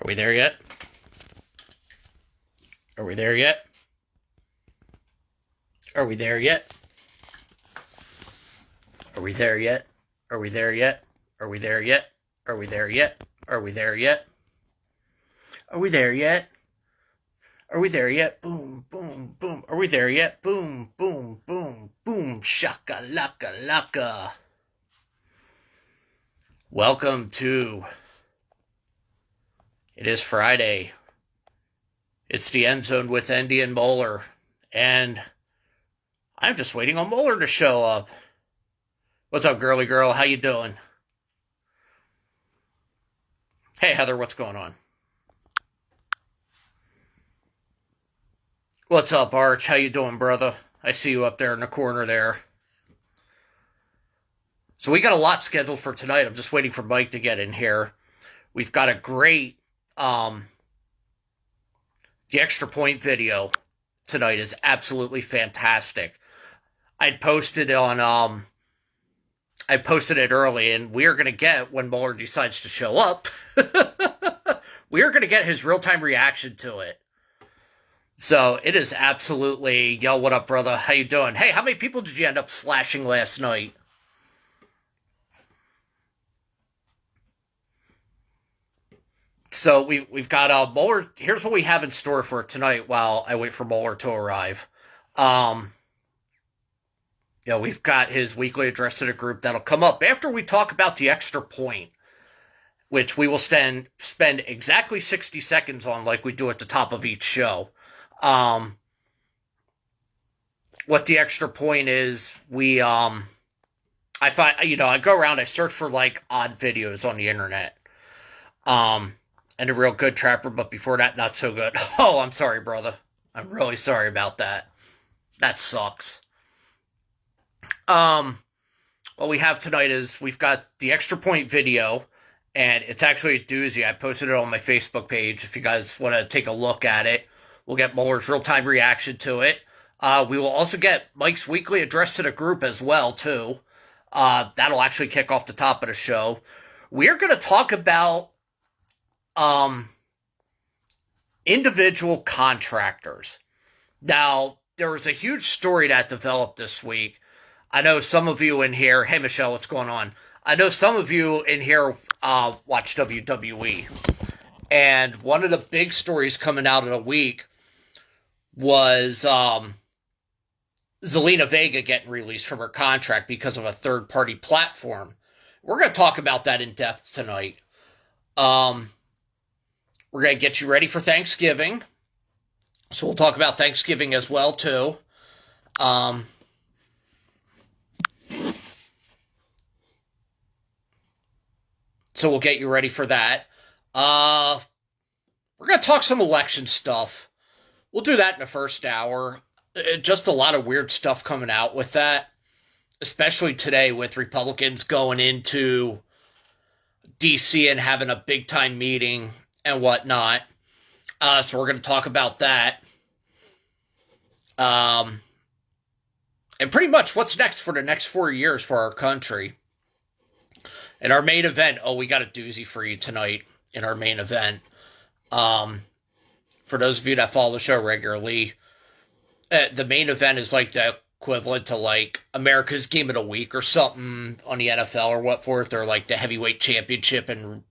Are we there yet? Are we there yet? Are we there yet? Are we there yet? Are we there yet? Are we there yet? Are we there yet? Are we there yet? Are we there yet? Are we there yet? Boom, boom, boom. Are we there yet? Boom, boom, boom, boom. Shaka laka laka. Welcome to. It is Friday. It's the End Zone with Endy and Mohler. And I'm just waiting on Mohler to show up. What's up, girly girl? How you doing? Hey, Heather, what's going on? What's up, Arch? How you doing, brother? I see you up there in the corner there. So we got a lot scheduled for tonight. I'm just waiting for Mike to get in here. We've got a great, the extra point video tonight is absolutely fantastic. I posted it early, and we are going to get, when Mohler decides to show up, we are going to get his real-time reaction to it. So it is absolutely, yo, what up, brother? How you doing? Hey, how many people did you end up slashing last night? So we've got Mohler. Here's what we have in store for tonight while I wait for Mohler to arrive. We've got his weekly address to the group that'll come up after we talk about the extra point, which we will spend exactly 60 seconds on, like we do at the top of each show. What the extra point is, I find, I go around, I search for like odd videos on the internet. And a real good trapper, but before that, not so good. Oh, I'm sorry, brother. I'm really sorry about that. That sucks. What we have tonight is we've got the extra point video, and it's actually a doozy. I posted it on my Facebook page. If you guys want to take a look at it, we'll get Mohler's real-time reaction to it. We will also get Mike's weekly address to the group as well, too. That'll actually kick off the top of the show. We're going to talk about individual contractors. Now, there was a huge story that developed this week. I know some of you in here, hey Michelle, what's going on? I know some of you in here watch WWE. And one of the big stories coming out of the week was Zelina Vega getting released from her contract because of a third-party platform. We're going to talk about that in depth tonight. We're going to get you ready for Thanksgiving. So we'll talk about Thanksgiving as well, too. So we'll get you ready for that. We're going to talk some election stuff. We'll do that in the first hour. Just a lot of weird stuff coming out with that. Especially today with Republicans going into D.C. and having a big-time meeting and whatnot. So we're going to talk about that. And pretty much what's next for the next 4 years for our country. In our main event, we got a doozy for you tonight in our main event. For those of you that follow the show regularly, the main event is like the equivalent to like America's Game of the Week or something on the NFL or what forth, or like the heavyweight championship in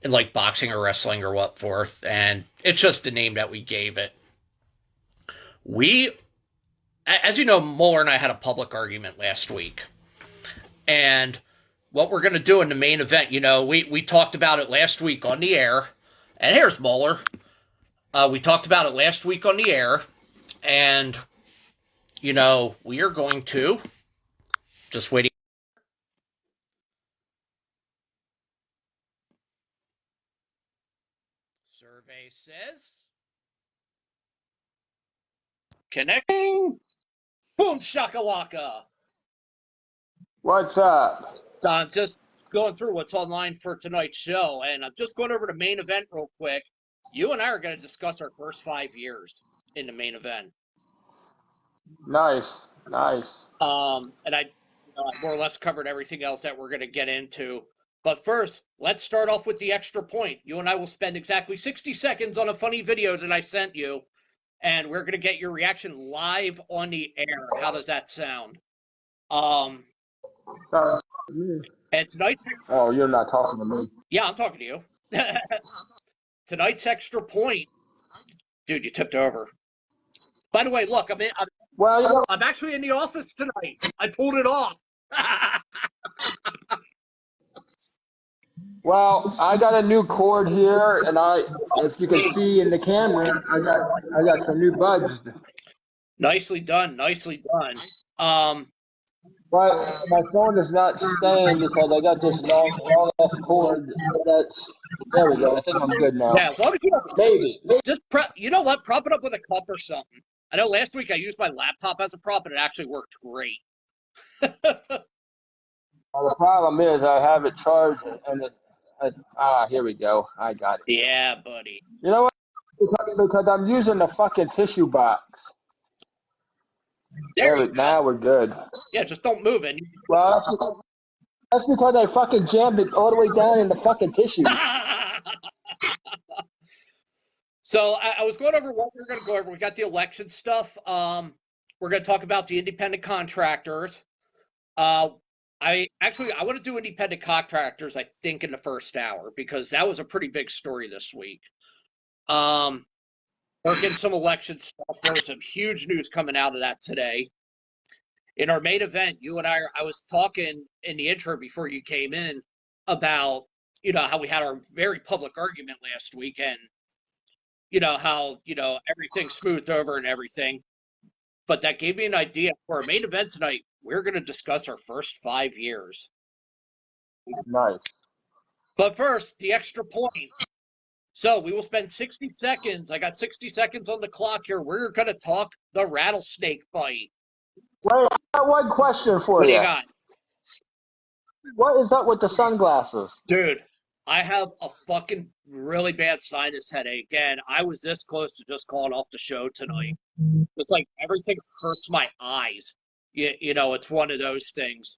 like boxing or wrestling or what forth, and it's just the name that we gave it. As you know, Mohler and I had a public argument last week, and what we're going to do in the main event, we talked about it last week on the air, and here's Mohler. We talked about it last week on the air, and, we are going to, just waiting. Survey says, connecting, boom shakalaka. What's up? So I'm just going through what's online for tonight's show, and I'm just going over the main event real quick. You and I are going to discuss our first 5 years in the main event. Nice. And I more or less covered everything else that we're going to get into. But first, let's start off with the extra point. You and I will spend exactly 60 seconds on a funny video that I sent you, and we're going to get your reaction live on the air. How does that sound? And tonight's... Oh, you're not talking to me. Yeah, I'm talking to you. Tonight's extra point... Dude, you tipped over. By the way, look, Well, I'm actually in the office tonight. I pulled it off. well, I got a new cord here, and if you can see in the camera, I got some new buds. Nicely done. Nicely done. But my phone is not staying because I got this long ass cord. There we go. I think I'm good now. Yeah, as long as you Maybe. just prep. You know what? Prop it up with a cup or something. I know last week I used my laptop as a prop, and it actually worked great. Well, the problem is I have it charged, and here we go. I got it. Yeah, buddy. You know what? Because I'm using the fucking tissue box. Now we're good. Yeah, just don't move it. Well, that's because I fucking jammed it all the way down in the fucking tissue. So I was going over what we were going to go over. We got the election stuff. We're going to talk about the independent contractors. I want to do independent contractors, I think, in the first hour, because that was a pretty big story this week. Working some election stuff. There was some huge news coming out of that today. In our main event, you and I was talking in the intro before you came in about, how we had our very public argument last week, and, how, everything smoothed over and everything. But that gave me an idea for our main event tonight. We're going to discuss our first 5 years. Nice. But first, the extra point. So we will spend 60 seconds. I got 60 seconds on the clock here. We're going to talk the rattlesnake bite. Wait, I got one question for What do you. you got? What is up with the sunglasses? Dude, I have a fucking really bad sinus headache, and I was this close to just calling off the show tonight. It's like everything hurts my eyes. It's one of those things.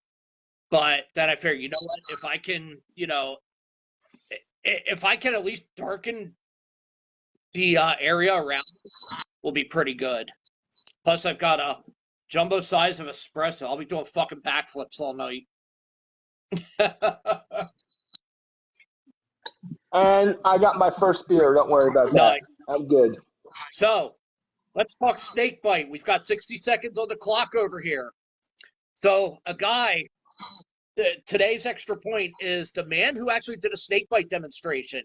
But then I figured, you know what? If I can, if I can at least darken the area around, will be pretty good. Plus, I've got a jumbo size of espresso. I'll be doing fucking backflips all night. And I got my first beer. Don't worry about that. Nice. I'm good. So, let's talk snake bite. We've got 60 seconds on the clock over here. So, today's extra point is the man who actually did a snake bite demonstration.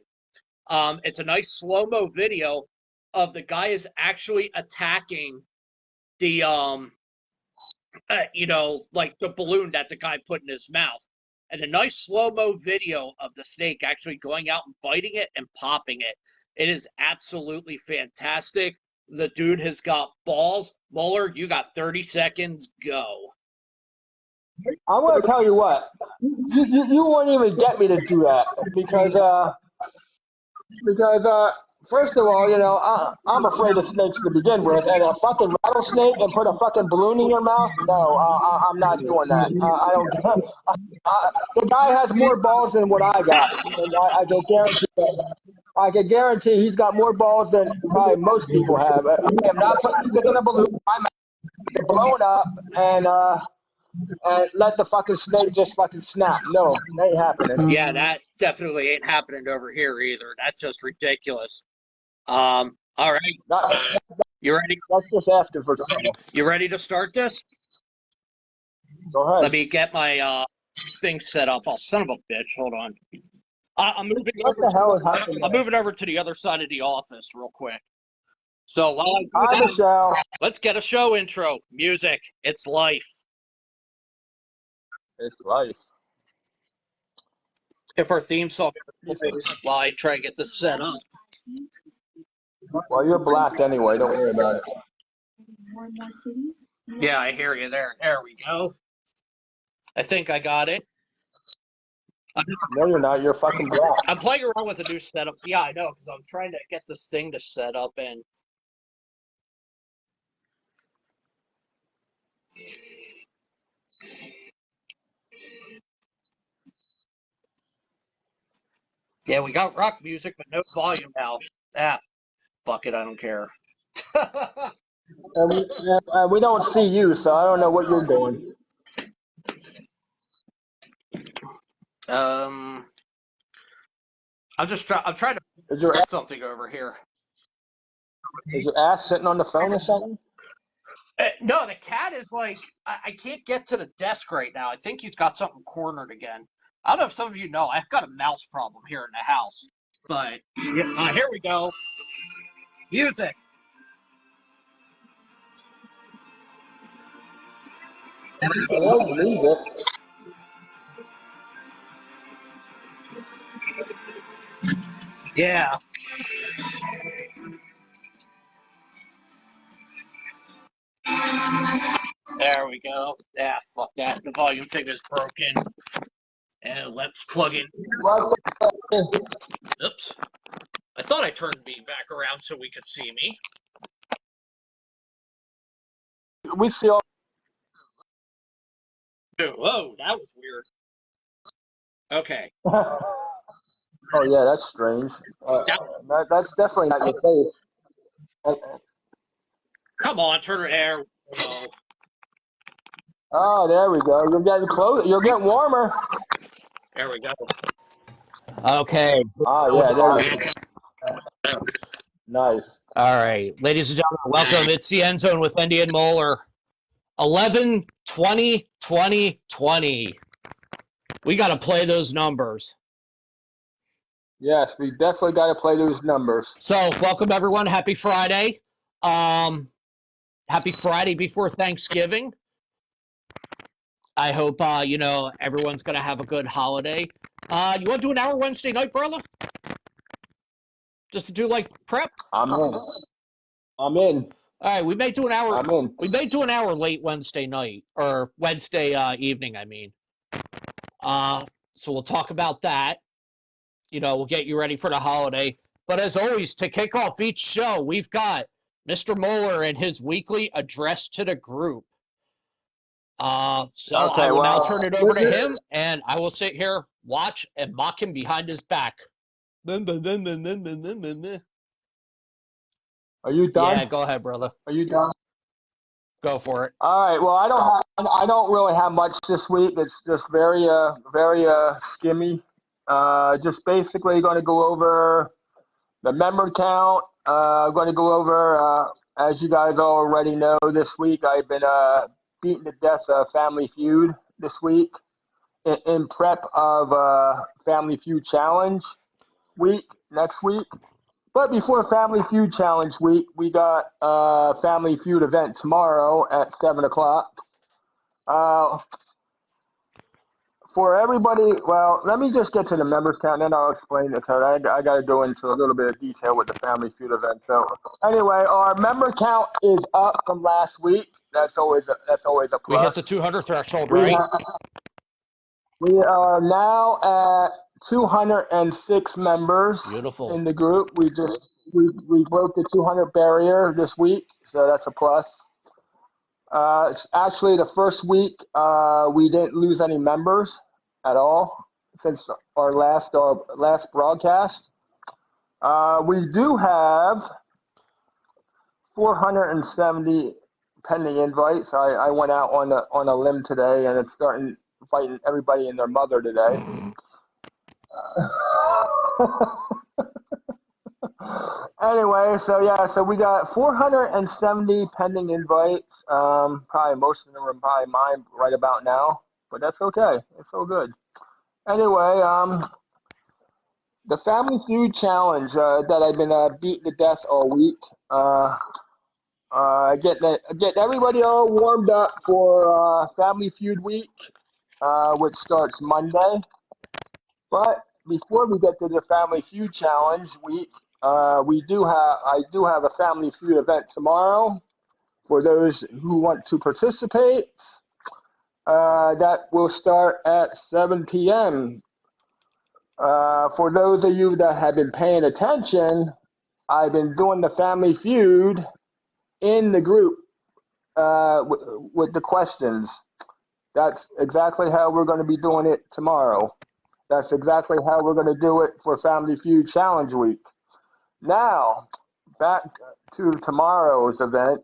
It's a nice slow-mo video of the guy is actually attacking the, like the balloon that the guy put in his mouth. And a nice slow-mo video of the snake actually going out and biting it and popping it. It is absolutely fantastic. The dude has got balls. Mohler, you got 30 seconds. Go. I'm going to tell you what. You won't even get me to do that because first of all, I'm afraid of snakes to begin with, and a fucking rattlesnake and put a fucking balloon in your mouth? No, I'm not doing that. I don't. The guy has more balls than what I got, and I can guarantee that. I can guarantee he's got more balls than probably most people have. I am not sticking a balloon in my mouth, get blown up, and let the fucking snake just fucking snap. No, that ain't happening. Yeah, that definitely ain't happening over here either. That's just ridiculous. All right. You ready? That's just asking for trouble. You ready to start this? Go ahead. Let me get my thing set up. Oh, son of a bitch. Hold on. I'm moving What the hell is happening? I'm moving over to the other side of the office real quick. So while I do Hi, that, Michelle. let's get a show intro. Music. It's life. It's life. If our theme song while I try and get this set up. Well, you're black anyway. Don't worry about it. Yeah, I hear you there. There we go. I think I got it. No, you're not. You're fucking black. I'm playing around with a new setup. Yeah, I know, because I'm trying to get this thing to set up and. Yeah, we got rock music, but no volume now. Ah, fuck it, I don't care. We don't see you, so I don't know what you're doing. I'm I'm trying to Is your get something over here. is your ass sitting on the phone or something? No, the cat is like I can't get to the desk right now. I think he's got something cornered again. I don't know if some of you know. I've got a mouse problem here in the house, but here we go. Music. Oh, music. Yeah. There we go. Yeah, fuck that. The volume thing is broken. And let's plug in. What? Oops. I thought I turned me back around so we could see me. We see all. Whoa, that was weird. Okay. Oh yeah, that's strange. That's definitely not your face. Come on, turn it air. Oh. Oh, there we go. You're getting close. You're getting warmer. There we go. Okay. Oh yeah, there we go. Nice. All right. Ladies and gentlemen, welcome. It's the End Zone with Endy and Mohler. 11-20-20-20. We got to play those numbers. Yes, we definitely got to play those numbers. So, welcome everyone. Happy Friday. Happy Friday before Thanksgiving. I hope everyone's gonna have a good holiday. You want to do an hour Wednesday night, brother? Just to do like prep? I'm in. I'm in. All right, we may do an hour. I'm in. We may do an hour late Wednesday night or Wednesday evening. I mean, so we'll talk about that. We'll get you ready for the holiday. But as always, to kick off each show, we've got Mr. Mohler and his weekly address to the group. So Okay, I will now turn it over to him, and I will sit here, watch, and mock him behind his back. Are you done? Yeah, go ahead, brother. Are you done? Go for it. All right. Well, I don't really have much this week. It's just very skimmy. Just basically going to go over the member count. Going to go over, as you guys already know, this week I've been beaten to death Family Feud this week in prep of Family Feud Challenge week next week. But before Family Feud Challenge week, we got Family Feud event tomorrow at 7 o'clock. For everybody, well, let me just get to the members count, and then I'll explain it. Cause I got to go into a little bit of detail with the Family Feud event. So anyway, our member count is up from last week. That's always a plus. We hit the 200 threshold, right? We are now at 206 members. Beautiful. In the group. We broke the 200 barrier this week, so that's a plus. Actually, the first week we didn't lose any members at all since our last broadcast. We do have 470 pending invites. I went out on a limb today, and it's starting fighting everybody and their mother today. Anyway, so we got 470 pending invites. Probably most of them are probably mine right about now, but that's okay. It's all good. Anyway, the Family Feud Challenge that I've been beating to death all week. Get everybody all warmed up for Family Feud week, which starts Monday. But before we get to the Family Feud Challenge week, I do have a Family Feud event tomorrow for those who want to participate. That will start at 7 p.m. For those of you that have been paying attention, I've been doing the Family Feud in the group with the questions. That's exactly how we're going to be doing it tomorrow. That's exactly how we're going to do it for Family Feud Challenge Week. Now, back to tomorrow's event.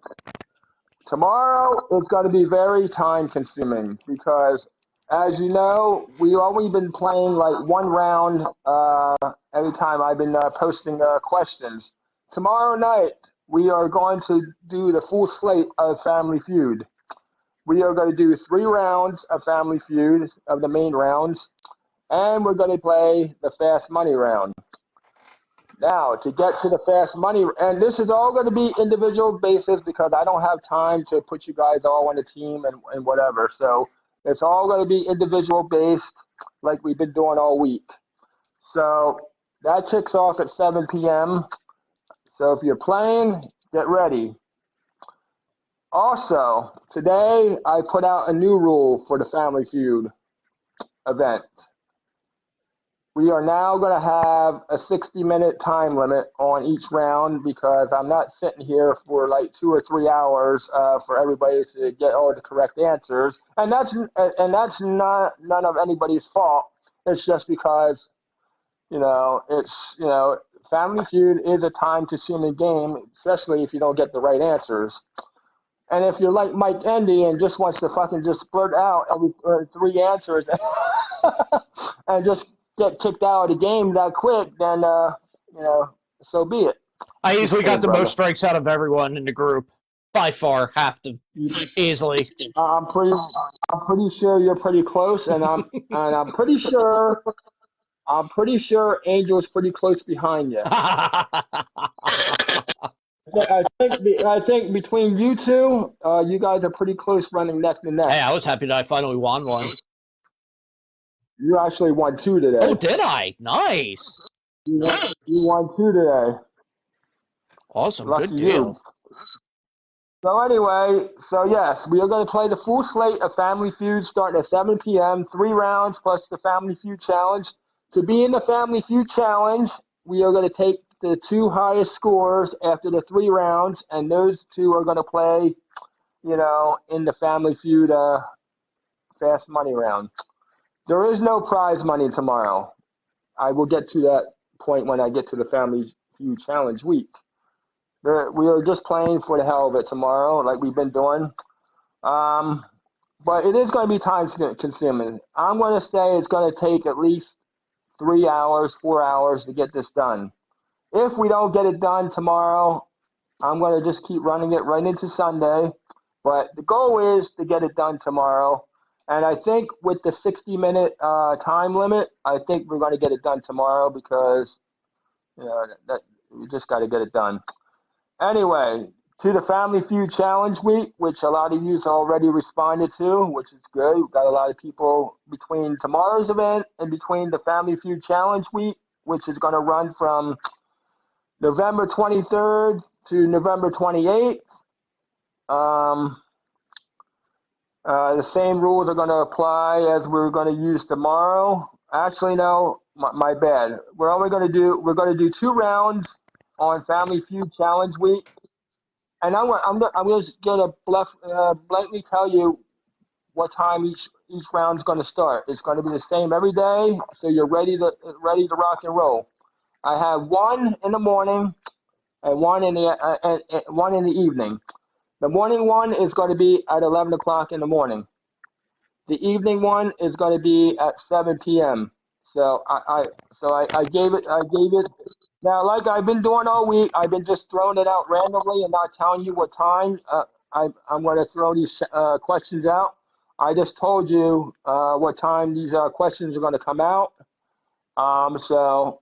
Tomorrow is going to be very time consuming because, as you know, we only been playing like one round every time I've been posting questions. Tomorrow night, we are going to do the full slate of Family Feud. We are going to do 3 rounds of Family Feud, of the main rounds, and we're going to play the Fast Money round. Now, to get to the fast money, and this is all going to be individual basis because I don't have time to put you guys all on a team and whatever. So it's all going to be individual based like we've been doing all week. So that kicks off at 7 p.m. So if you're playing, get ready. Also, today I put out a new rule for the Family Feud event. We are now going to have a 60-minute time limit on each round because I'm not sitting here for like 2 or 3 hours for everybody to get all the correct answers, and that's not none of anybody's fault. It's just because Family Feud is a time-consuming game, especially if you don't get the right answers. And if you're like Mike Endy and just wants to fucking just blurt out every 3 answers and just get kicked out of the game that quick, then so be it. I Just easily kidding, got the brother. most strikes out of everyone in the group. By far, have to easily. I'm pretty sure you're pretty close, and I'm pretty sure Angel's pretty close behind you. I think between you two, you guys are pretty close, running neck to neck. Hey, I was happy that I finally won one. You actually won 2 today. Oh, did I? Nice. You won 2 today. Awesome. Lucky Good deal. you. So anyway, yes, we are going to play the full slate of Family Feud starting at 7 p.m., 3 rounds plus the Family Feud Challenge. To be in the Family Feud Challenge, we are going to take the 2 highest scores after the 3 rounds, and those 2 are going to play, in the Family Feud Fast Money round. There is no prize money tomorrow. I will get to that point when I get to the Family Feud Challenge week. We are just playing for the hell of it tomorrow, like we've been doing. But it is going to be time consuming. I'm going to say it's going to take at least 3 hours, 4 hours to get this done. If we don't get it done tomorrow, I'm going to just keep running it right into Sunday. But the goal is to get it done tomorrow. And I think with the 60-minute time limit, I think we're going to get it done tomorrow because that we just got to get it done. Anyway, to the Family Feud Challenge Week, which a lot of you already responded to, which is good. We've got a lot of people between tomorrow's event and between the Family Feud Challenge Week, which is going to run from November 23rd to November 28th. The same rules are going to apply as we're going to use tomorrow. Actually, no, my bad. We're going to do 2 rounds on Family Feud Challenge Week, and I'm just gonna blatantly tell you what time each round's going to start. It's going to be the same every day, so you're ready to rock and roll. I have 1 in the morning and 1 in the evening. The morning one is going to be at 11 o'clock in the morning. The evening one is going to be at 7 p.m. So I gave it. Now, like I've been doing all week, I've been just throwing it out randomly and not telling you what time. I'm going to throw these questions out. I just told you what time these questions are going to come out. So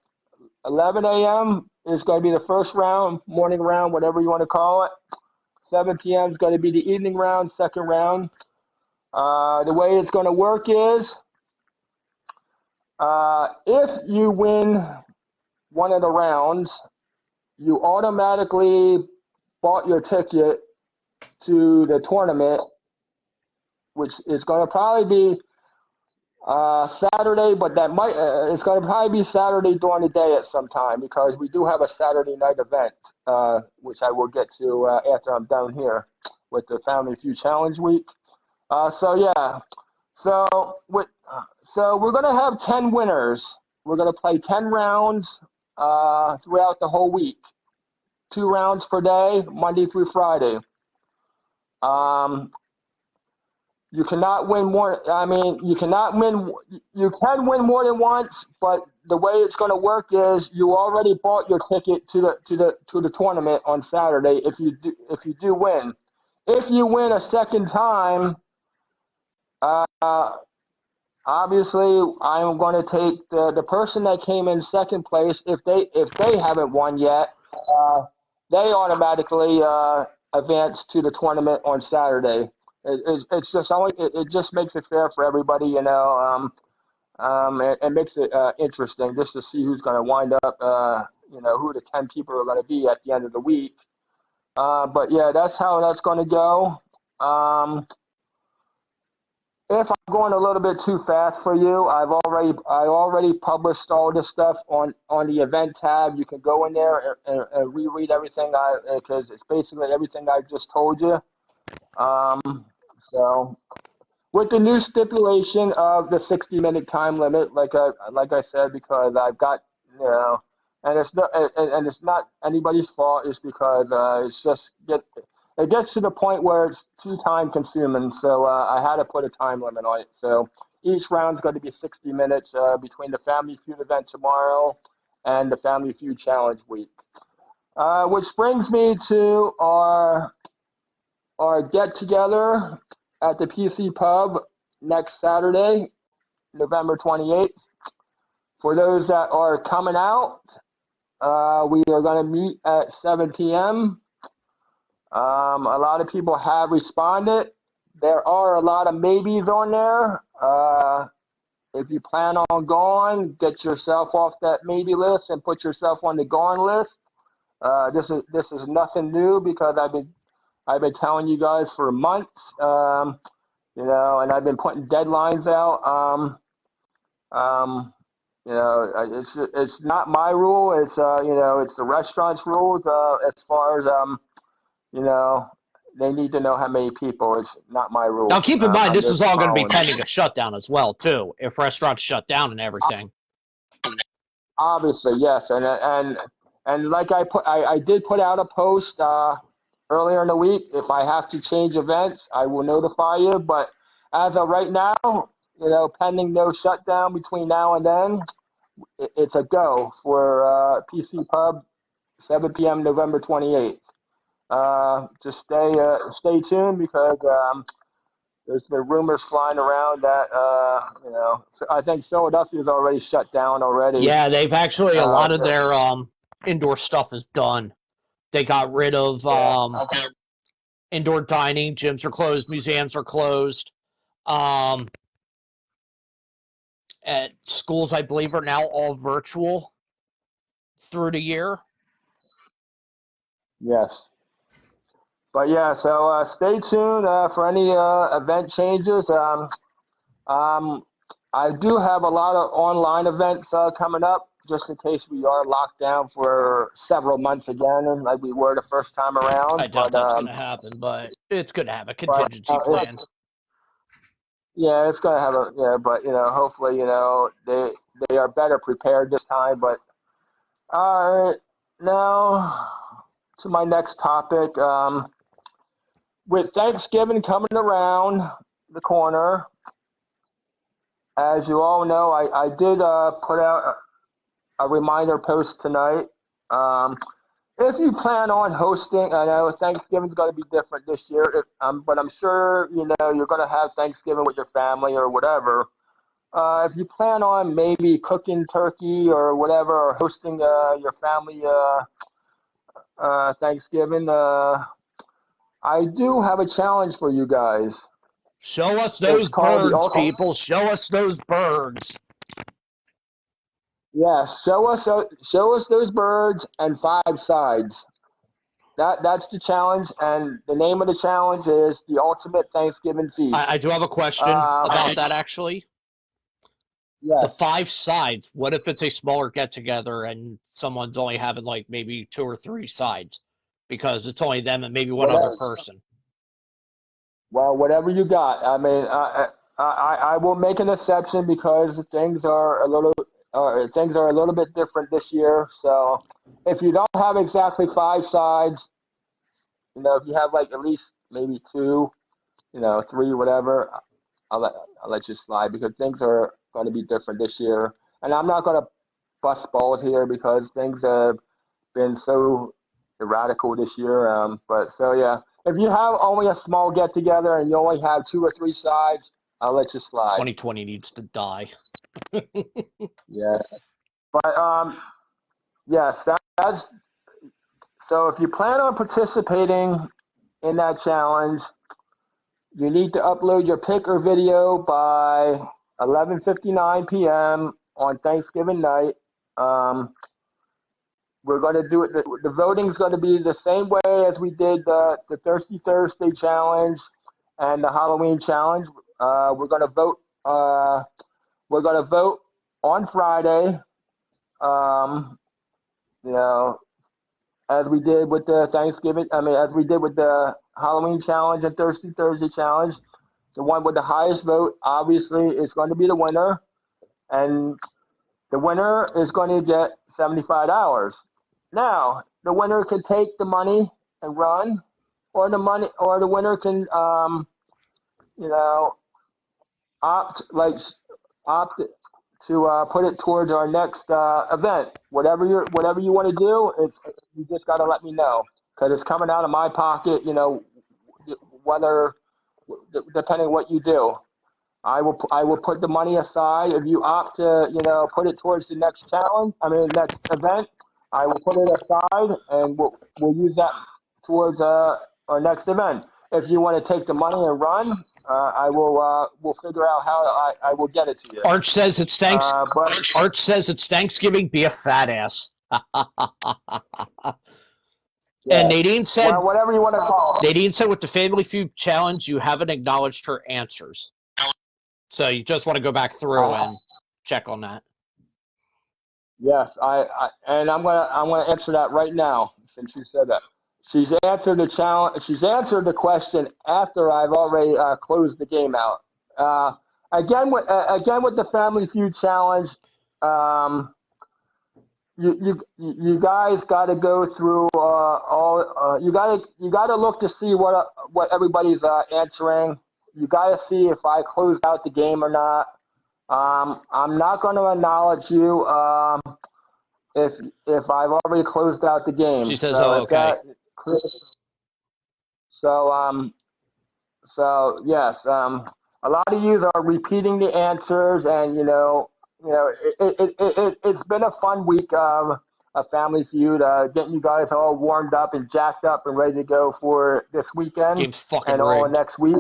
11 a.m. is going to be the first round, morning round, whatever you want to call it. 7 p.m. is going to be the evening round, second round. The way it's going to work is if you win one of the rounds, you automatically bought your ticket to the tournament, which is going to probably be Saturday, but that might it's going to probably be Saturday during the day at some time because we do have a Saturday night event, which I will get to after I'm done here with the Family Feud Challenge Week. So So we're going to have 10 winners. We're going to play 10 rounds throughout the whole week. 2 rounds per day, Monday through Friday. You cannot win more. I mean, you cannot win. You can win more than once, but the way it's going to work is you already bought your ticket to the tournament on Saturday. If you do win, if you win a second time, uh, obviously I'm going to take the person that came in second place. If they haven't won yet, they automatically advance to the tournament on Saturday. It's just only it just makes it fair for everybody, you know. It makes it interesting just to see who's going to wind up, who the 10 people are going to be at the end of the week. But yeah, that's how that's going to go. If I'm going a little bit too fast for you, I already published all this stuff on the event tab. You can go in there and reread everything because it's basically everything I just told you. So with the new stipulation of the 60-minute time limit, like I said, because I've got, and it's not anybody's fault. It's because it gets to the point where it's too time consuming. So I had to put a time limit on it. So each round's going to be 60 minutes between the Family Feud event tomorrow and the Family Feud Challenge week. Which brings me to our get together at the PC Pub next Saturday, November 28th. For those that are coming out, we are going to meet at 7 p.m. A lot of people have responded. There are a lot of maybes on there. If you plan on going, get yourself off that maybe list and put yourself on the going list. This is nothing new because I've been telling you guys for months, and I've been putting deadlines out. It's not my rule. It's it's the restaurant's rules. As far as they need to know how many people. It's not my rule. Now, keep in mind, I'm this is just all going to be following. pending a shutdown as well, too. If restaurants shut down and everything. Obviously, yes, and like I did put out a post earlier in the week. If I have to change events, I will notify you. But as of right now, pending no shutdown between now and then, it's a go for PC Pub, 7 p.m. November 28th. Just stay tuned because there's been rumors flying around that I think Philadelphia's already shut down already. Yeah, they've actually a lot of their indoor stuff is done. They got rid of indoor dining. Gyms are closed. Museums are closed. At schools, I believe, are now all virtual through the year. Yes. But yeah, so stay tuned for any event changes. I do have a lot of online events coming up, just in case we are locked down for several months again, like we were the first time around. I doubt that's going to happen, but it's good to have a contingency plan. Yeah, it's going to have but hopefully, they are better prepared this time. But all right, now to my next topic. With Thanksgiving coming around the corner, as you all know, I did put out a reminder post tonight. If you plan on hosting, I know Thanksgiving's going to be different this year, but I'm sure you're going to have Thanksgiving with your family or whatever. If you plan on maybe cooking turkey or whatever, or hosting your family Thanksgiving, I do have a challenge for you guys. Show us those birds, people. Show us those birds. Yeah, show us those birds and 5 sides. That's the challenge, and the name of the challenge is the Ultimate Thanksgiving Feast. I do have a question about that, actually. Yes. The 5 sides. What if it's a smaller get-together and someone's only having like maybe 2 or 3 sides because it's only them and maybe one other person? Well, whatever you got. I mean, I will make an exception because things are a little bit different this year. So if you don't have exactly 5 sides, if you have like at least maybe 2, 3, whatever, I'll let you slide because things are going to be different this year. And I'm not going to bust balls here because things have been so erratical this year. But so yeah, if you have only a small get together and you only have 2 or 3 sides, I'll let you slide. 2020 needs to die. Yeah, but yes, that's so. If you plan on participating in that challenge, you need to upload your pic or video by 11:59 p.m. on Thanksgiving night. We're going to do it. The voting is going to be the same way as we did the Thirsty Thursday challenge and the Halloween challenge. We're going to vote. We're going to vote on Friday. Um, you know, as we did with the Thanksgiving. As we did with the Halloween challenge and Thirsty Thursday challenge. The one with the highest vote, obviously, is going to be the winner, and the winner is going to get $75. Now, the winner can take the money and run, or the winner can, you know, opt like opt to put it towards our next event. Whatever you want to do, you just got to let me know because it's coming out of my pocket. Whether depending on what you do. I will put the money aside. If you opt to, put it towards the next challenge, next event, I will put it aside and we'll use that towards our next event. If you want to take the money and run, we'll figure out how I will get it to you. Arch says it's Arch says it's Thanksgiving. Be a fat ass. Yeah. And Nadine said, well, whatever you want to call it. Nadine said, with the Family Feud challenge, you haven't acknowledged her answers. So you just want to go back through and check on that. Yes, and I'm gonna answer that right now since you said that. She's answered the challenge. She's answered the question after I've already closed the game out. Again with the Family Feud challenge, you guys got to go through all. You got to look to see what everybody's answering. You got to see if I closed out the game or not. I'm not going to acknowledge you if I've already closed out the game. She says, "Oh, okay." So yes, a lot of you are repeating the answers, and it's been a fun week of a Family Feud, getting you guys all warmed up and jacked up and ready to go for this weekend Game's fucking and all rigged. next week.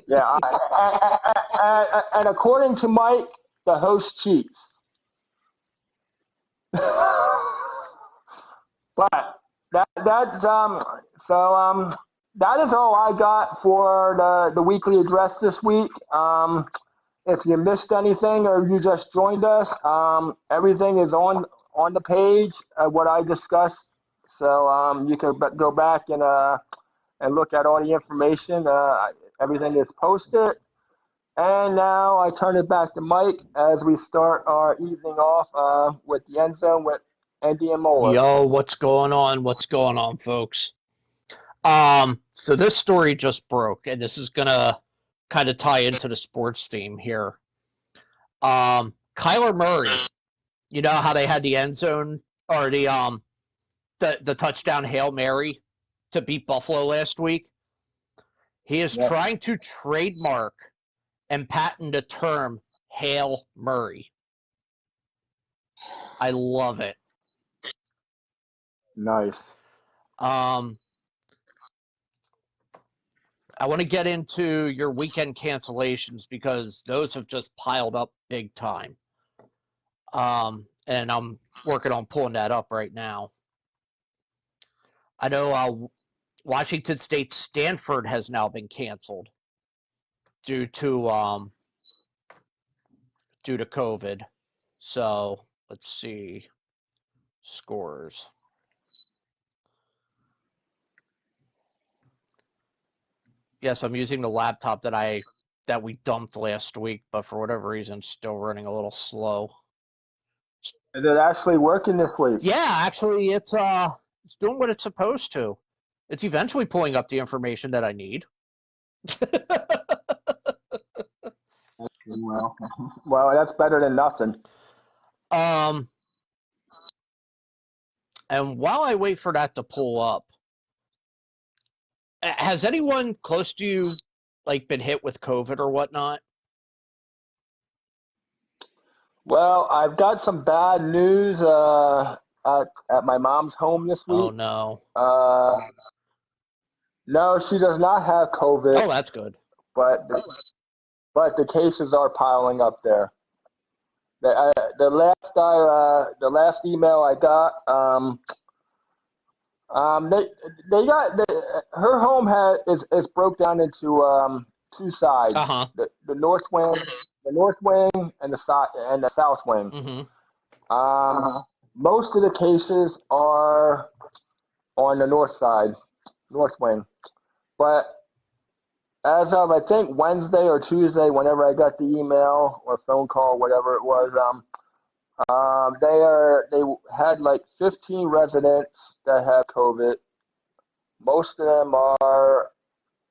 Yeah, and according to Mike, the host cheats. But that's that is all I got for the weekly address this week. If you missed anything or you just joined us, everything is on the page what I discussed. So you can go back and look at all the information. Everything is posted. And now I turn it back to Mike as we start our evening off with the end zone with Endy and Mohler. Yo, what's going on? What's going on, folks? So this story just broke, and this is gonna kind of tie into the sports theme here. Kyler Murray, you know how they had the end zone or the touchdown Hail Mary to beat Buffalo last week? He is trying to trademark and patent the term Hail Murray. I love it. Nice. I want to get into your weekend cancellations because those have just piled up big time. And I'm working on pulling that up right now. I know Washington State Stanford has now been canceled due to COVID. So let's see scores. Yes, I'm using the laptop that we dumped last week, but for whatever reason, it's still running a little slow. Is it actually working this week? Yeah, actually, it's doing what it's supposed to. It's eventually pulling up the information that I need. Well, that's better than nothing. And while I wait for that to pull up, has anyone close to you like been hit with COVID or whatnot? Well, I've got some bad news at my mom's home this Oh week. no. No, she does not have COVID, Oh, that's good. but the cases are piling up there. The last email I got, her home is broke down into two sides, Uh-huh. the north wing, and the south wing. Mm-hmm. Most of the cases are on the north side, north wing, but as of I think Wednesday or Tuesday, whenever I got the email or phone call, whatever it was, they had like 15 residents that have COVID. Most of them are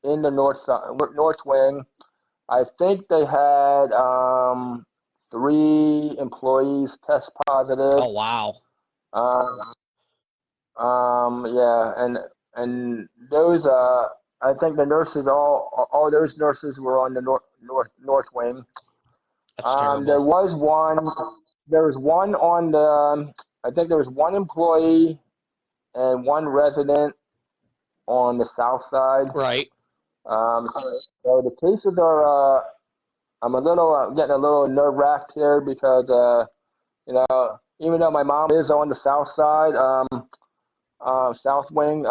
in the north wing. I think they had 3 employees test positive. Oh wow. Yeah, and those I think the nurses all those nurses were on the north wing. That's terrible. There was one. There was one on the. I think there was one employee and one resident on the south side. Right. So the cases are. I'm getting a little nerve wracked here because even though my mom is on the south side, south wing,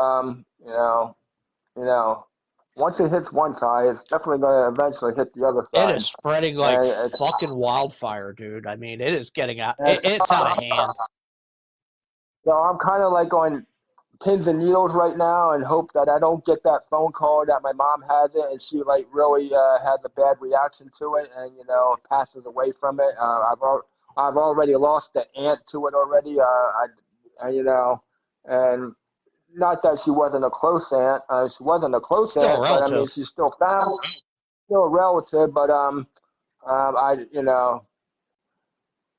once it hits one side, it's definitely going to eventually hit the other It side. is spreading like And fucking wildfire, dude. I mean, it is getting out. It's out of hand. So I'm kind of like on pins and needles right now and hope that I don't get that phone call that my mom has it and she like really has a bad reaction to it and passes away from it. I've already lost the aunt to it already. And not that she wasn't a close aunt. She wasn't a close Still aunt, a but I mean relative. she's still family, still a relative. But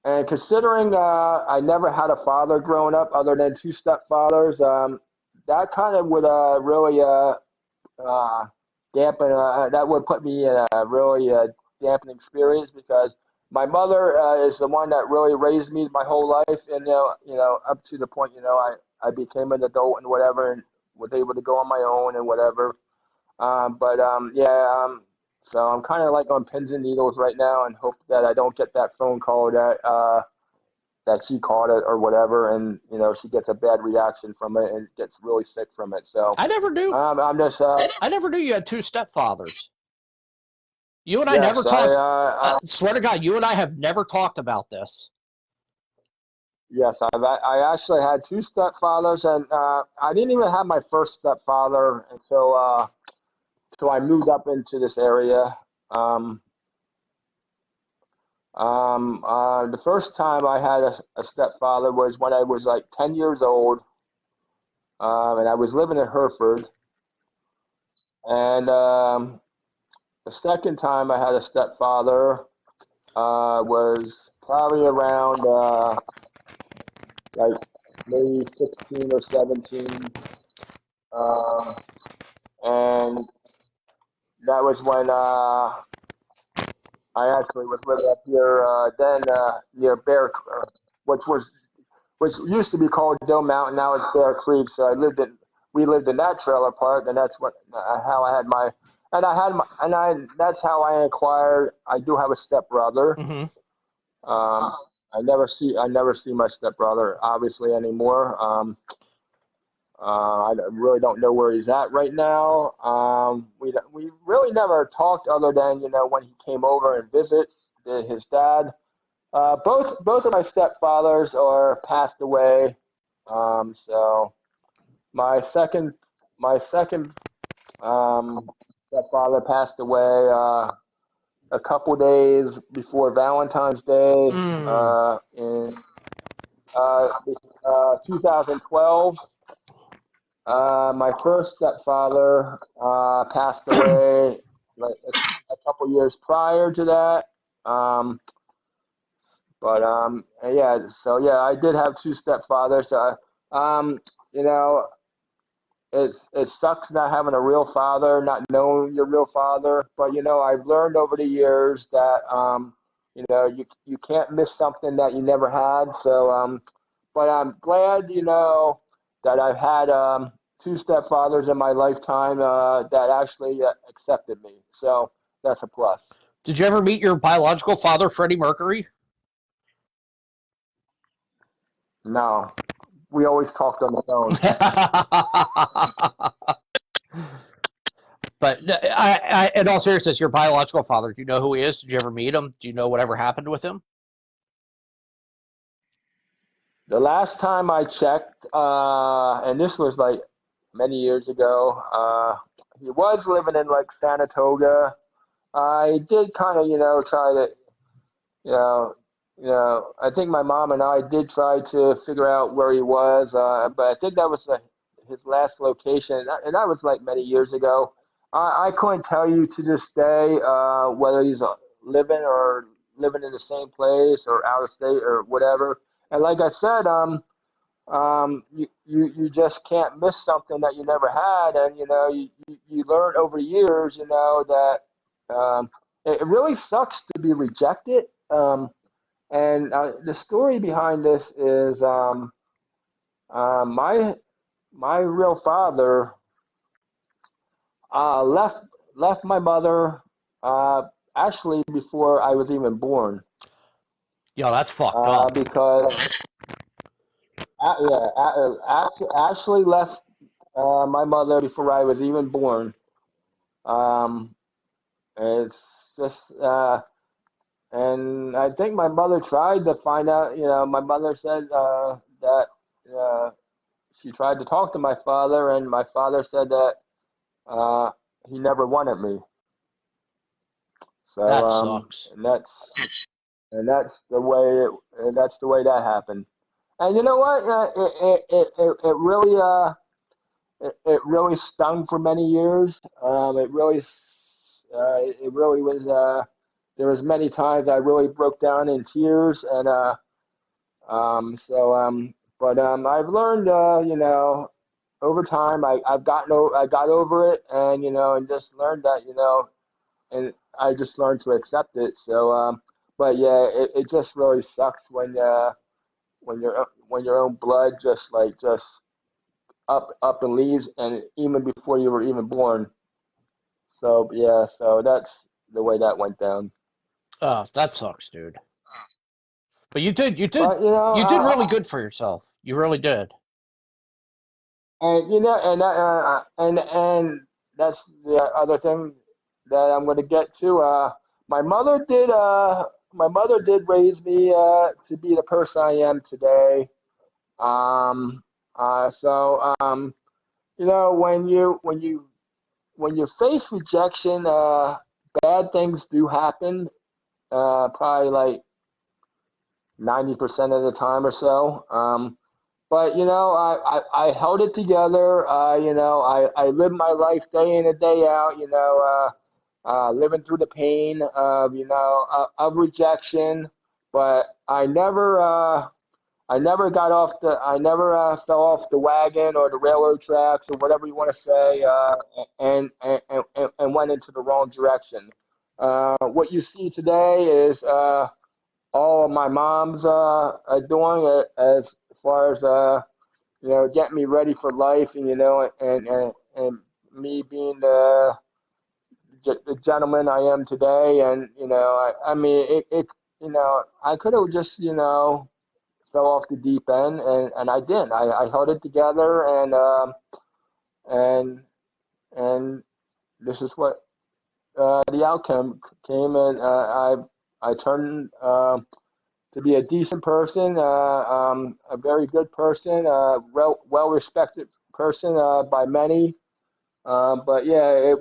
and considering I never had a father growing up other than 2 stepfathers, that kind of would really dampen. That would put me in a really dampening experience because my mother is the one that really raised me my whole life, and up to the point I became an adult and whatever, and was able to go on my own and whatever. So I'm kind of like on pins and needles right now, and hope that I don't get that phone call that she caught it or whatever, and she gets a bad reaction from it and gets really sick from it. So I never knew. I'm just I never knew you had 2 stepfathers. You and I yes, never talked. I swear to God, you and I have never talked about this. yes, I actually had 2 stepfathers, and I didn't even have my first stepfather until I moved up into this area. The first time I had a stepfather was when I was like 10 years old, and I was living in Hereford. And the second time I had a stepfather was probably around like maybe 16 or 17. And that was when I actually was living up here near which was which used to be called Doe Mountain. Now it's Bear Creek. So we lived in that trailer park, and that's how I had my, and I had my, and I, that's how I inquired. I do have a stepbrother. Mm-hmm. I never see my stepbrother obviously anymore. I really don't know where he's at right now. We really never talked other than when he came over and visit his dad. Both of my stepfathers are passed away. So my second um, stepfather passed away a couple days before Valentine's Day Mm. in 2012. My first stepfather passed away like a couple years prior to that. Um, yeah, so yeah, I did have two stepfathers. Um, you know, it sucks not having a real father, not knowing your real father. But I've learned over the years that you can't miss something that you never had. But I'm glad that I've had two stepfathers in my lifetime that actually accepted me. So that's a plus. Did you ever meet your biological father, Freddie Mercury? No, we always talked on the phone. But in all seriousness, your biological father, do you know who he is? Did you ever meet him? Do you know whatever happened with him? The last time I checked, and this was like many years ago, he was living in like Saratoga. I did kind of, try to, you know, I think my mom and I did try to figure out where he was, but I think that was his last location, and that was like many years ago. I couldn't tell you to this day whether he's living in the same place or out of state or whatever. And like I said, you just can't miss something that you never had, and you learn over years, that it really sucks to be rejected. And the story behind this is my real father left my mother uh, actually before I was even born, Yo, that's fucked up. because actually left my mother before I was even born. Um, it's just, and I think my mother tried to find out. My mother said that uh, she tried to talk to my father, and my father said that uh, he never wanted me. So, That sucks. and that's the way that happened. And you know what? It really stung for many years. It really was. There was many times I really broke down in tears, and but I've learned, over time, I got over it, and and just learned that, and I just learned to accept it. But yeah, it just really sucks when your own blood just up and leaves, and even before you were even born. So yeah, so that's the way that went down. Oh, that sucks, dude. But But you did really good for yourself. You really did. and and that's the other thing that I'm going to get to. My mother did. My mother did raise me to be the person I am today. Um, when you face rejection, bad things do happen. Probably like 90% of the time or so. But I held it together. I lived my life day in and day out. Living through the pain of of rejection. But I never fell off the wagon or the railroad tracks or whatever you want to say, and went into the wrong direction. What you see today is all of my mom's doing it as far as getting me ready for life, and and me being the gentleman I am today. And I mean I could have just fell off the deep end, and I didn't. I held it together, and and this is what the outcome came, and I turned to be a decent person, a very good person, well respected person by many. But yeah,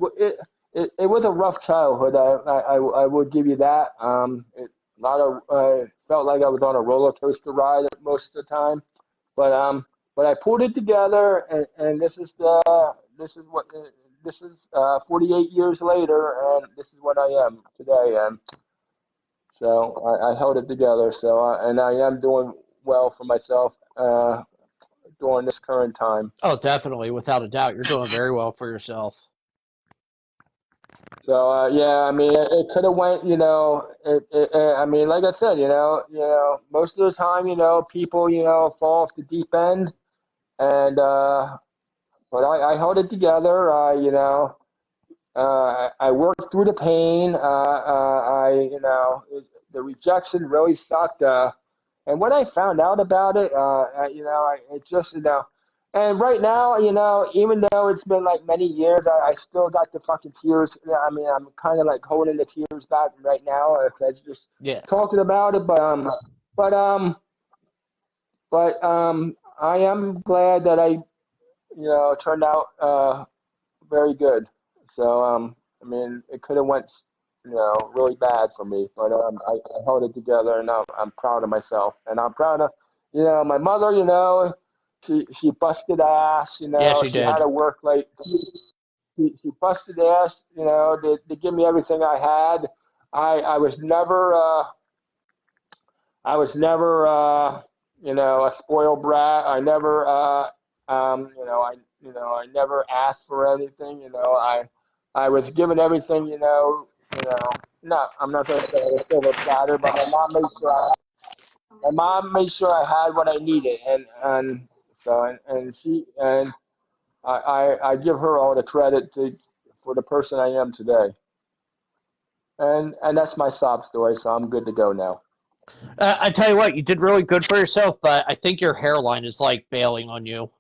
it was a rough childhood. I would give you that. Felt like I was on a roller coaster ride most of the time, but I pulled it together, and this is 48 years later, and this is what I am today, and so I held it together. And I am doing well for myself during this current time. Oh, definitely, without a doubt, you're doing very well for yourself. So yeah, I mean, it could have went, I mean, like I said, most of the time, people, fall off the deep end, and but I held it together. I worked through the pain. The rejection really sucked. And when I found out about it, it just, and right now, even though it's been like many years, I still got the fucking tears. I mean, I'm kind of like holding the tears back right now because just Yeah. talking about it. But, um, but I am glad that turned out very good. So, I mean, it could have went, really bad for me, but I held it together, and I'm proud of myself, and I'm proud of, my mother. She busted ass. Yeah, she She had did. to work like she busted ass. To give me everything I had. I was never a spoiled brat. I never I never asked for anything. I was given everything. No, I'm not going to say a silver platter, but my mom made sure I had what I needed, and so and she and I give her all the credit for the person I am today. And that's my sob story, so I'm good to go now. I tell you what, you did really good for yourself, but I think your hairline is like bailing on you.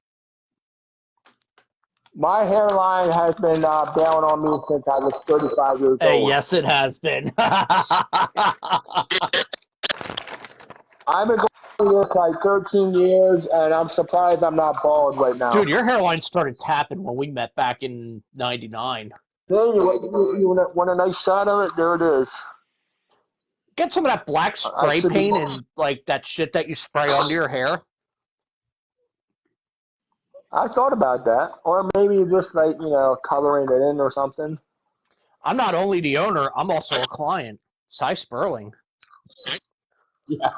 My hairline has been bailing on me since I was 35 years Hey, old. yes, it has been. I've been going through this like 13 years, and I'm surprised I'm not bald right now. Dude, your hairline started tapping when we met back in '99. Hey, you want a nice shot of it? There it is. Get some of that black I spray should be. paint and like that shit that you spray onto your hair. I thought about that, or maybe just like coloring it in or something. I'm not only the owner, I'm also a client. Cy Sperling. Yeah.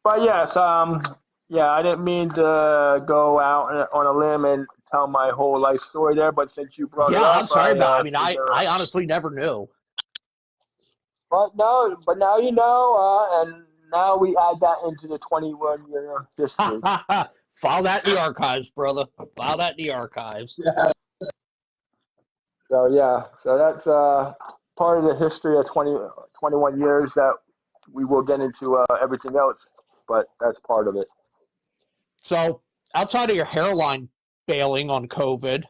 But yes, yeah, I didn't mean to go out on a limb and tell my whole life story there, but since you brought it Yeah, I'm up, sorry about it. I mean, figure. I honestly never knew. But no, but now and now we add that into the 21-year history. File that in the archives, brother. File that in the archives. Yeah. So yeah, so that's part of the history of 21 years that we will get into everything else, but that's part of it. So, outside of your hairline bailing on COVID,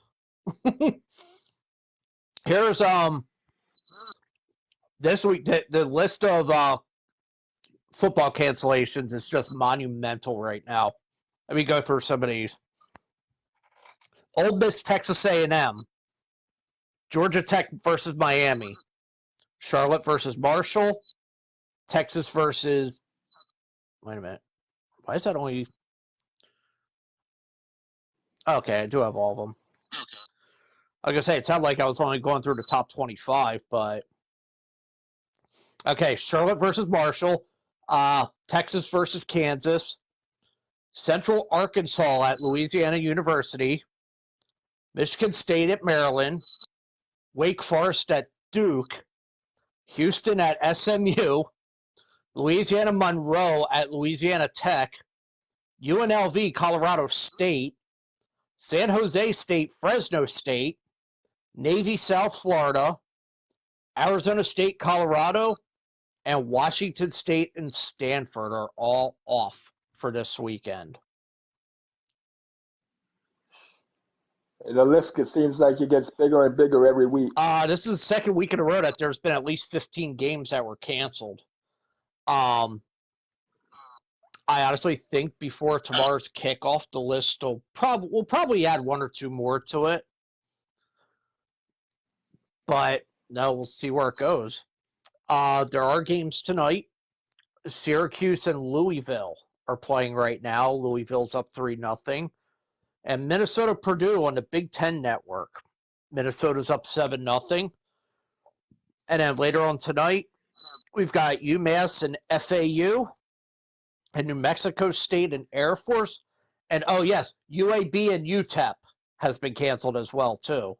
here's this week the list of football cancellations is just monumental right now. Let me go through some of these. Ole Miss, Texas A&M, Georgia Tech versus Miami, Charlotte versus Marshall, Texas versus. Wait a minute. Why is that only? Okay, I do have all of them. I was gonna say it sounded like I was only going through the top 25, but okay. Charlotte versus Marshall, Texas versus Kansas, Central Arkansas at Louisiana University, Michigan State at Maryland, Wake Forest at Duke, Houston at SMU, Louisiana Monroe at Louisiana Tech, UNLV Colorado State, San Jose State Fresno State, Navy South Florida, Arizona State Colorado, and Washington State and Stanford are all off for this weekend. The list seems like it gets bigger and bigger every week. This is the second week in a row that there's been at least 15 games that were canceled. I honestly think before tomorrow's kickoff, the list we'll probably add one or two more to it. But no, we'll see where it goes. There are games tonight. Syracuse and Louisville are playing right now. Louisville's up 3-0. And Minnesota Purdue on the Big Ten Network. Minnesota's up 7-0. And then later on tonight, we've got UMass and FAU, and New Mexico State and Air Force. And oh yes, UAB and UTEP has been canceled as well too.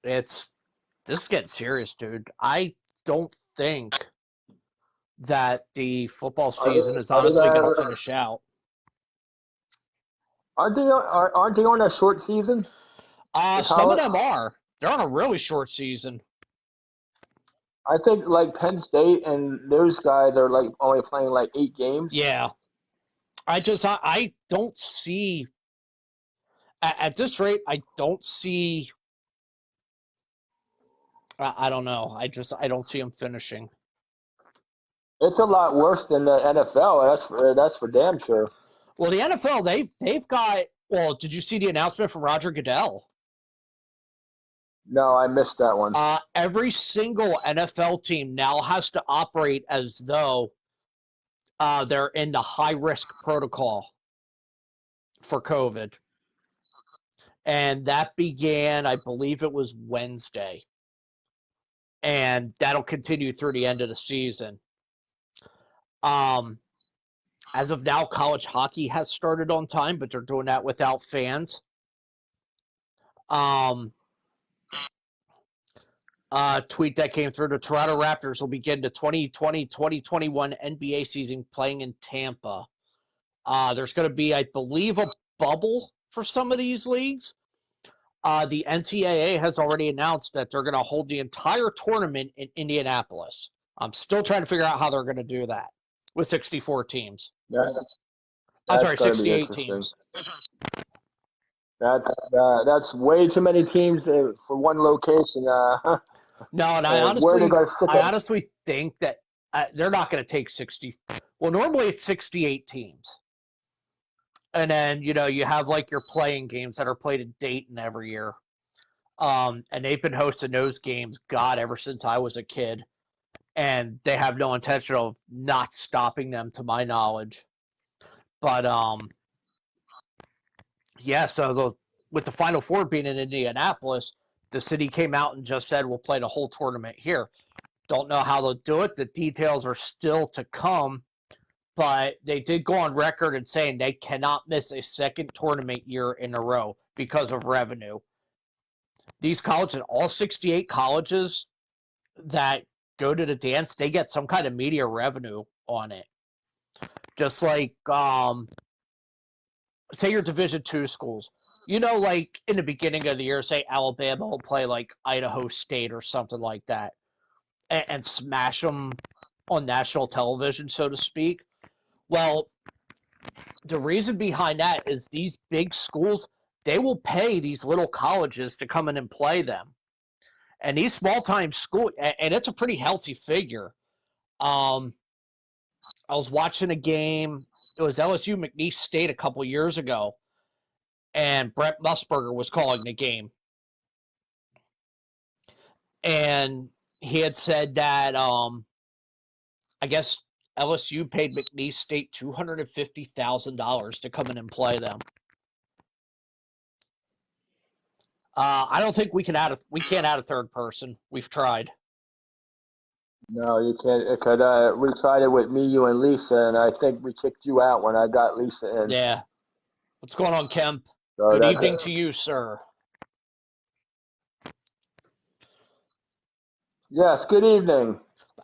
This is getting serious, dude. I don't think that the football season is honestly going to finish out. Aren't they on a short season? Some of them are. They're on a really short season. I think like Penn State and those guys are like only playing like 8 games. Yeah. I don't see at this rate. I don't see. I don't know. I don't see them finishing. It's a lot worse than the NFL. That's for damn sure. Well, the NFL they've got. Well, did you see the announcement from Roger Goodell? No, I missed that one. Every single NFL team now has to operate as though they're in the high-risk protocol for COVID. And that began, I believe it was Wednesday. And that'll continue through the end of the season. As of now, college hockey has started on time, but they're doing that without fans. Tweet that came through. The Toronto Raptors will begin the 2020-2021 NBA season playing in Tampa. There's going to be, I believe, a bubble for some of these leagues. The NCAA has already announced that they're going to hold the entire tournament in Indianapolis. I'm still trying to figure out how they're going to do that with 64 teams. I'm sorry, 68 teams. That's way too many teams for one location. No, and I honestly think that they're not going to take 60. Well, normally it's 68 teams. And then, you have like your playing games that are played at Dayton every year. And they've been hosting those games, God, ever since I was a kid. And they have no intention of not stopping them, to my knowledge. But, yeah, so with the Final Four being in Indianapolis, the city came out and just said, we'll play the whole tournament here. Don't know how they'll do it. The details are still to come. But they did go on record and saying they cannot miss a second tournament year in a row because of revenue. These colleges, all 68 colleges that go to the dance, they get some kind of media revenue on it. Just like, say your Division II schools. Like in the beginning of the year, say Alabama will play like Idaho State or something like that and smash them on national television, so to speak. Well, the reason behind that is these big schools, they will pay these little colleges to come in and play them. And these small-time schools, and it's a pretty healthy figure. I was watching a game. It was LSU McNeese State a couple years ago, and Brett Musburger was calling the game. And he had said that, I guess, LSU paid McNeese State $250,000 to come in and play them. I don't think we can't add a third person. We've tried. No, you can't. We tried it with me, you, and Lisa, and I think we kicked you out when I got Lisa in. Yeah. What's going on, Kemp? So good evening to you, sir. Yes, good evening.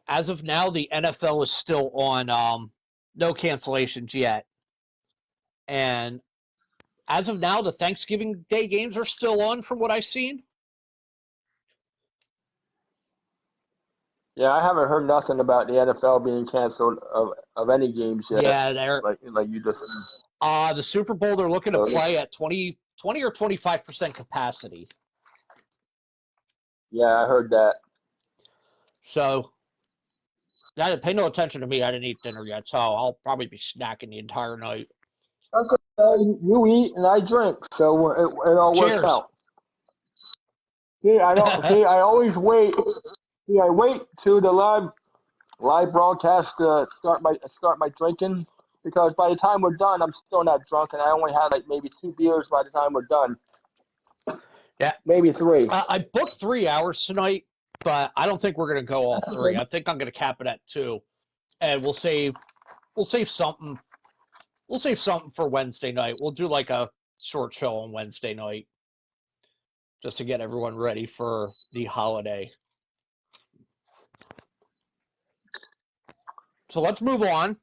As of now, the NFL is still on no cancellations yet. And as of now, the Thanksgiving Day games are still on from what I've seen. Yeah, I haven't heard nothing about the NFL being canceled of any games yet. Yeah, they're like you just the Super Bowl they're looking to play at 20 or 25% capacity. Yeah, I heard that. So pay no attention to me. I didn't eat dinner yet, so I'll probably be snacking the entire night. Okay. You eat and I drink, so it all works Cheers. out. See, I don't see. I always wait. See, I wait to the live broadcast to start my drinking because by the time we're done, I'm still not drunk, and I only had like maybe 2 beers by the time we're done, Yeah, maybe three. I booked 3 hours tonight, but I don't think we're gonna go all three. I think I'm gonna cap it at 2, and we'll save something. We'll save something for Wednesday night. We'll do like a short show on Wednesday night just to get everyone ready for the holiday. So let's move on.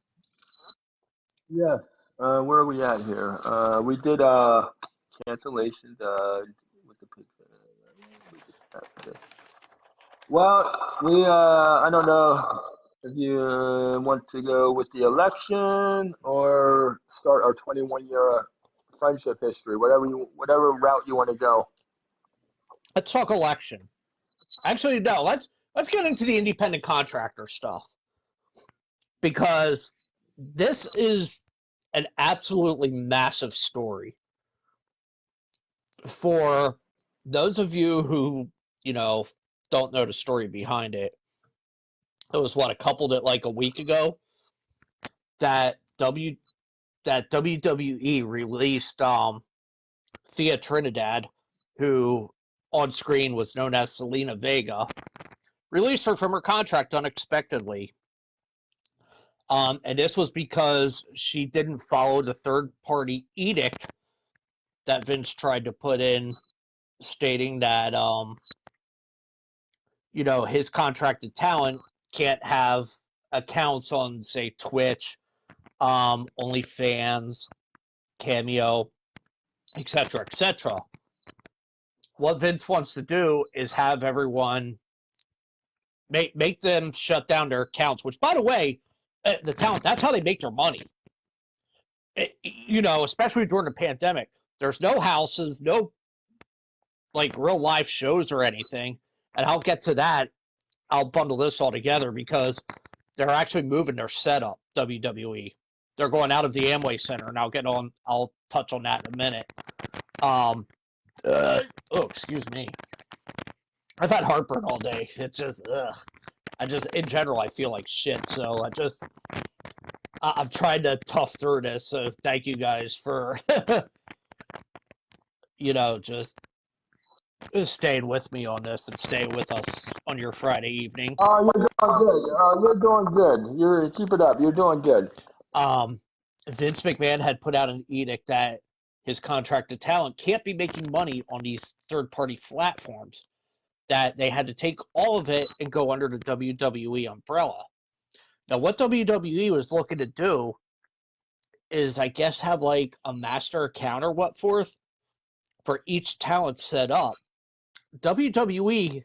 Yes. Where are we at here? We did cancellations. With the pizza. We did that today. Well, we I don't know if you want to go with the election or start our 21-year friendship history. Whatever route you want to go. Let's talk election. Actually, no. Let's get into the independent contractor stuff because this is an absolutely massive story for those of you who don't know the story behind it. It was what, a couple that like a week ago that WWE released Thea Trinidad, who on screen was known as Selena Vega, released her from her contract unexpectedly. And this was because she didn't follow the third-party edict that Vince tried to put in, stating that his contracted talent can't have accounts on, say, Twitch, OnlyFans, Cameo, etc., etc. What Vince wants to do is have everyone make them shut down their accounts. Which, by the way, the talent, that's how they make their money. Especially during the pandemic, there's no houses, no like real life shows or anything. And I'll get to that. I'll bundle this all together because they're actually moving their setup, WWE. They're going out of the Amway Center, and I'll touch on that in a minute. Excuse me. I've had heartburn all day. It's just, in general, I feel like shit. So I'm trying to tough through this. So thank you guys for, just staying with me on this and staying with us on your Friday evening. You're doing good. You're doing good. Keep it up. You're doing good. Vince McMahon had put out an edict that his contracted talent can't be making money on these third-party platforms, that they had to take all of it and go under the WWE umbrella. Now, what WWE was looking to do is, I guess, have like a master account or what forth for each talent set up. WWE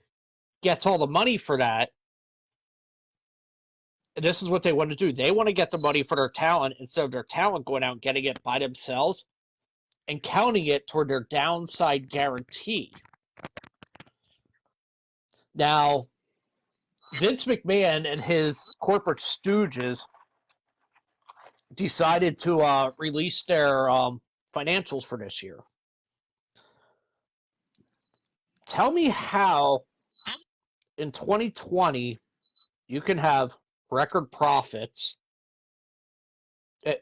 gets all the money for that. And this is what they want to do. They want to get the money for their talent instead of their talent going out and getting it by themselves and counting it toward their downside guarantee. Now, Vince McMahon and his corporate stooges decided to release their financials for this year. Tell me how in 2020 you can have record profits.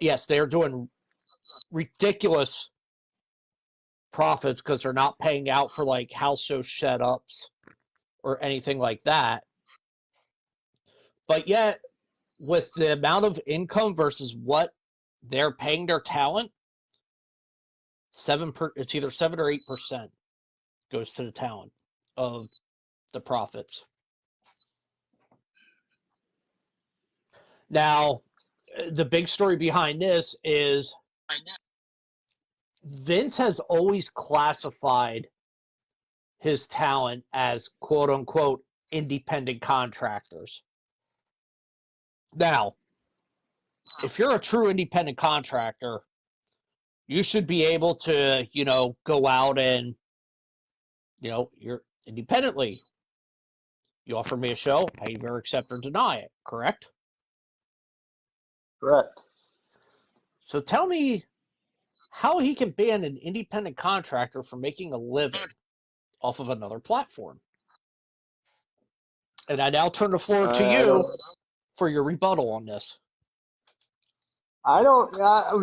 Yes, they're doing ridiculous profits because they're not paying out for like house show setups or anything like that. But yet, with the amount of income versus what they're paying their talent, it's either 7 or 8% goes to the talent of the profits. Now, the big story behind this is Vince has always classified his talent as quote unquote independent contractors. Now, if you're a true independent contractor, you should be able to, go out and, you're independently. You offer me a show, I either accept or deny it, correct? Correct. So tell me how he can ban an independent contractor from making a living off of another platform. And I now turn the floor to you for your rebuttal on this. I don't.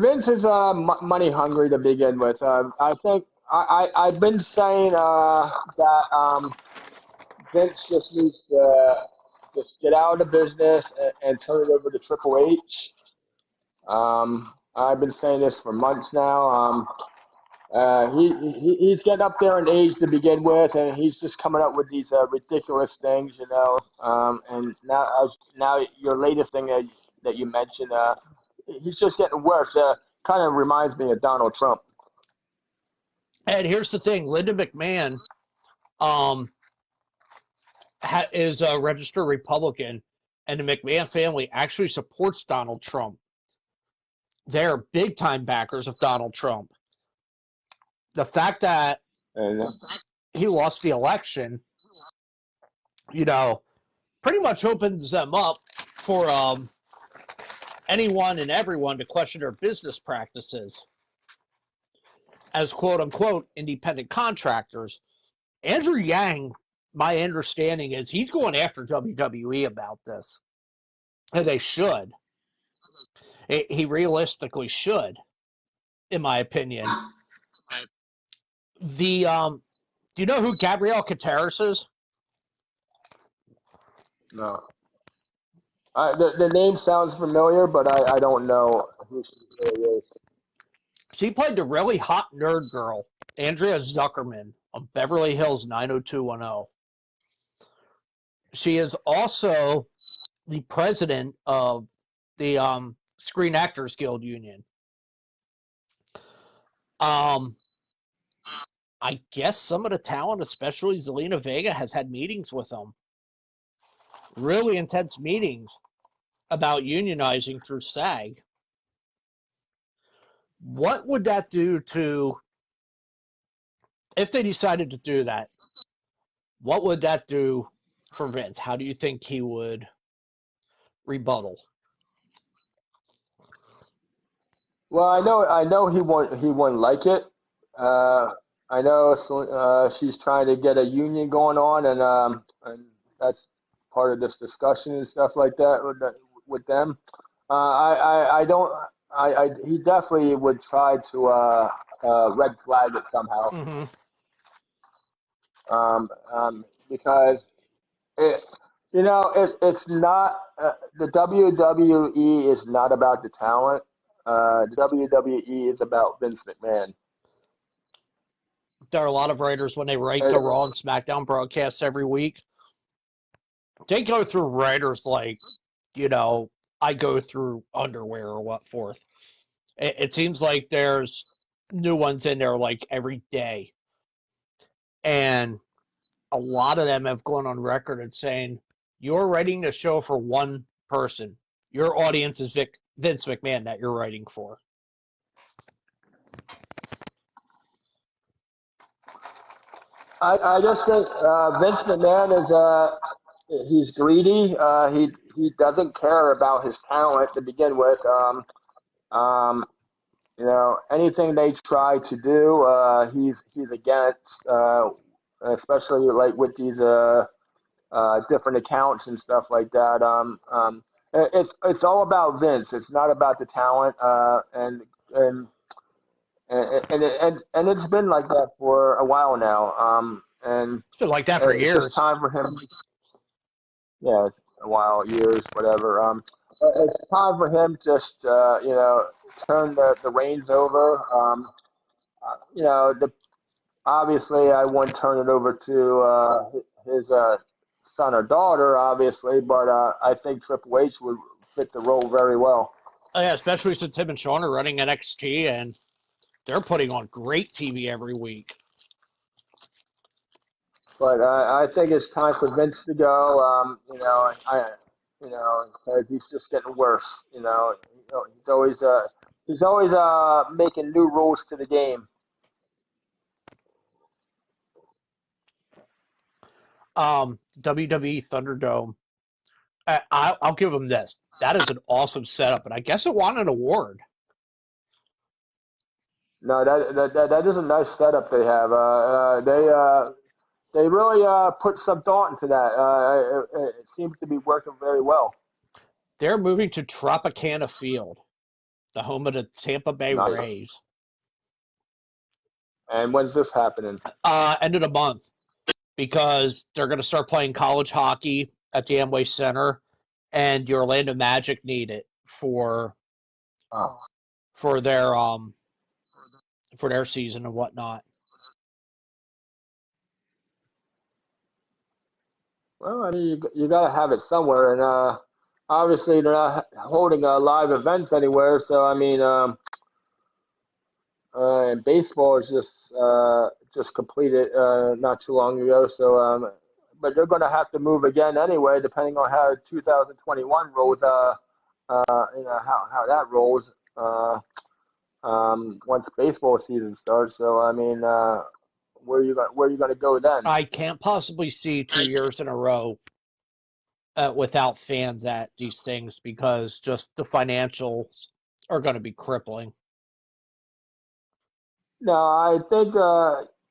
Vince is money hungry to begin with. I think I've been saying that Vince just needs to just get out of the business and turn it over to Triple H. I've been saying this for months now. He's getting up there in age to begin with, and he's just coming up with these ridiculous things, you know. And now your latest thing that you mentioned, he's just getting worse. Kind of reminds me of Donald Trump. And here's the thing: Linda McMahon is a registered Republican, and the McMahon family actually supports Donald Trump. They're big time backers of Donald Trump. The fact that he lost the election, you know, pretty much opens them up for anyone and everyone to question their business practices as quote unquote independent contractors. Andrew Yang, my understanding is he's going after WWE about this, and they should. He realistically should, in my opinion. The do you know who Gabrielle Cateris is? No. The name sounds familiar, but I don't know who she really is. She played the really hot nerd girl, Andrea Zuckerman, on Beverly Hills 90210. She is also the president of the Screen Actors Guild Union. I guess some of the talent, especially Zelina Vega, has had meetings with them. Really intense meetings about unionizing through SAG. What would that do to, if they decided to do that, what would that do for Vince? How do you think he would rebuttal? Well, I know he wouldn't like it. I know she's trying to get a union going on, and that's part of this discussion and stuff like that with them. I don't. He definitely would try to red flag it somehow. Mm-hmm. Because it's not the WWE is not about the talent. The WWE is about Vince McMahon. There are a lot of writers when they write the Raw and SmackDown broadcasts every week. They go through writers like, I go through underwear or what forth. It seems like there's new ones in there like every day. And a lot of them have gone on record and saying, you're writing a show for one person. Your audience is Vince McMahon that you're writing for. I just think Vince McMahon he's greedy. He doesn't care about his talent to begin with. Anything they try to do, he's against. Especially like with these different accounts and stuff like that. It's all about Vince. It's not about the talent. And it's been like that for a while now. And it's been like that for years. It's just time for him. Yeah, a while, years, whatever. It's time for him just turn the reins over. Obviously I wouldn't turn it over to his son or daughter, obviously, but I think Triple H would fit the role very well. Yeah, especially since him and Sean are running NXT and they're putting on great TV every week. But I think it's time for Vince to go. Because he's just getting worse. He's always making new rules to the game. WWE Thunderdome. I'll give him this. That is an awesome setup, and I guess it won an award. No, that is a nice setup they have. They really put some thought into that. It seems to be working very well. They're moving to Tropicana Field, the home of the Tampa Bay Nice. Rays. And when's this happening? End of the month, because they're going to start playing college hockey at the Amway Center, and the Orlando Magic need it for Oh. for their season and whatnot. Well, I mean, you got to have it somewhere, and obviously they're not holding live events anywhere. So I mean, and baseball is just completed not too long ago. So, but they're going to have to move again anyway, depending on how 2021 rolls. How that rolls once baseball season starts. So I mean, where are you going to go then? I can't possibly see 2 years in a row without fans at these things, because just the financials are going to be crippling. No, I think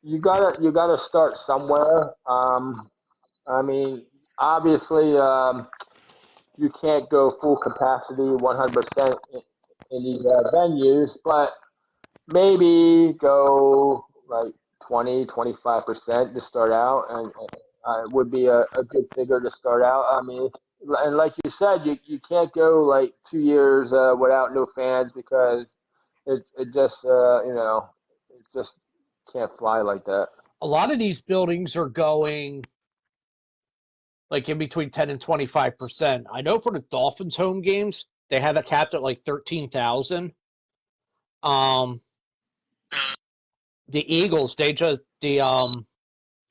you gotta start somewhere. I mean, obviously, you can't go full capacity 100% in these venues, but maybe go like 20, 25% to start out, and would be a good figure to start out. I mean, and like you said, you can't go like 2 years without no fans, because it just it just can't fly like that. A lot of these buildings are going like in between 10 and 25%. I know for the Dolphins home games, they have it capped at like 13,000. Um, the Eagles,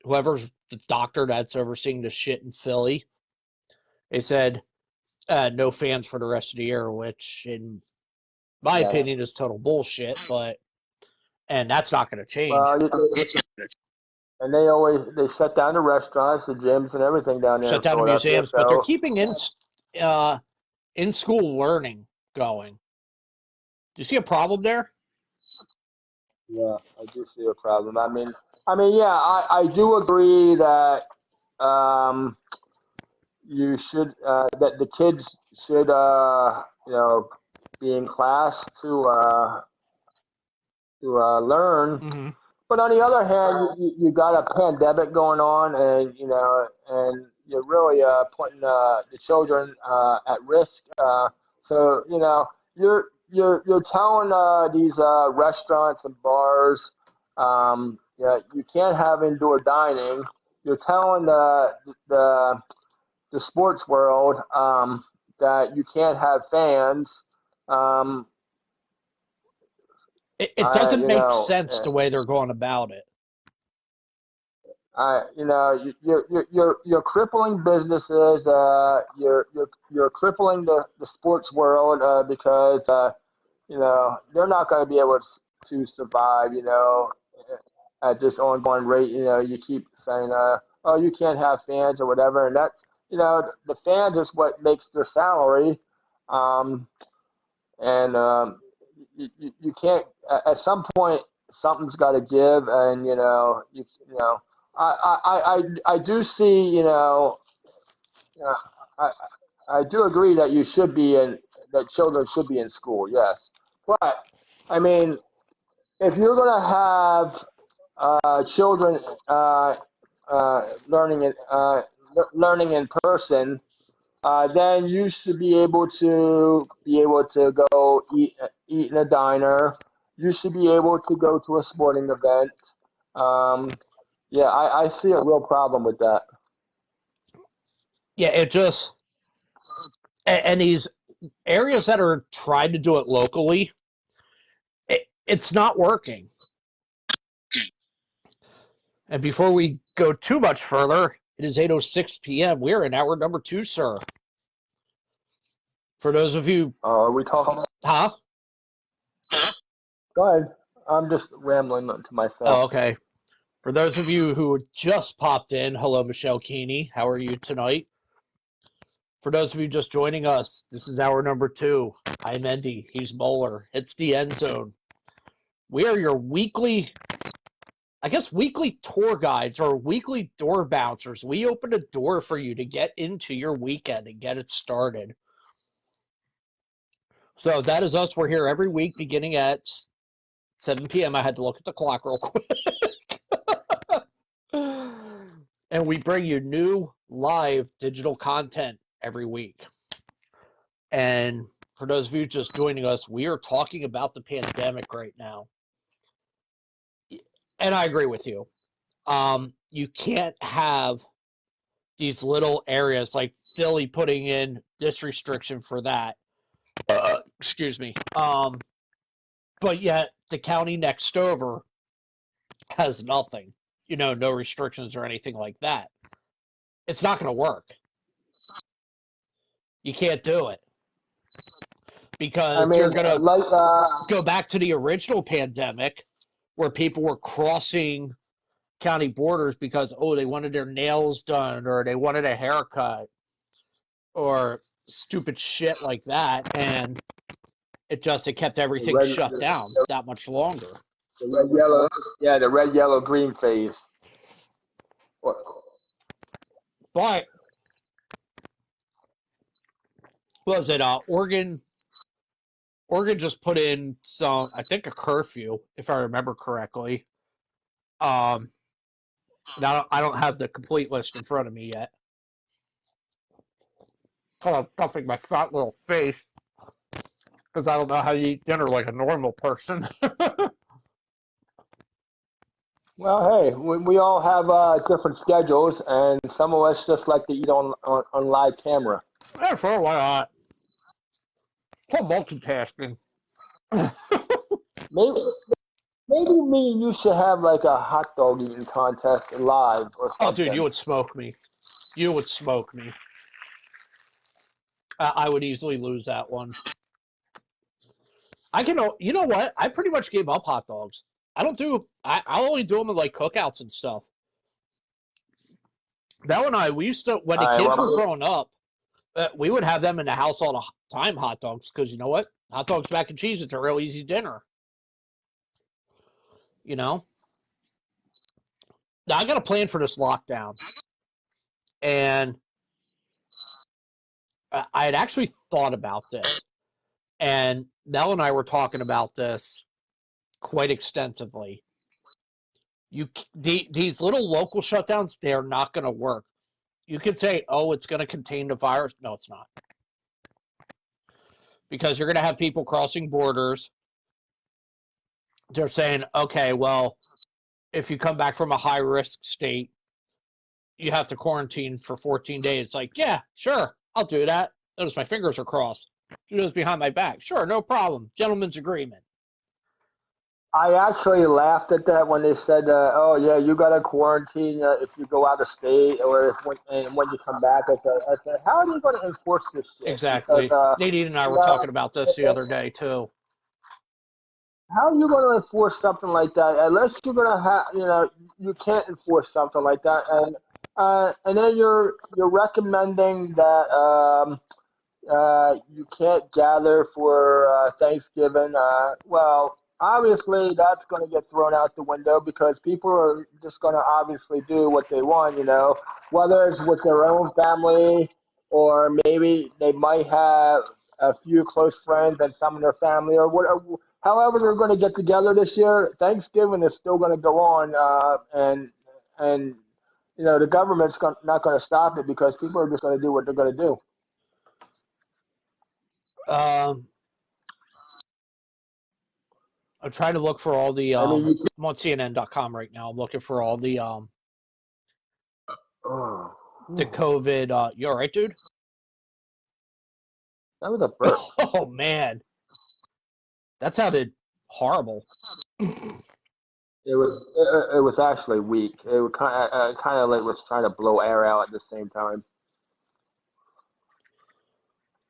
whoever's the doctor that's overseeing the shit in Philly, they said no fans for the rest of the year, which in my Yeah. opinion is total bullshit. And that's not going to change. Well, and they shut down the restaurants, the gyms, and everything down there in Shut down the Philadelphia. museums, but they're So keeping in school learning going. Do you see a problem there? yeah, I do see a problem. Yeah, I do agree that um, you should that the kids should be in class to learn. Mm-hmm. But on the other hand, you got a pandemic going on, and you're really putting the children at risk. So you're telling these restaurants and bars, you can't have indoor dining. You're telling the the sports world that you can't have fans. Um, It I doesn't you make know. sense the way they're going about it. You're crippling businesses. You're crippling the sports world because they're not going to be able to survive. At this ongoing rate. You keep saying, "Oh, you can't have fans or whatever," and that's the fans is what makes their salary. Um, and you can't at some point something's got to give, and I do see uh, I I do agree that you should be in that children should be in school, yes, but I mean, if you're going to have children learning learning in person, then you should be able to go eat in a diner. You should be able to go to a sporting event. Um, yeah, I see a real problem with that. Yeah, it just and these areas that are trying to do it locally, it's not working. And before we go too much further, it is 8:06 p.m. We're in hour number 2, sir. For those of you, Are we talking? huh? Go ahead. I'm just rambling to myself. Oh, okay. For those of you who just popped in, hello, Michelle Keeney. How are you tonight? For those of you just joining us, this is hour number 2. I'm Endy. He's Mohler. It's the end zone. We are your weekly tour guides or weekly door bouncers. We open a door for you to get into your weekend and get it started. So that is us. We're here every week beginning at 7 p.m. I had to look at the clock real quick. And we bring you new live digital content every week. And for those of you just joining us, we are talking about the pandemic right now. And I agree with you. You can't have these little areas like Philly putting in this restriction for that. Excuse me. But yet the county next over has nothing. No restrictions or anything like that. It's not going to work. You can't do it. Because you're going to go back to the original pandemic where people were crossing county borders because, they wanted their nails done or they wanted a haircut or stupid shit like that. And it kept everything shut down that much longer. The red, yellow, green phase. But what was it? Oregon just put in I think a curfew, if I remember correctly. Now I don't have the complete list in front of me yet. Kind of stuffing my fat little face because I don't know how you eat dinner like a normal person. Well, hey, we all have different schedules, and some of us just like to eat on live camera. Yeah, sure, why not? For multitasking. Maybe me and you should have like a hot dog eating contest live or something. Oh, dude, you would smoke me. You would smoke me. I would easily lose that one. You know what? I pretty much gave up hot dogs. I only do them in like cookouts and stuff. That and we used to, when the kids were growing up, we would have them in the house all the time, hot dogs, because you know what? Hot dogs, mac and cheese, it's a real easy dinner. Now I got a plan for this lockdown. And I had actually thought about this. And Nell and I were talking about this quite extensively. These little local shutdowns, they're not going to work. You could say, it's going to contain the virus. No, it's not. Because you're going to have people crossing borders. They're saying, okay, well, if you come back from a high-risk state, you have to quarantine for 14 days. It's like, yeah, sure, I'll do that. Notice my fingers are crossed. Do this behind my back. Sure, no problem. Gentleman's agreement. I actually laughed at that when they said, you got to quarantine if you go out of state or when you come back. I said, how are you going to enforce this shit? Exactly. Because, Nadine and I were talking about this the other day, too. How are you going to enforce something like that? Unless you're going to have, you can't enforce something like that. And then you're recommending that you can't gather for Thanksgiving. Well, obviously that's going to get thrown out the window because people are just going to obviously do what they want, whether it's with their own family or maybe they might have a few close friends and some of their family or whatever. However, they're going to get together this year. Thanksgiving is still going to go on, and the government's not going to stop it because people are just going to do what they're going to do. I'm trying to look for all the. I'm on CNN.com right now. I'm looking for all the the COVID. You all right, dude? That was a burp. Oh man, that sounded horrible. It was actually weak. It was kind of like was trying to blow air out at the same time.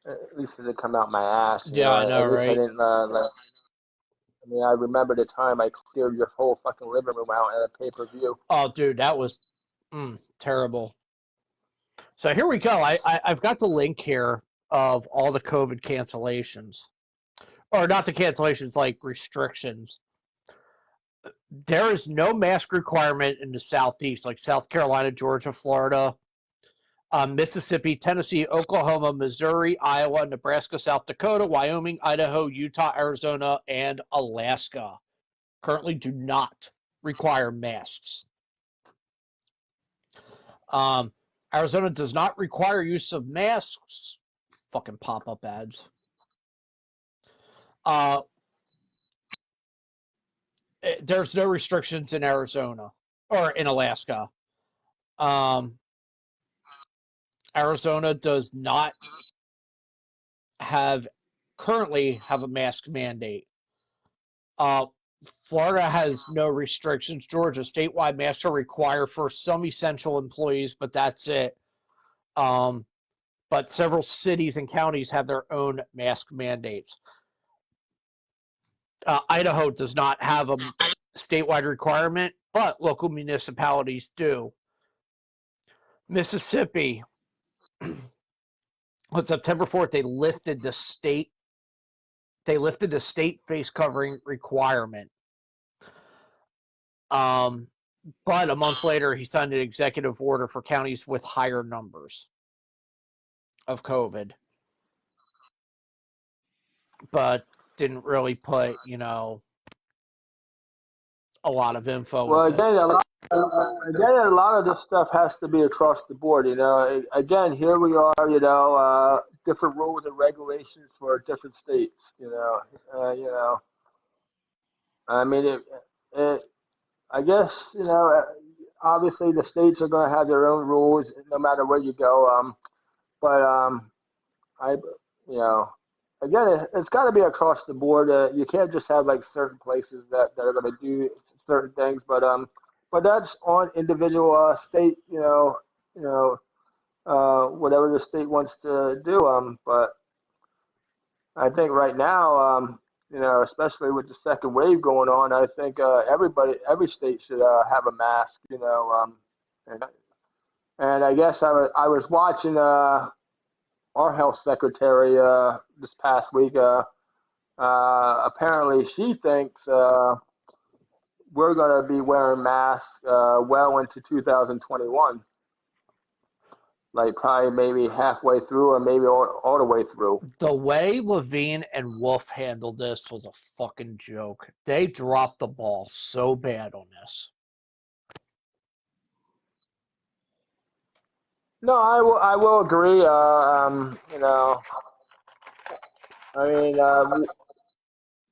At least it didn't come out my ass. I know, right? I didn't. I remember the time I cleared your whole fucking living room out at a pay-per-view. Oh, dude, that was terrible. So here we go. I've got the link here of all the COVID cancellations, or not the cancellations, like restrictions. there is no mask requirement in the Southeast, like South Carolina, Georgia, Florida, Mississippi, Tennessee, Oklahoma, Missouri, Iowa, Nebraska, South Dakota, Wyoming, Idaho, Utah, Arizona, and Alaska currently do not require masks. Arizona does not require use of masks. Fucking pop-up ads. There's no restrictions in Arizona or in Alaska. Arizona does not currently have a mask mandate. Florida has no restrictions. Georgia, statewide masks are required for some essential employees, but that's it. But several cities and counties have their own mask mandates. Idaho does not have a statewide requirement, but local municipalities do. Mississippi, on September 4th, they lifted the state face covering requirement. But a month later, he signed an executive order for counties with higher numbers of COVID. But didn't really put, a lot of info. Well, again, a lot of this stuff has to be across the board. Again, here we are. Different rules and regulations for different states. I mean, I guess obviously the states are going to have their own rules no matter where you go. But I, you know, again, it's got to be across the board. You can't just have like certain places that are going to do certain things, but that's on individual state. Whatever the state wants to do. But I think right now, especially with the second wave going on, I think every state should have a mask. And, and I guess I was watching our health secretary this past week. Apparently, she thinks we're going to be wearing masks well into 2021. Like probably maybe halfway through or maybe all the way through. The way Levine and Wolf handled this was a fucking joke. They dropped the ball so bad on this. No, I will agree.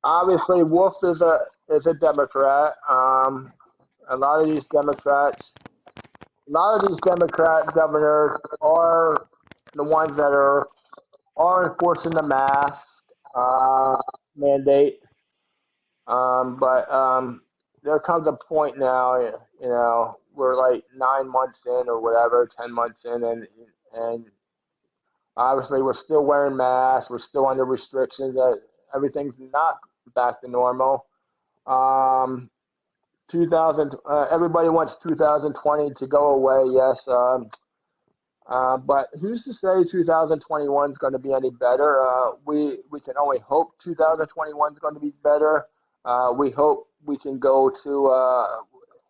Obviously Wolf is a Democrat. A lot of these Democrat governors are the ones that are enforcing the mask mandate. But there comes a point now, we're like 9 months in or whatever, 10 months in, and obviously we're still wearing masks, we're still under restrictions. Everything's not back to normal. 2000, everybody wants 2020 to go away, yes. But who's to say 2021 is going to be any better? We can only hope 2021 is going to be better. We hope we can go to,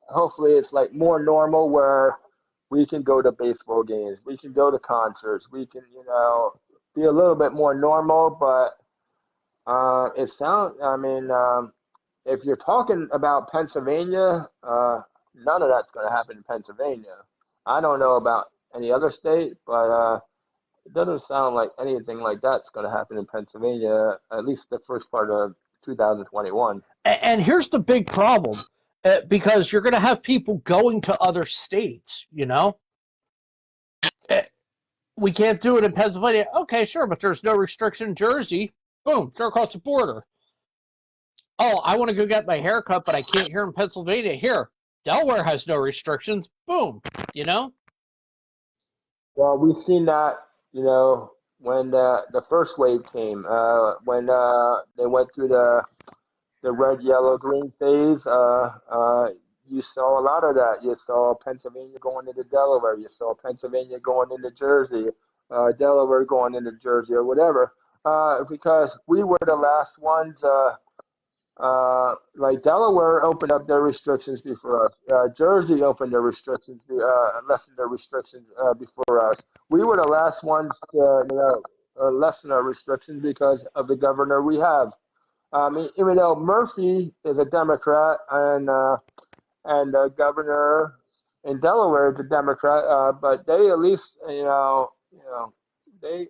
hopefully it's like more normal where we can go to baseball games, we can go to concerts, we can, be a little bit more normal. But if you're talking about Pennsylvania, none of that's going to happen in Pennsylvania. I don't know about any other state, but it doesn't sound like anything like that's going to happen in Pennsylvania, at least the first part of 2021. And here's the big problem, because you're going to have people going to other states, We can't do it in Pennsylvania. Okay, sure, but there's no restriction in Jersey. Boom, they're across the border. Oh, I want to go get my hair cut, but I can't here in Pennsylvania. Here, Delaware has no restrictions. Boom, Well, we've seen that, when the first wave came, when they went through the red, yellow, green phase. You saw a lot of that. You saw Pennsylvania going into Delaware. You saw Pennsylvania going into Jersey, Delaware going into Jersey or whatever, because we were the last ones Like Delaware opened up their restrictions before us. Jersey opened their restrictions, lessened their restrictions before us. We were the last ones to, lessen our restrictions because of the governor we have. Even though Murphy is a Democrat and the governor in Delaware is a Democrat, but they at least, they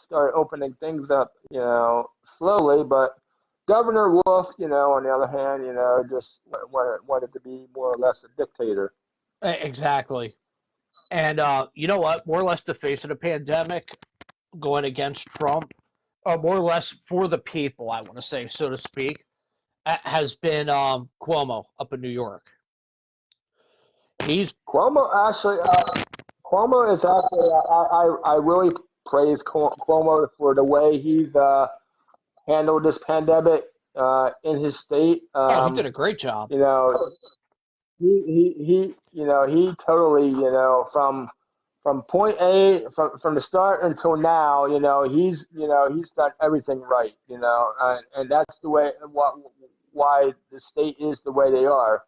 start opening things up, slowly. But Governor Wolf, on the other hand, just wanted to be more or less a dictator. Exactly. And you know what? More or less the face of the pandemic going against Trump, or more or less for the people, I want to say, so to speak, has been Cuomo up in New York. He's Cuomo actually, Cuomo is actually, I really praise Cuomo for the way he's handled this pandemic in his state. he did a great job. You know, he totally, from point A, from the start until now, he's done everything right, and that's the way why the state is the way they are.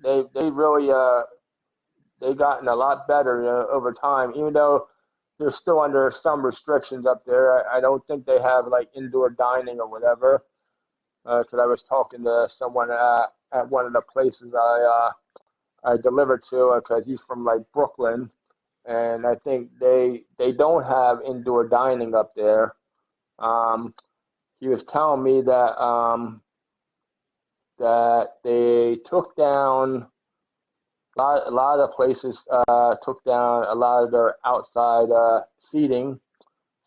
They really they've gotten a lot better, over time, even though they're still under some restrictions up there. I don't think they have like indoor dining or whatever. Because I was talking to someone at one of the places I delivered to, because he's from like Brooklyn, and I think they don't have indoor dining up there. He was telling me that they took down a lot of places took down a lot of their outside seating.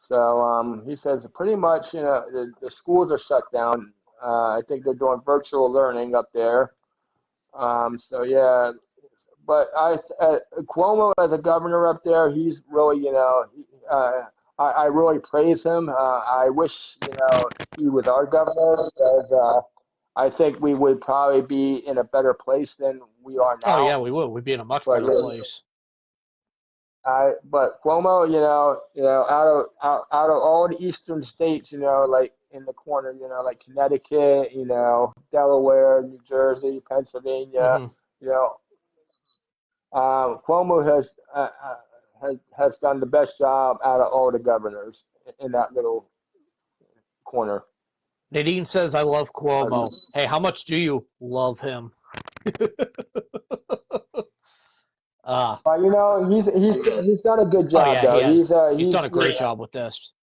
So he says pretty much, the schools are shut down. I think they're doing virtual learning up there. So yeah, but Cuomo as a governor up there, he's really, I really praise him. I wish, he was our governor, because I think we would probably be in a better place than we are Oh yeah, now. we would. We'd be in a much But better place. but Cuomo, out of all the eastern states, like in the corner, like Connecticut, Delaware, New Jersey, Pennsylvania, Hmm. you know, Cuomo has done the best job out of all the governors in that little corner. Nadine says, "I love Uh, Cuomo." Hey, how much do you love him? uh But he's done a good oh job yeah, he though. has. He's done a great job with this.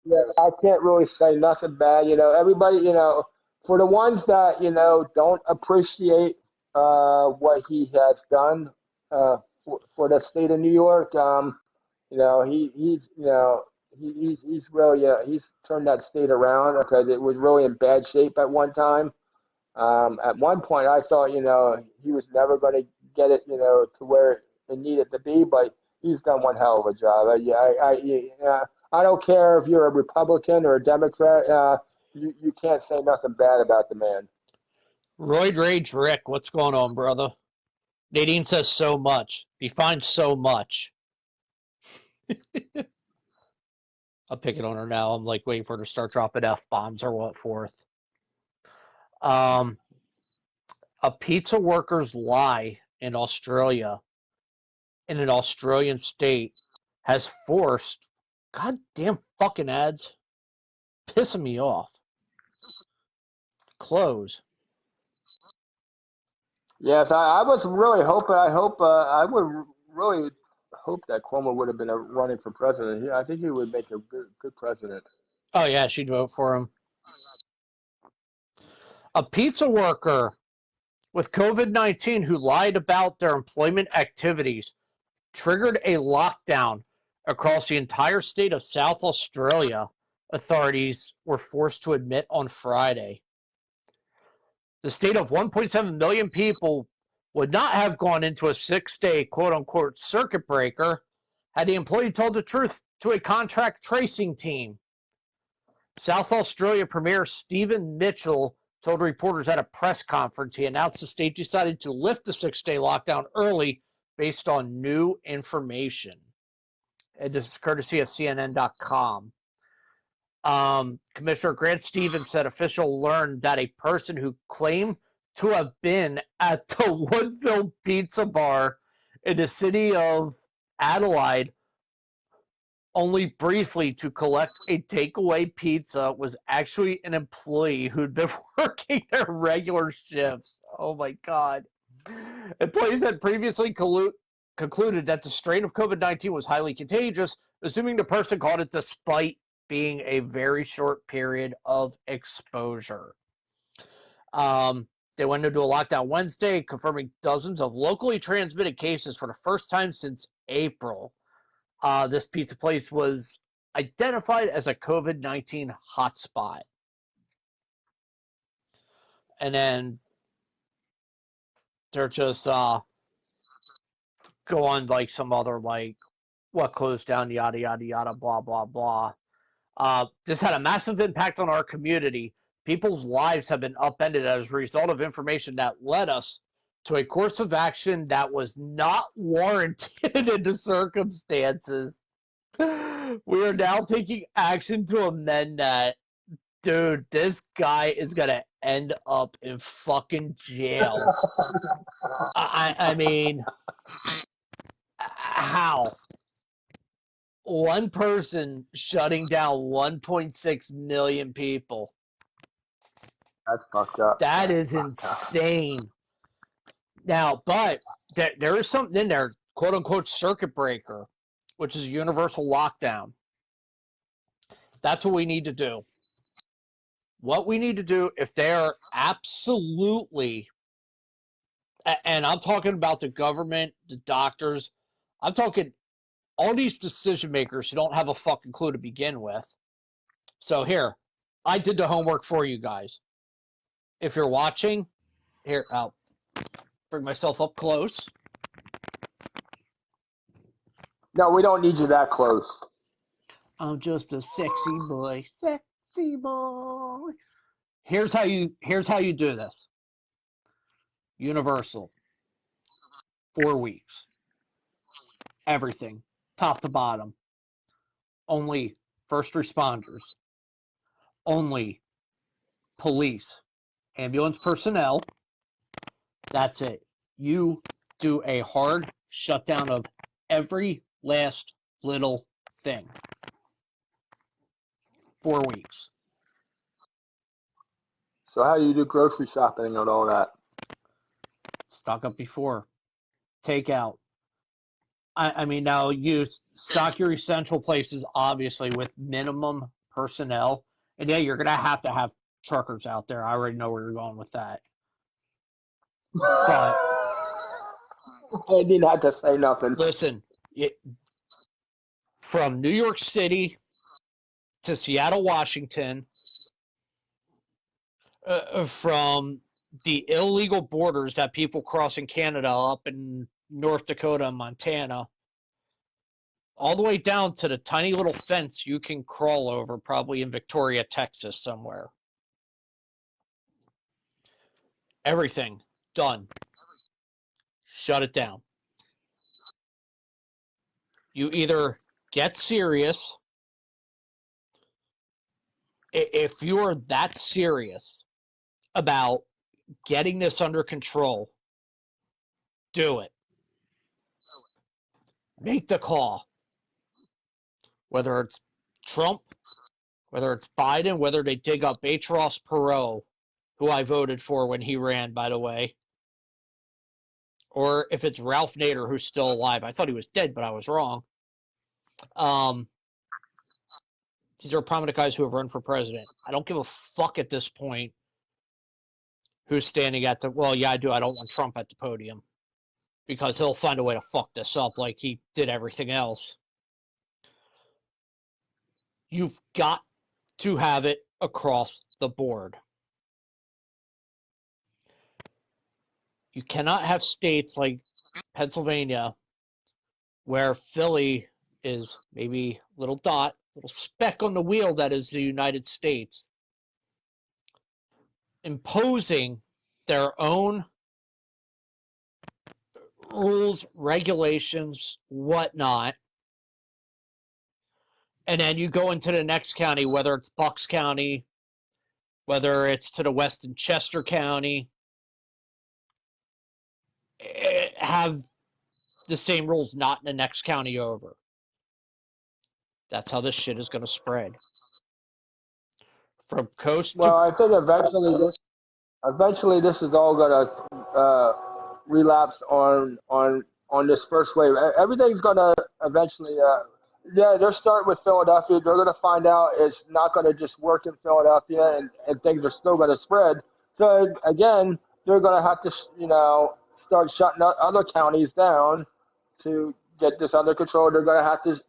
Yeah, I can't really say nothing bad. Everybody, for the ones that don't appreciate what he has done for the state of New York. He's really he's turned that state around, because it was really in bad shape at one time. At one point, I thought, he was never going to get it, to where it needed to be, but he's done one hell of a job. I don't care if you're a Republican or a Democrat. You can't say nothing bad about the man. Royd Rage Rick, what's going on, brother? Nadine says so much. He finds so much. I'll pick it on her now. I'm like waiting for her to start dropping F bombs or what forth. Um, a pizza worker's lie in an Australian state has forced goddamn fucking ads pissing me off. Close. Yes, I was really hoping. I would really hope that Cuomo would have been running for president. I think he would make a good president. Oh yeah, she'd vote for him. A pizza worker with COVID-19 who lied about their employment activities triggered a lockdown across the entire state of South Australia, authorities were forced to admit on Friday. The state of 1.7 million people would not have gone into a 6-day quote unquote circuit breaker had the employee told the truth to a contract tracing team. South Australia Premier Stephen Mitchell told reporters at a press conference he announced the state decided to lift the 6-day lockdown early based on new information. And this is courtesy of CNN.com. Commissioner Grant Stevens said official learned that a person who claimed to have been at the Woodville Pizza Bar in the city of Adelaide only briefly to collect a takeaway pizza was actually an employee who'd been working their regular shifts. Oh my God. Employees had previously concluded that the strain of COVID-19 was highly contagious, assuming the person caught it despite being a very short period of exposure. They went into a lockdown Wednesday, confirming dozens of locally transmitted cases for the first time since April. This pizza place was identified as a COVID-19 hotspot. And then they're just go on like some other like what closed down, yada yada yada, blah blah blah. This had a massive impact on our community. People's lives have been upended as a result of information that led us to a course of action that was not warranted in the circumstances. We are now taking action to amend that. Dude, this guy is gonna end up in fucking jail. I mean, how? One person shutting down 1.6 million people. That's fucked up. That is insane. Now, but there is something in there, quote unquote, circuit breaker, which is a universal lockdown. That's what we need to do. What we need to do, if they are absolutely, and I'm talking about the government, the doctors, I'm talking all these decision makers who don't have a fucking clue to begin with. So here, I did the homework for you guys. If you're watching, here, I'll bring myself up close. No, we don't need you that close. I'm just a sexy boy. Sexy boy. Here's how you do this. Universal. 4 weeks. Everything. Top to bottom. Only first responders. Only police. Ambulance personnel. That's it. You do a hard shutdown of every last little thing. 4 weeks. So how do you do grocery shopping and all that? Stock up before. Take out. I mean, now you stock your essential places, obviously, with minimum personnel. And yeah, you're going to have truckers out there. I already know where you're going with that. But I didn't have to say nothing. listen, from New York City to Seattle, Washington, from the illegal borders that people cross in Canada up in North Dakota and Montana, all the way down to the tiny little fence you can crawl over, probably in Victoria, Texas somewhere. Everything done. Shut it down. You either get serious. If you're that serious about getting this under control, do it. Make the call. Whether it's Trump, whether it's Biden, whether they dig up H. Ross Perot, who I voted for when he ran, by the way, or if it's Ralph Nader, who's still alive. I thought he was dead, but I was wrong. These are prominent guys who have run for president. I don't give a fuck at this point who's standing at the, well, yeah, I do. I don't want Trump at the podium because he'll find a way to fuck this up like he did everything else. You've got to have it across the board. You cannot have states like Pennsylvania where Philly is maybe little dot, little speck on the wheel that is the United States, imposing their own rules, regulations, whatnot, And then you go into the next county, whether it's Bucks County, whether it's to the west in Chester County, have the same rules, not in the next county over. That's how this shit is going to spread. From coast Well, to... I think eventually this is all gonna relapse on this first wave. Everything's gonna eventually. Yeah, they're starting with Philadelphia. They're gonna find out it's not gonna just work in Philadelphia, and things are still gonna spread. So again, they're gonna have to, start shutting other counties down to get this under control. They're gonna have to,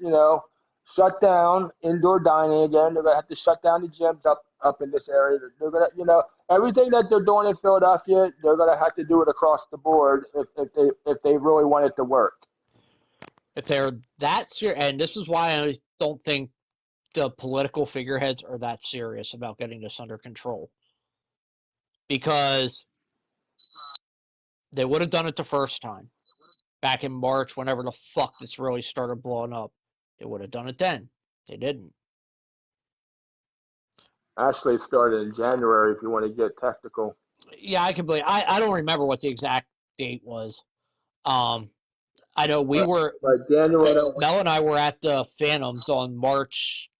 shut down indoor dining again. They're gonna have to shut down the gyms up in this area. They're gonna, everything that they're doing in Philadelphia, they're gonna have to do it across the board if they really want it to work. If they're that serious, and this is why I don't think the political figureheads are that serious about getting this under control. Because they would have done it the first time. Back in March, whenever the fuck this really started blowing up. They would have done it then. They didn't. Actually, it started in January if you want to get technical. Yeah, I can believe. I don't remember what the exact date was. I know we were. But January. Mel and I were at the Phantoms on March.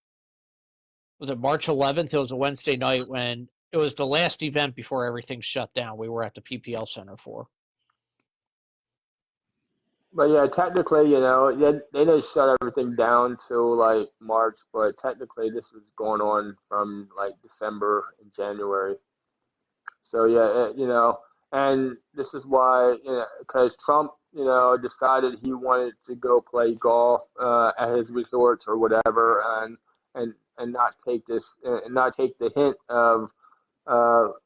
Was it March 11th? It was a Wednesday night when it was the last event before everything shut down. We were at the PPL Center for. But yeah, technically, they didn't shut everything down till like March, but technically this was going on from like December and January. So yeah, and this is why, because Trump, decided he wanted to go play golf at his resorts or whatever, and not take not take the hint of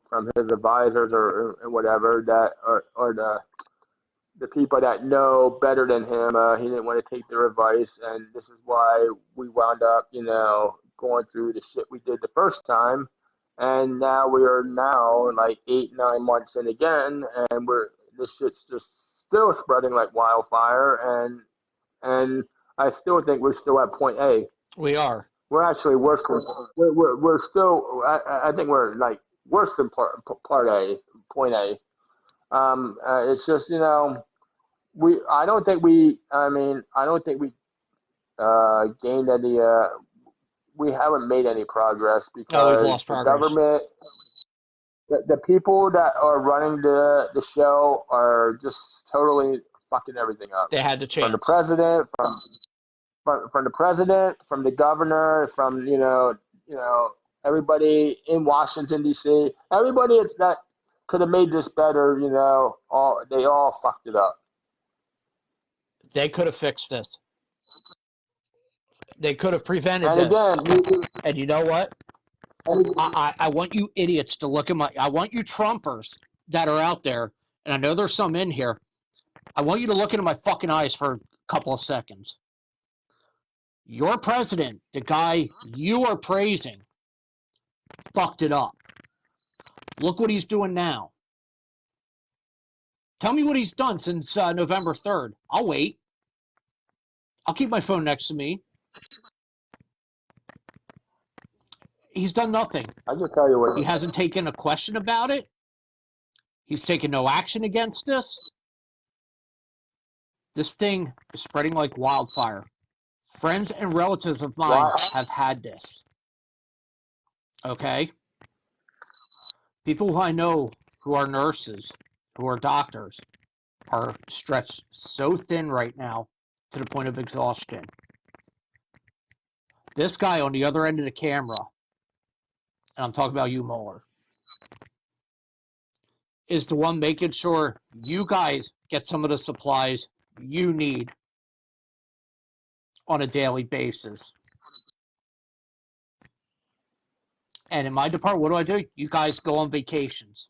from his advisors or whatever that or the people that know better than him. He didn't want to take their advice, and this is why we wound up, going through the shit we did the first time, and now we are now like 8, 9 months in again, and this shit's just still spreading like wildfire, and I still think we're still at point A. We are. We're actually worse. We're still. I think we're like worse than part A, point A. It's just, I don't think we gained any. We haven't made any progress because we've lost progress. The government, the people that are running the show are just totally fucking everything up. They had to change. From the president, from the president, from the governor, from everybody in Washington D.C. Everybody that could have made this better, they all fucked it up. They could have fixed this. They could have prevented this. And you know what? I want you idiots to look at I want you Trumpers that are out there, and I know there's some in here. I want you to look into my fucking eyes for a couple of seconds. Your president, the guy you are praising, fucked it up. Look what he's doing now. Tell me what he's done since November 3rd. I'll wait. I'll keep my phone next to me. He's done nothing. I can tell you what. He hasn't taken a question about it. He's taken no action against this. This thing is spreading like wildfire. Friends and relatives of mine have had this. Okay? People who I know who are nurses, who are doctors, are stretched so thin right now to the point of exhaustion. This guy on the other end of the camera, and I'm talking about you, Mohler, is the one making sure you guys get some of the supplies you need on a daily basis. And in my department, what do? You guys go on vacations.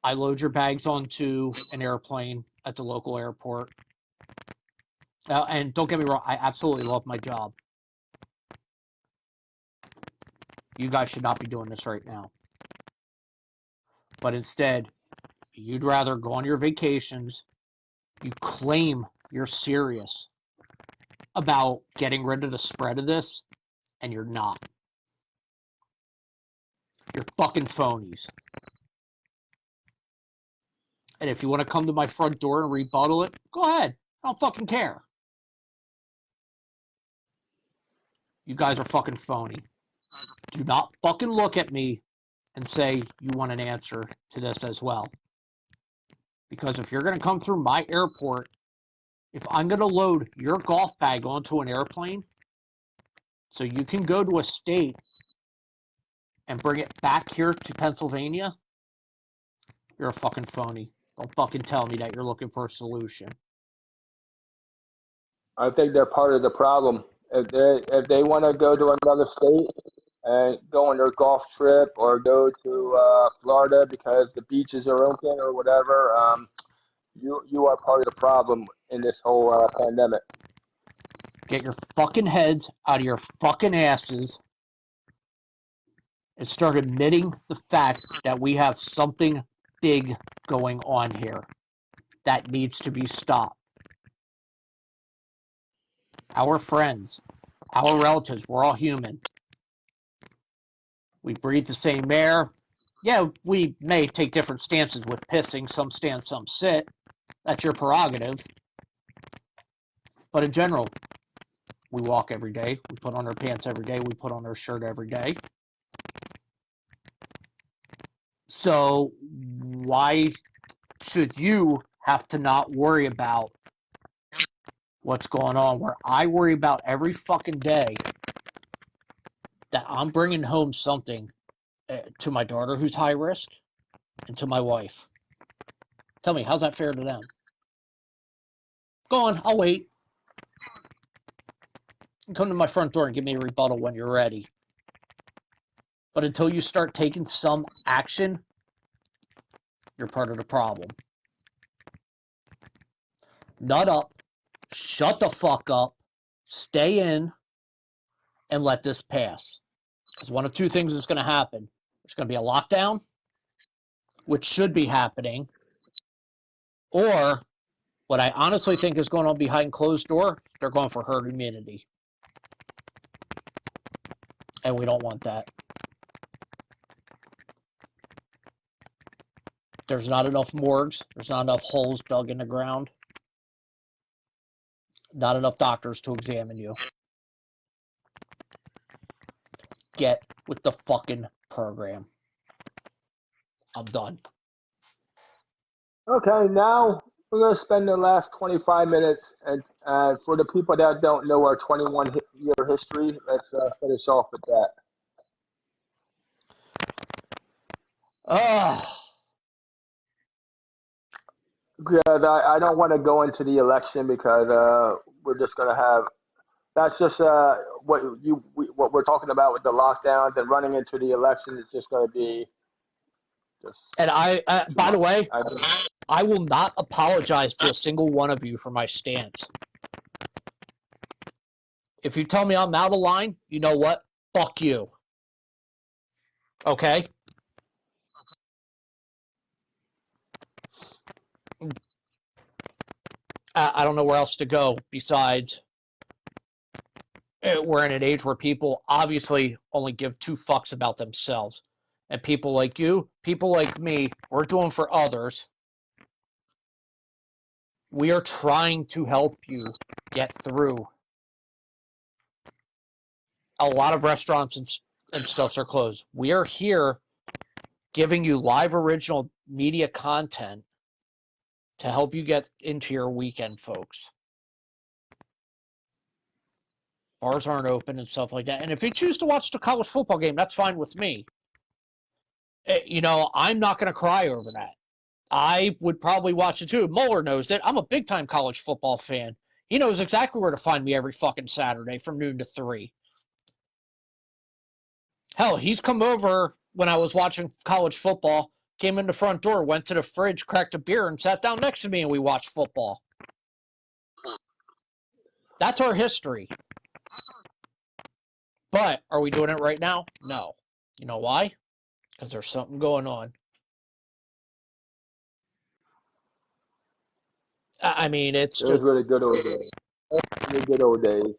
I load your bags onto an airplane at the local airport. And don't get me wrong, I absolutely love my job. You guys should not be doing this right now. But instead, you'd rather go on your vacations. You claim you're serious. about getting rid of the spread of this, and you're not. You're fucking phonies. And if you want to come to my front door and rebuttal it, go ahead. I don't fucking care. You guys are fucking phony. Do not fucking look at me and say you want an answer to this as well. Because if you're going to come through my airport, if I'm going to load your golf bag onto an airplane so you can go to a state and bring it back here to Pennsylvania, you're a fucking phony. Don't fucking tell me that you're looking for a solution. I think they're part of the problem. If they want to go to another state and go on their golf trip or go to Florida because the beaches are open or whatever, you are part of the problem in this whole pandemic. Get your fucking heads out of your fucking asses and start admitting the fact that we have something big going on here that needs to be stopped. Our friends, our relatives, we're all human. We breathe the same air. Yeah, we may take different stances with pissing. Some stand, some sit. That's your prerogative. But in general, we walk every day. We put on our pants every day. We put on our shirt every day. So why should you have to not worry about what's going on, where I worry about every fucking day that I'm bringing home something to my daughter who's high risk and to my wife? Tell me, how's that fair to them? Go on, I'll wait. Come to my front door and give me a rebuttal when you're ready. But until you start taking some action, you're part of the problem. Nut up, shut the fuck up, stay in, and let this pass. Because one of two things is going to happen. There's going to be a lockdown, which should be happening, or what I honestly think is going on behind closed door, they're going for herd immunity. And we don't want that. There's not enough morgues. There's not enough holes dug in the ground. Not enough doctors to examine you. Get with the fucking program. I'm done. Okay, now we're going to spend the last 25 minutes, and for the people that don't know our 21-year history, let's finish off with that. Because I don't want to go into the election because we're just going to have. That's just what we're talking about with the lockdowns and running into the election. It's just going to be. And by the way, I will not apologize to a single one of you for my stance. If you tell me I'm out of line, you know what? Fuck you. Okay? I don't know where else to go besides we're in an age where people obviously only give two fucks about themselves. And people like you, people like me, we're doing for others. We are trying to help you get through. A lot of restaurants and stuff are closed. We are here giving you live original media content to help you get into your weekend, folks. Bars aren't open and stuff like that. And if you choose to watch the college football game, that's fine with me. You know, I'm not going to cry over that. I would probably watch it too. Mohler knows it. I'm a big-time college football fan. He knows exactly where to find me every fucking Saturday from noon to 3. Hell, he's come over when I was watching college football, came in the front door, went to the fridge, cracked a beer, and sat down next to me, and we watched football. That's our history. But are we doing it right now? No. You know why? Because there's something going on. I mean, it's just really good over there. In the good old days.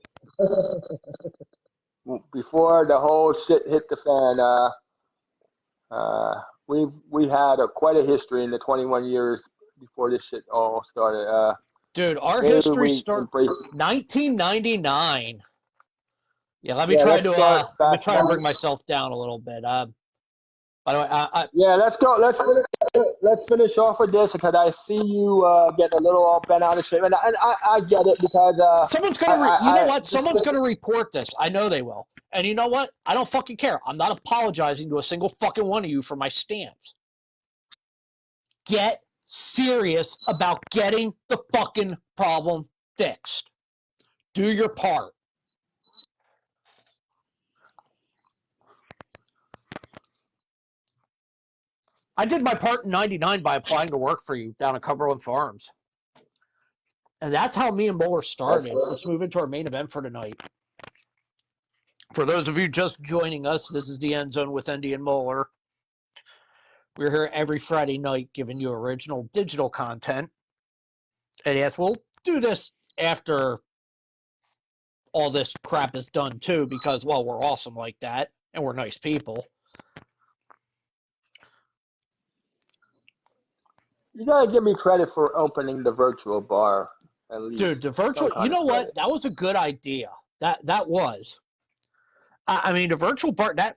Before the whole shit hit the fan, we had quite a history in the 21 years before this shit all started. Dude, our Maybe history we started embrace. 1999. Yeah, let me Yeah, try let's to start let me back try to then. bring myself down a little bit. By the way, Yeah, let's go. Let's finish off with this because I see you getting a little all bent out of shape, and I get it because someone's I, gonna I, you know I what? just Someone's gonna report this. I know they will. And you know what? I don't fucking care. I'm not apologizing to a single fucking one of you for my stance. Get serious about getting the fucking problem fixed. Do your part. I did my part in 99 by applying to work for you down at Cumberland Farms. And that's how me and Mohler that's started. good. Let's move into our main event for tonight. For those of you just joining us, this is the End Zone with Endy and Mohler. We're here every Friday night giving you original digital content. And yes, we'll do this after all this crap is done too, because, well, we're awesome like that, and we're nice people. You gotta give me credit for opening the virtual bar, at least Dude, the some virtual, you kind of know what? credit. That was a good idea. That was. I mean, the virtual bar, that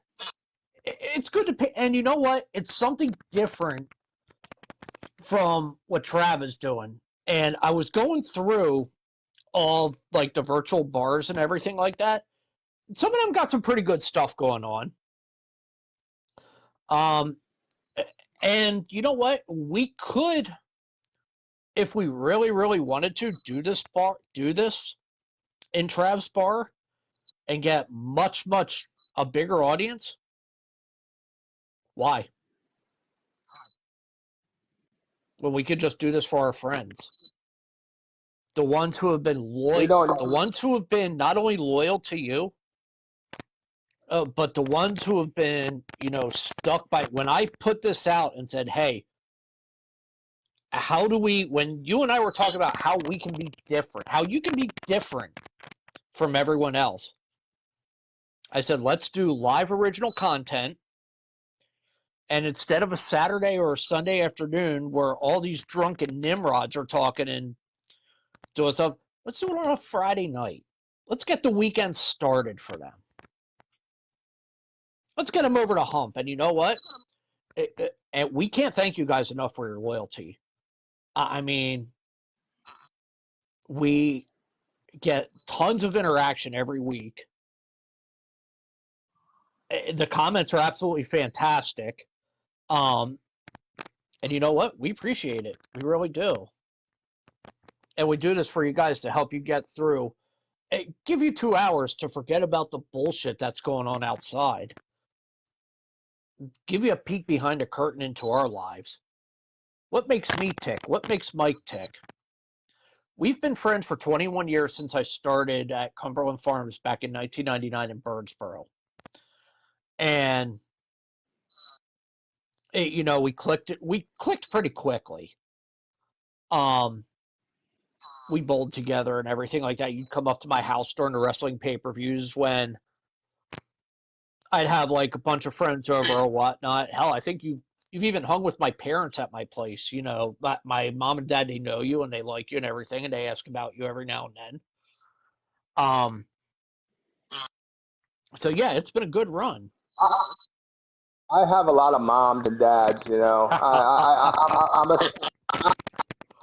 it's good to pay, and you know what? It's something different from what Trav is doing. And I was going through all like the virtual bars and everything like that. Some of them got some pretty good stuff going on. Um, and you know what? We could, if we really, really wanted to, do this in Trav's bar and get much, much a bigger audience. Why? When we could just do this for our friends, the ones who have been We loyal, don't. the ones who have been not only loyal to you, but the ones who have been, stuck by. When I put this out and said, "Hey, how do we?" When you and I were talking about how we can be different, how you can be different from everyone else, I said, "Let's do live original content." And instead of a Saturday or a Sunday afternoon where all these drunken nimrods are talking and doing stuff, let's do it on a Friday night. Let's get the weekend started for them. Let's get them over the hump. And you know what? And we can't thank you guys enough for your loyalty. I mean, we get tons of interaction every week. The comments are absolutely fantastic. And you know what? We appreciate it. We really do. And we do this for you guys to help you get through. Give you 2 hours to forget about the bullshit that's going on outside. Give you a peek behind the curtain into our lives. What makes me tick? What makes Mike tick? We've been friends for 21 years since I started at Cumberland Farms back in 1999 in Birdsboro. And we clicked pretty quickly. We bowled together and everything like that. You'd come up to my house during the wrestling pay-per-views when I'd have like a bunch of friends over or whatnot. Hell, I think you've even hung with my parents at my place. My mom and dad, they know you and they like you and everything, and they ask about you every now and then. Um, so yeah, it's been a good run. I have a lot of moms and dads.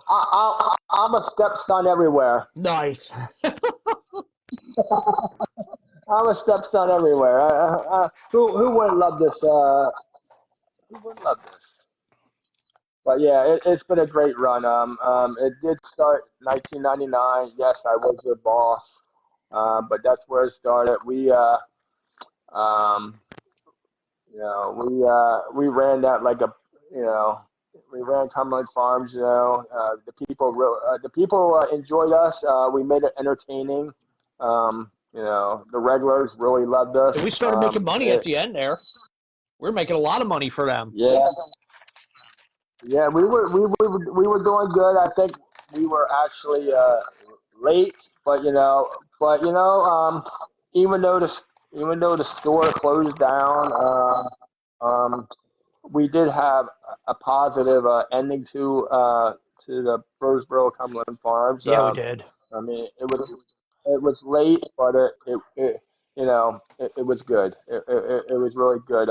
I'm a stepson everywhere. Nice. I'm a stepson everywhere. Who wouldn't love this? Who wouldn't love this? But yeah, it's been a great run. It did start 1999. Yes, I was your boss, but that's where it started. Um, we ran that like you know, we ran Cumberland Farms. The people enjoyed us. We made it entertaining. The regulars really loved us. And we started making money at the end there. We're making a lot of money for them. Yeah, we were doing good. I think we were actually late but even though the store closed down, we did have a positive ending to the Roseboro Cumberland Farms. Yeah, we did. I mean, it was late, but it was good. It was really good.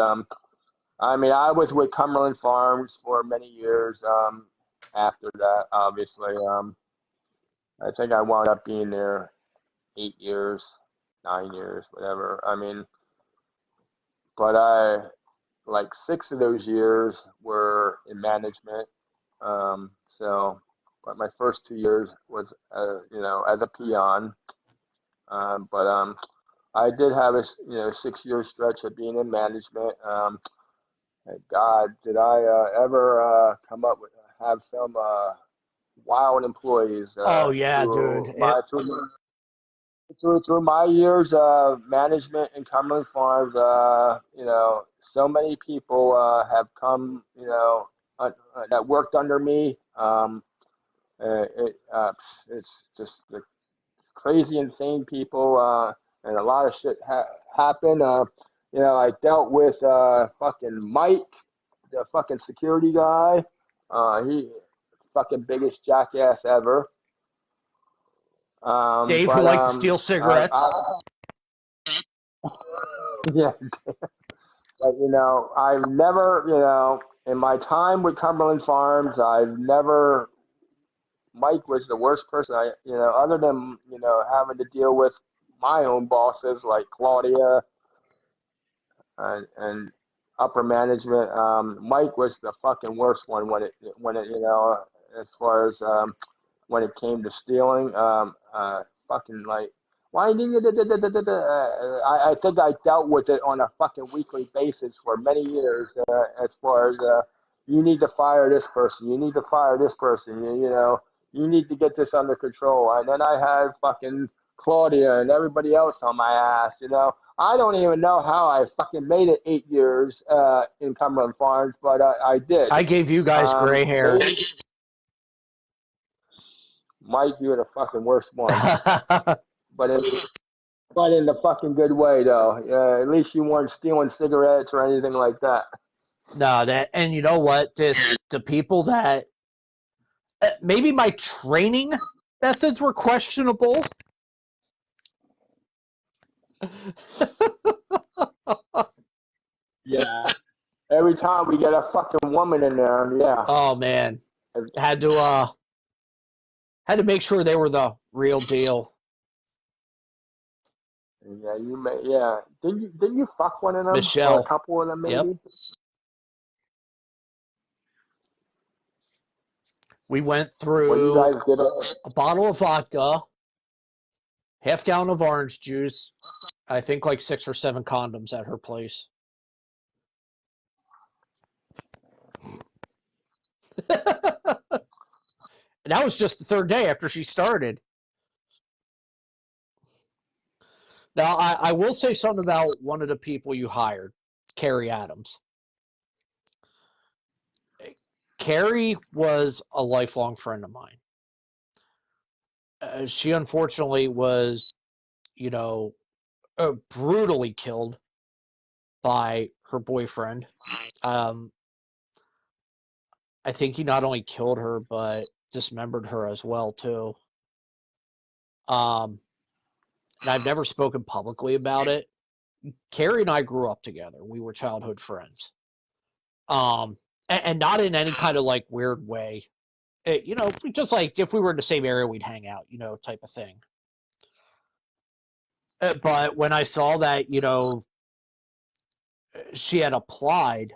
I mean, I was with Cumberland Farms for many years. After that, obviously, I think I wound up being there 8 years, 9 years, whatever. I mean, but like 6 of those years were in management. Um, so, but my first 2 years was, as a peon. But I did have a 6 year stretch of being in management. God, did I ever come up with have some wild employees Oh yeah, dude. through my years of management in Cumberland Farms. So many people have come, that worked under me. It's just the crazy, insane people, and a lot of shit happened. I dealt with fucking Mike, the fucking security guy. He fucking biggest jackass ever. Dave, who But liked to steal cigarettes. Yeah, but I've never, in my time with Cumberland Farms, I've never. Mike was the worst person other than having to deal with my own bosses like Claudia and upper management. Mike was the fucking worst one when it as far as when it came to stealing. Fucking like, why didn't you? I think I dealt with it on a fucking weekly basis for many years. As far as you need to fire this person, you need to fire this person. You need to get this under control. And then I had fucking Claudia and everybody else on my ass. I don't even know how I fucking made it 8 years in Cumberland Farms, but I did. I gave you guys gray hair. Mike, you're the fucking worst one. but in the fucking good way, though. At least you weren't stealing cigarettes or anything like that. No, and you know what? The people that maybe my training methods were questionable. Yeah. Every time we get a fucking woman in there, yeah. Oh man, had to make sure they were the real deal. Yeah, yeah. Didn't you fuck one of them? Michelle. Or a couple of them, maybe? Yep. We went through Well, you guys did a bottle of vodka, half-gallon of orange juice, I think like 6 or 7 condoms at her place. And that was just the third day after she started. Now, I will say something about one of the people you hired, Carrie Adams. Carrie was a lifelong friend of mine. She unfortunately was, brutally killed by her boyfriend. I think he not only killed her, but dismembered her as well, too. And I've never spoken publicly about it. Carrie and I grew up together. We were childhood friends. And not in any kind of like weird way. Just like if we were in the same area, we'd hang out, type of thing. But when I saw that, she had applied,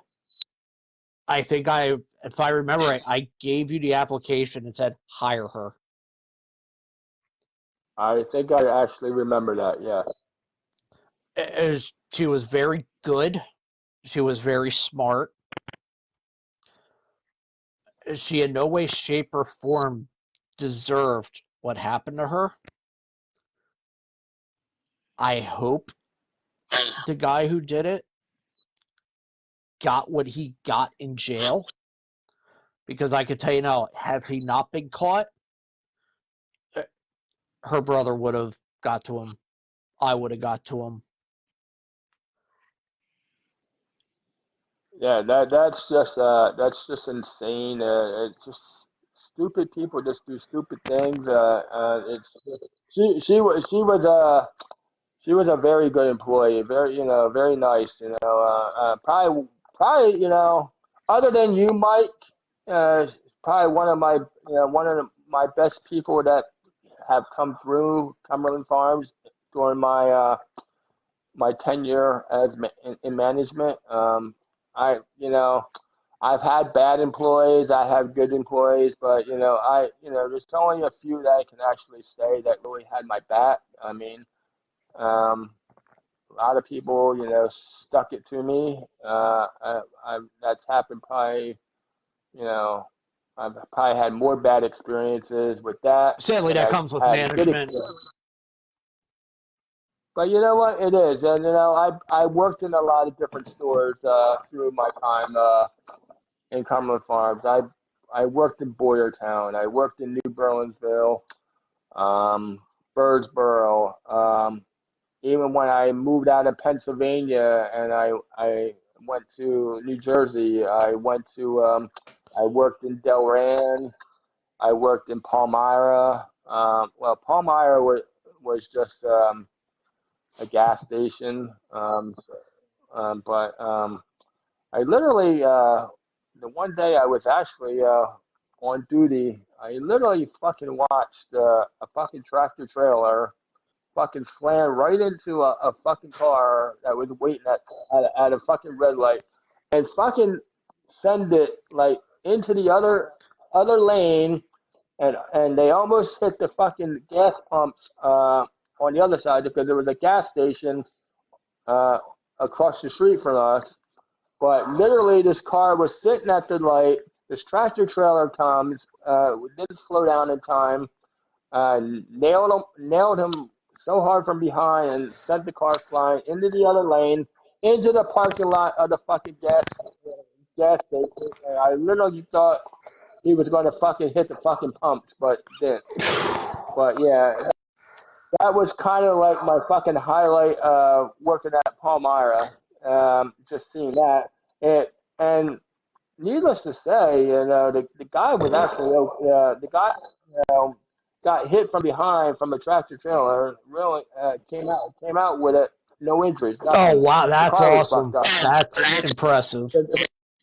I think if I remember right, I gave you the application and said, hire her. I think I actually remember that, yeah. She was very good. She was very smart. She in no way, shape, or form deserved what happened to her. I hope the guy who did it got what he got in jail. Because I could tell you now, have he not been caught, her brother would have got to him. I would have got to him. Yeah, that's just insane. It's just stupid people just do stupid things. It's she was a very good employee, very very nice. Probably other than you, Mike, probably one of my best people that have come through Cumberland Farms during my tenure in management. I I've had bad employees, I have good employees, but there's only a few that I can actually say that really had my back. I mean, a lot of people, stuck it to me. That's happened probably, you know, I've probably had more bad experiences with that Sadly, than that I've comes with had good management. experiences. But you know what? It is, and I worked in a lot of different stores through my time in Cumberland Farms. I worked in Boyertown. I worked in New Berlinsville, um, Birdsboro. Even when I moved out of Pennsylvania and I went to New Jersey, I worked in Delran. I worked in Palmyra. Well, Palmyra was just a gas station. But I literally, the one day I was actually on duty, I literally fucking watched a fucking tractor trailer fucking slam right into a fucking car that was waiting at a fucking red light and fucking send it like into the other lane and they almost hit the fucking gas pumps on the other side because there was a gas station uh, across the street from us. But literally, this car was sitting at the light. This tractor trailer comes, didn't slow down in time, nailed him so hard from behind and sent the car flying into the other lane, into the parking lot of the fucking gas station. And I literally thought he was going to fucking hit the fucking pumps, but didn't. But yeah, that was kind of like my fucking highlight working at Palmyra. Just seeing that. And needless to say, the guy was actually the guy got hit from behind from a tractor trailer. Really came out with it, no injuries, Oh, nothing. wow, The that's car was fucked awesome. up. That's impressive.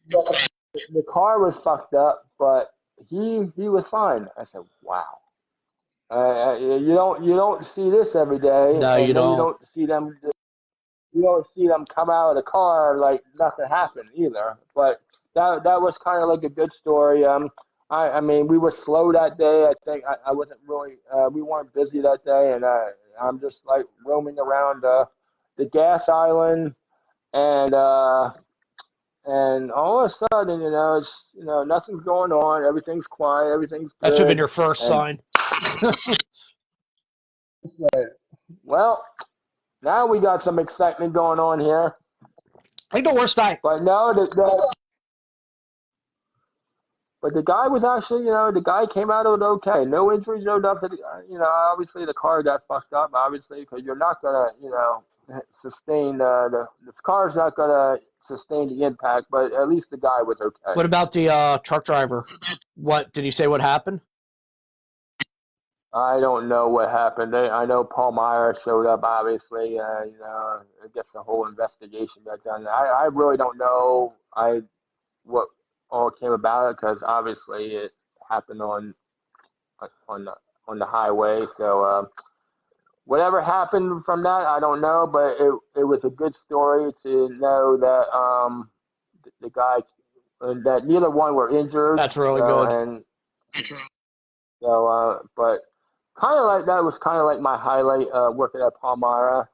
The car was fucked up, but he was fine. I said, wow. You don't see this every day, No, you and then don't. you don't see them come out of the car like nothing happened either. But that was kind of like a good story. I mean, we were slow that day. I think I wasn't really. We weren't busy that day, and I'm just like roaming around the gas island, and uh, and all of a sudden, it's nothing's going on. Everything's quiet. Everything's That should have been good. your first And sign. well, now we got some excitement going on here. I think the worst I. But no, but the guy was actually, the guy came out of it okay. No injuries, no nothing. Obviously the car got fucked up, obviously, because you're not gonna, sustain the car's not gonna sustain the impact. But at least the guy was okay. What about the truck driver? What did he say? What happened? I don't know what happened. I know Paul Meyer showed up, obviously. I guess the whole investigation got done. I really don't know. What all came about it because obviously it happened on the on the highway. So whatever happened from that, I don't know. But it was a good story to know that the guy that neither one were injured. That's really good. And but kind of like that was kind of like my highlight working at Palmyra.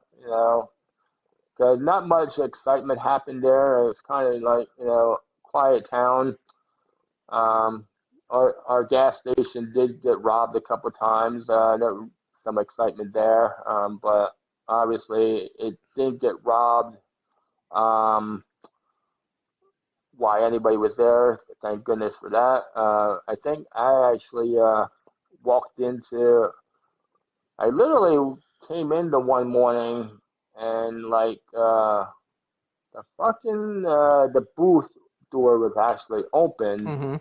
Because not much excitement happened there. It's kind of like quiet town. Um, our gas station did get robbed a couple of times. There was some excitement there, but obviously it didn't get robbed. Um, why anybody was there? Thank goodness for that. I think I actually walked into. I literally came in the one morning and like the booth door was actually open. Mm-hmm.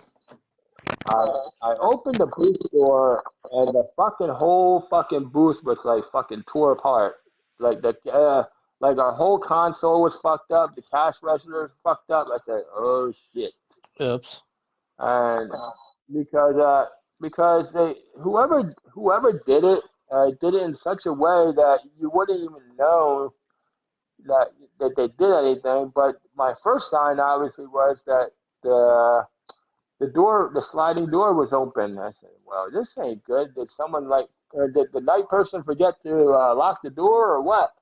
I opened the booth door and the fucking whole fucking booth was like fucking tore apart. Like like our whole console was fucked up. The cash register was fucked up. I said, oh shit. Oops. And because because they whoever did it in such a way that you wouldn't even know that they did anything. But my first sign obviously was that the the sliding door was open. I said, well, this ain't good. Did someone did the night person forget to lock the door or what?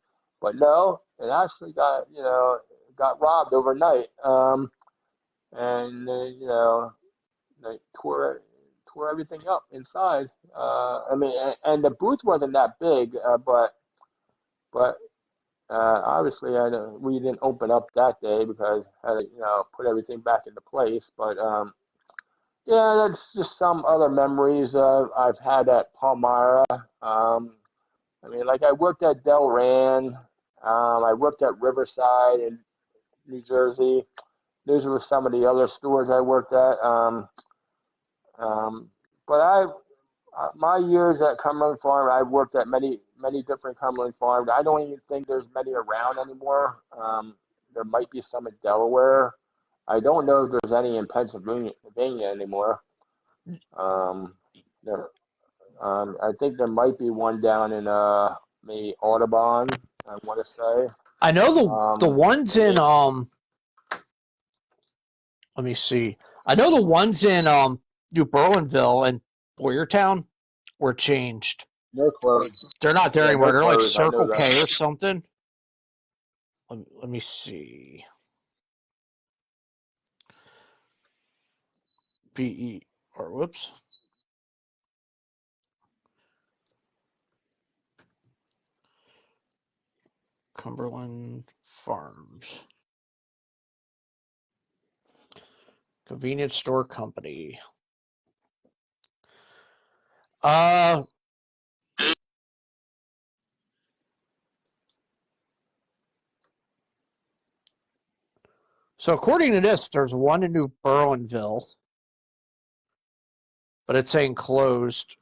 But no, it actually got robbed overnight. And they tore everything up inside. I mean, and the booth wasn't that big, but obviously we didn't open up that day because I had to put everything back into place. But yeah, that's just some other memories I've had at Palmyra. I mean, like I worked at Delran. I worked at Riverside in New Jersey. Those were some of the other stores I worked at. Um, but my years at Cumberland Farm, I've worked at many different Cumberland Farms. I don't even think there's many around anymore. There might be some in Delaware. I don't know if there's any in Pennsylvania anymore. Um, there, I think there might be one down in maybe Audubon. I want to say. I know the ones And in maybe, let me see. I know the ones in New Berlinville and Boyertown were changed. they're closed. They're not there Yeah, anymore. they're They're like closed. I know Circle that. K or something. Let me see. BE or whoops. Cumberland Farms. Convenience store company. Uh so according to this, there's one in New Berlinville, but it's saying closed.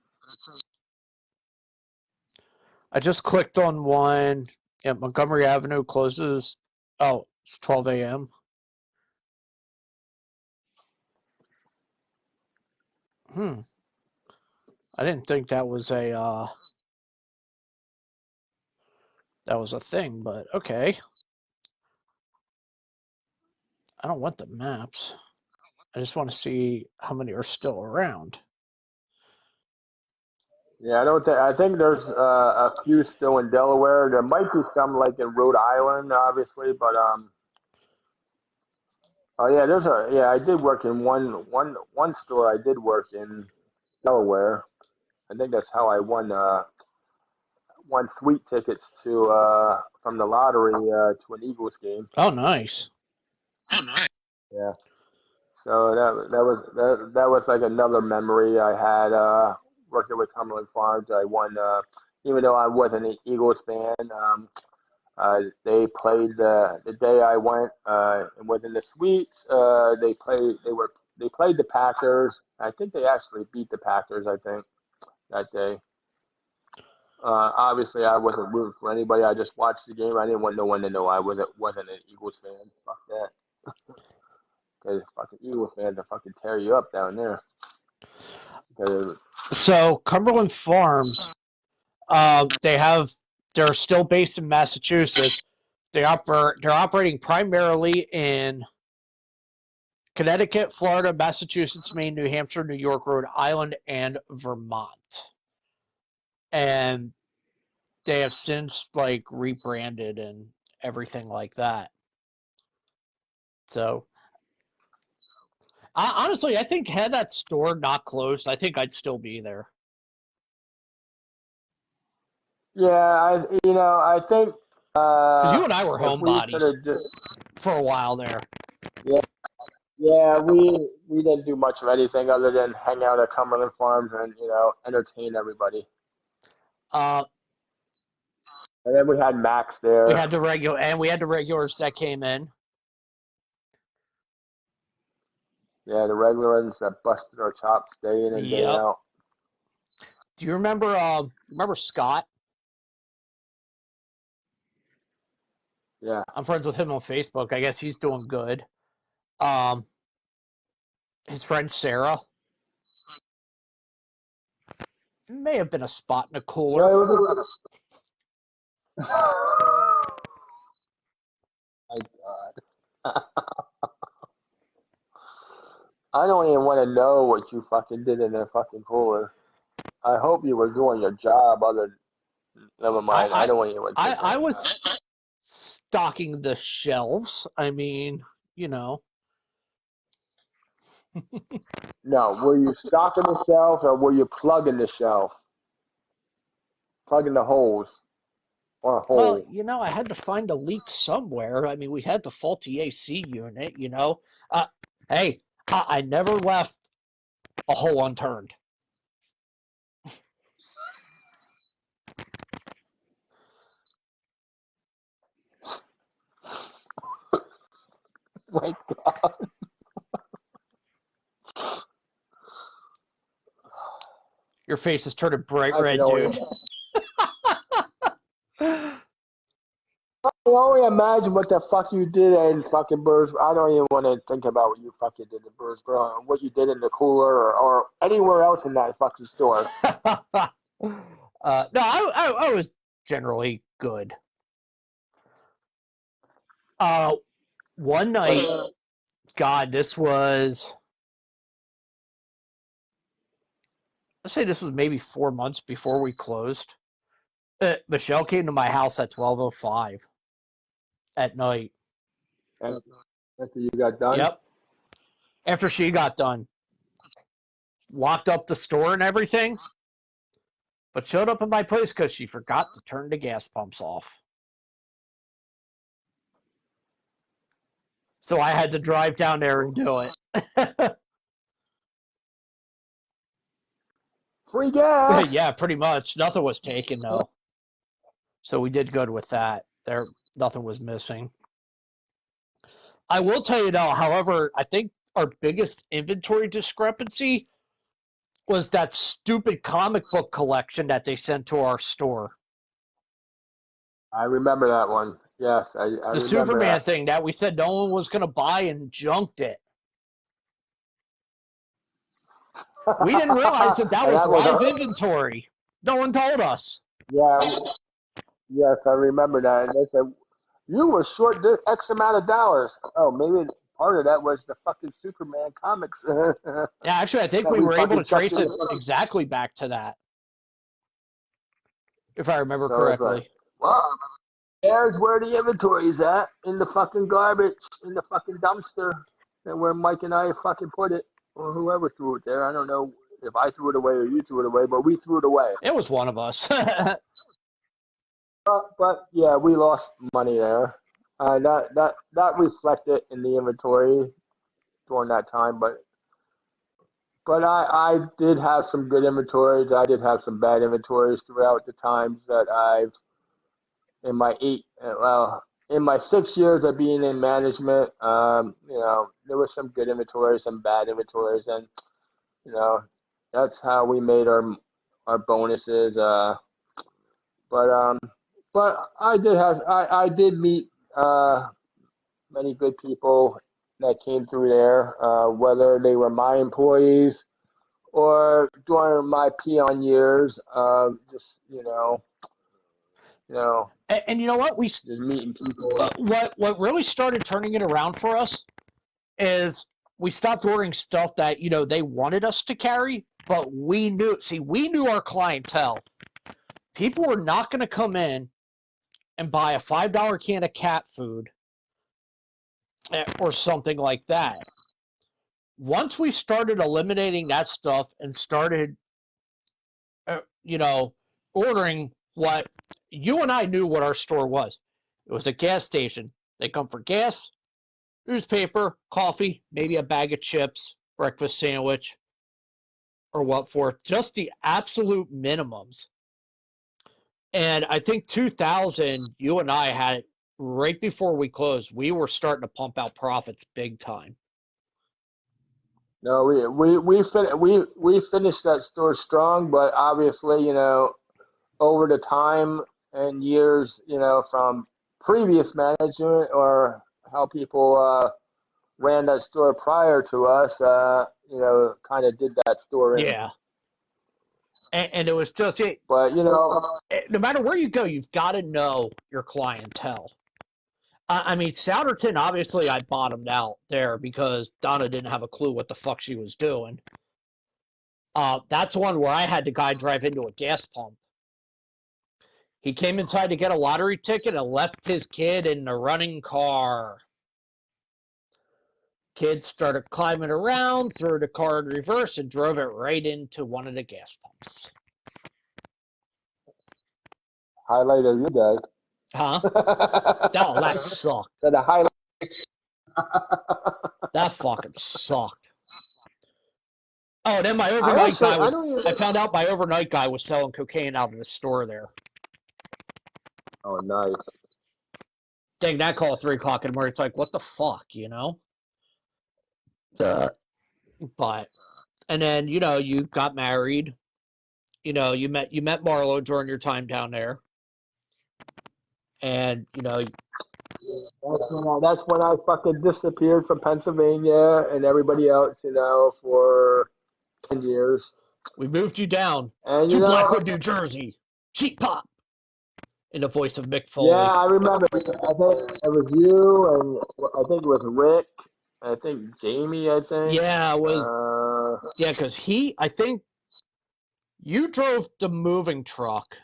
I just clicked on one at Montgomery Avenue closes. Oh, it's 12 a.m. Hmm. I didn't think that was a thing, but okay. I don't want the maps. I just want to see how many are still around. Yeah, I don't think. I think there's a few still in Delaware. There might be some like in Rhode Island, obviously, but oh yeah, I did work in one store. I did work in Delaware. I think that's how I won sweet tickets to from the lottery to an Eagles game. Oh, nice. Yeah. So that was like another memory I had working with Cumberland Farms. I won, even though I wasn't an Eagles fan. They played the day I went and was in the suites. They played the Packers. I think they actually beat the Packers. I think that day. Obviously, I wasn't rooting for anybody. I just watched the game. I didn't want no one to know I wasn't an Eagles fan. Fuck that. Because fucking Eagles fans will fucking tear you up down there. 'Cause So Cumberland Farms, they're still based in Massachusetts. They're operating primarily in Connecticut, Florida, Massachusetts, Maine, New Hampshire, New York, Rhode Island, and Vermont. And they have since like rebranded and everything like that. So honestly, I think had that store not closed, I think I'd still be there. Yeah, I think Because you and I were if we could homebodies have just for a while there. yeah yeah we didn't do much of anything other than hang out at Cumberland Farms and entertain everybody. Uh, And then we had Max there. we had the regulars that came in. Yeah, the regular ones that busted our chops day in and day Yep. out. Do you remember Scott? Yeah. I'm friends with him on Facebook. I guess he's doing good. His friend Sarah may have been a spot in a cooler. My God. I don't even want to know what you fucking did in the fucking cooler. I hope you were doing your job. Never mind. I don't want you to. I was stocking the shelves. I mean, you know. No, were you stocking the shelf or were you plugging the shelf? Plugging the holes or a hole? Well, you know, I had to find a leak somewhere. I mean, we had the faulty AC unit, you know. Hey, I never left a hole unturned. My God. Your face is turning bright I red, can only, dude. I can only imagine what the fuck you did in fucking Birdsboro. I don't even want to think about what you fucking did in Birdsboro, what you did in the cooler or anywhere else in that fucking store. No, I was generally good. One night, God, let's say this was maybe 4 months before we closed. Michelle came to my house at 12:05 at night. And after you got done? Yep. After she got done. Locked up the store and everything, but showed up at my place because she forgot to turn the gas pumps off. So I had to drive down there and do it. Free gas. Yeah, pretty much. Nothing was taken, though. So we did good with that. Nothing was missing. I will tell you, though, however, I think our biggest inventory discrepancy was that stupid comic book collection that they sent to our store. I remember that one. Yes, I remember The Superman that. thing that we said no one was going to buy and junked it. We didn't realize that was live inventory. No one told us. Yeah. Yes, I remember that. And they said, you were short this X amount of dollars. Oh, maybe part of that was the fucking Superman comics. Yeah, actually, I think we were able to trace it exactly back to that, if I remember correctly. Right. Well, there's where the inventory's at, in the fucking garbage, in the fucking dumpster, and where Mike and I fucking put it, or whoever threw it there. I don't know if I threw it away or you threw it away, but we threw it away. It was one of us. But yeah, we lost money there. That reflected in the inventory during that time, but I did have some good inventories. I did have some bad inventories throughout the times that I've in my in my 6 years of being in management. There was some good inventories, some bad inventories, and you know that's how we made our bonuses. But I did meet many good people that came through there, whether they were my employees or during my peon years. Just and you know what? just meeting people. What really started turning it around for us is we stopped ordering stuff that they wanted us to carry, but we knew our clientele. People were not going to come in and buy a $5 can of cat food or something like that. Once we started eliminating that stuff and started, ordering what you and I knew what our store was. It was a gas station. They come for gas, newspaper, coffee, maybe a bag of chips, breakfast sandwich, or what for. Just the absolute minimums. And I think 2000, you and I had right before we closed, we were starting to pump out profits big time. No, we finished that store strong, but obviously, over the time and years, from previous management or how people ran that store prior to us, kind of did that store in. Yeah. And it was just, But, no matter where you go, you've got to know your clientele. I mean, Souderton, obviously, I bottomed out there because Donna didn't have a clue what the fuck she was doing. That's one where I had the guy drive into a gas pump. He came inside to get a lottery ticket and left his kid in the running car. Kid started climbing around, threw the car in reverse, and drove it right into one of the gas pumps. highlight of you guys. Huh? Oh, that sucked. So the highlight. That fucking sucked. Oh, then my overnight guy was. I found out my overnight guy was selling cocaine out of the store there. Oh, nice. Dang, that call at 3 o'clock in the morning. It's like, what the fuck, you know? But, and then, you got married. You met Marlo during your time down there. And, That's when I fucking disappeared from Pennsylvania and everybody else, for 10 years. We moved you down and, to Blackwood, New Jersey. Cheap pop. In the voice of Mick Foley. Yeah, I remember. I think it was you, and I think it was Rick. I think Jamie. I think. Yeah, it was. Yeah, because I think you drove the moving truck.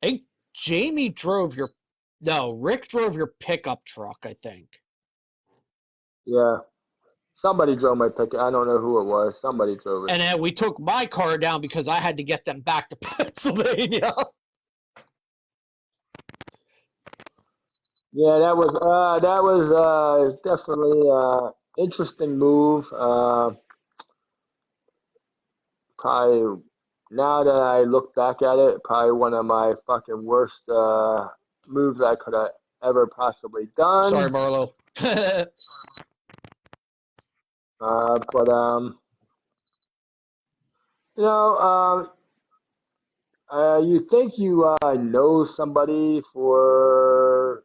I think Jamie drove your. No, Rick drove your pickup truck, I think. Yeah. Somebody drove my pickup. I don't know who it was. Somebody drove it. And then we took my car down because I had to get them back to Pennsylvania. Yeah, that was definitely interesting move. Probably now that I look back at it, probably one of my fucking worst moves I could have ever possibly done. Sorry, Marlo. But you think you know somebody for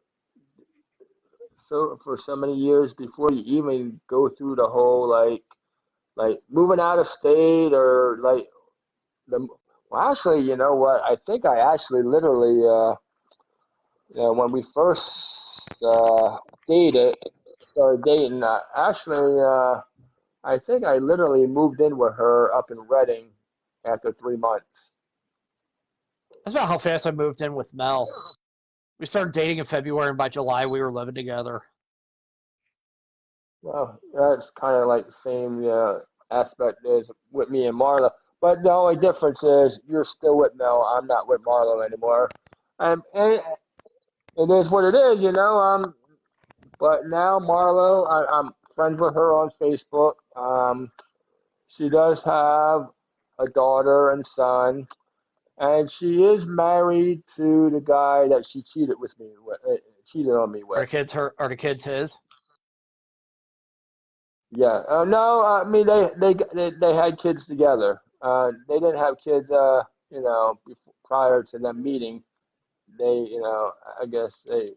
so many years before you even go through the whole like moving out of state or like well, actually, you know what? I think I actually literally when we first started dating, I think I literally moved in with her up in Reading after 3 months. That's about how fast I moved in with Mel. We started dating in February, and by July, we were living together. Well, that's kind of like the same aspect as with me and Marla. But the only difference is you're still with Mel. I'm not with Marlo anymore. And it is what it is, But now Marlo, I'm friends with her on Facebook. She does have a daughter and son, and she is married to the guy that she cheated on me with. Are the kids his? Yeah. No, I mean they had kids together. They didn't have kids, prior to them meeting. They, I guess they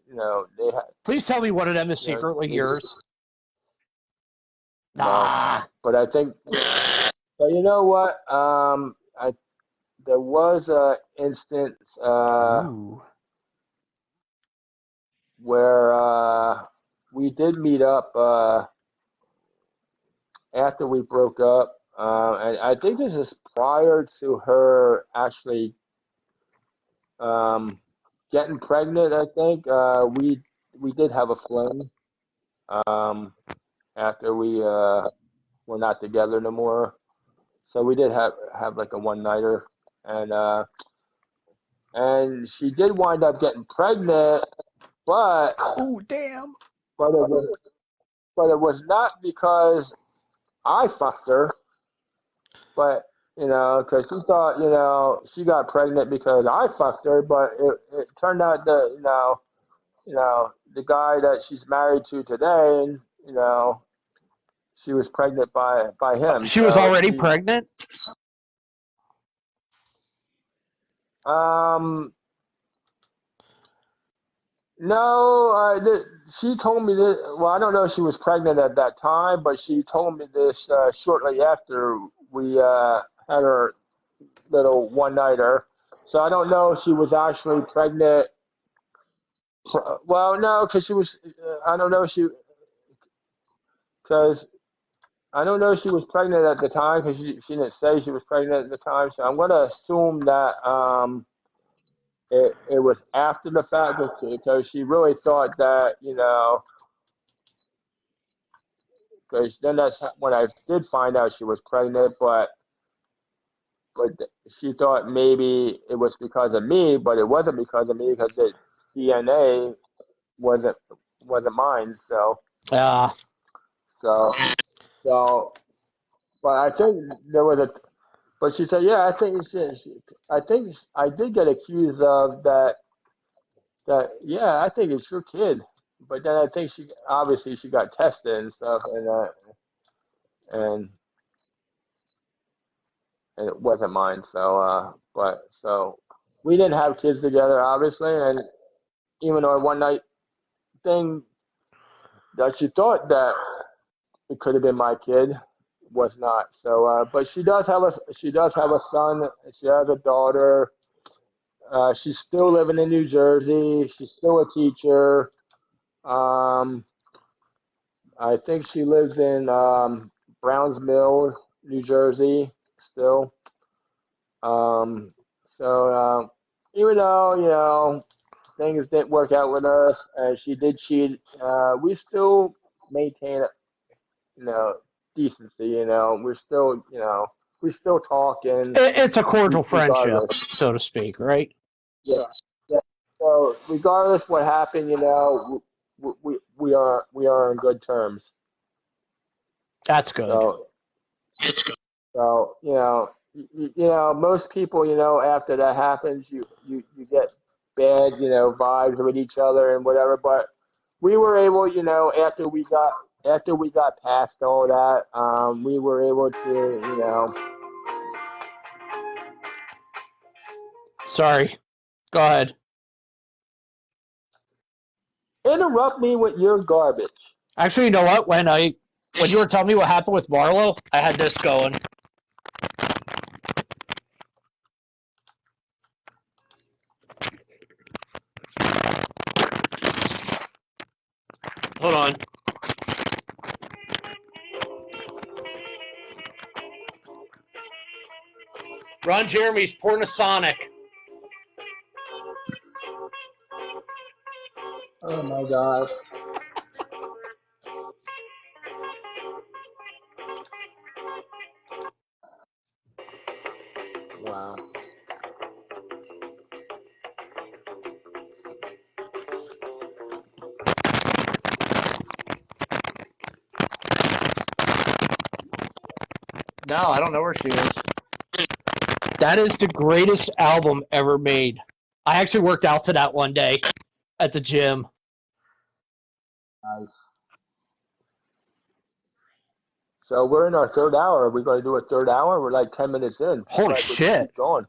had. Please tell me one of them is secretly yours. No. But I think. But you know what? There was a instance where we did meet up after we broke up, and I think this is prior to her actually getting pregnant. I think we did have a fling after we were not together no more. So we did have like a one nighter, and she did wind up getting pregnant, but oh damn! But it was not because I fucked her, but because she thought, she got pregnant because I fucked her, but it turned out that, the guy that she's married to today, she was pregnant by him. She was already pregnant? Um, no, she told me this. Well, I don't know if she was pregnant at that time, but she told me this shortly after we had our little one nighter. So I don't know if she was actually pregnant. Well, no, because she was. I don't know if she because I don't know if she was pregnant at the time because she didn't say she was pregnant at the time. So I'm going to assume that it was after the fact because she really thought that because then that's when I did find out she was pregnant, but she thought maybe it was because of me, but it wasn't because of me because the DNA wasn't wasn't mine. Uh, So so, but I think there was a. But she said, yeah, I think I did get accused of that. That yeah, I think it's your kid. But then I think she obviously she got tested and stuff, and and it wasn't mine. But so we didn't have kids together, obviously, and even though one night thing that she thought that it could have been my kid was not. So, but she does have a son. She has a daughter. She's still living in New Jersey. She's still a teacher. Um, I think she lives in Browns Mill, New Jersey, still. Um, so even though things didn't work out with us, and she did cheat, we still maintain you know decency. We still talk and it's a cordial friendship, regardless. so to speak, right? Yeah. Yeah. So regardless what happened, we are on good terms. That's good. So so most people, after that happens, you get bad, vibes with each other and whatever. But we were able, after we got past all that, we were able to, Sorry. Go ahead. interrupt me with your garbage. Actually, you know what? When you were telling me what happened with Marlo, I had this going. Hold on. Ron Jeremy's Pornosonic. Oh my gosh. Wow. No, I don't know where she is. That is the greatest album ever made. I actually worked out to that one day at the gym. Nice. So we're in our third hour. Are we going to do a third hour? We're like 10 minutes in. Holy Like we just shit. keep going.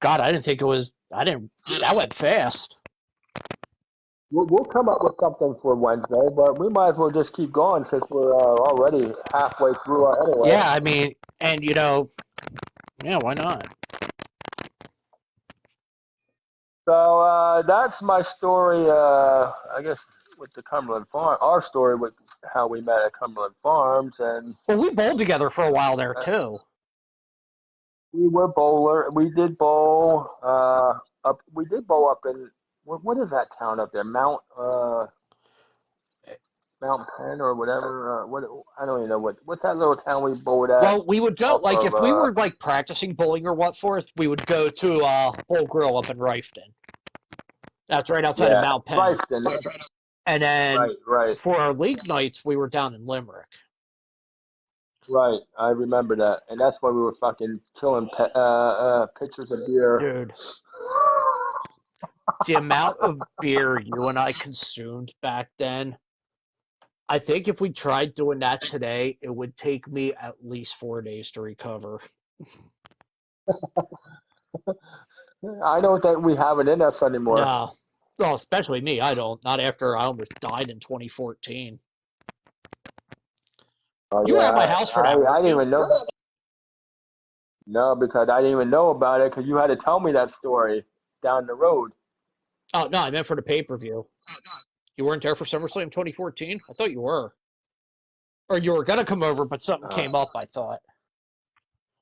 God, I didn't think it was. That went fast. We'll come up with something for Wednesday, but we might as well just keep going since we're already halfway through anyway. Yeah, I mean, and yeah, why not? So that's my story. I guess with the Cumberland Farm, our story with how we met at Cumberland Farms, and Well, we bowled together for a while there too. we were bowler. We did bowl. Up. We did bowl up in what is that town up there? Mount Penn or whatever. What I don't even know what's that little town we bowled at. Well, we would go Off like of, if we were like practicing bowling or what forth, we would go to Bull Grill up in Rifton. That's right outside of Mount Penn. Rifton. And then Right. for our league nights, we were down in Limerick. Right, I remember that, and that's when we were fucking killing pitchers of beer. Dude, the amount of beer you and I consumed back then, I think if we tried doing that today, it would take me at least 4 days to recover. I don't think we have it in us anymore. No. Well, especially me. I don't. Not after I almost died in 2014. Oh You were yeah, at my house for that, I weren't didn't you? even know. No, because I didn't even know about it because you had to tell me that story down the road. Oh, no, I meant for the pay-per-view. You weren't there for SummerSlam 2014? I thought you were. Or you were going to come over, but something Uh, came up, I thought.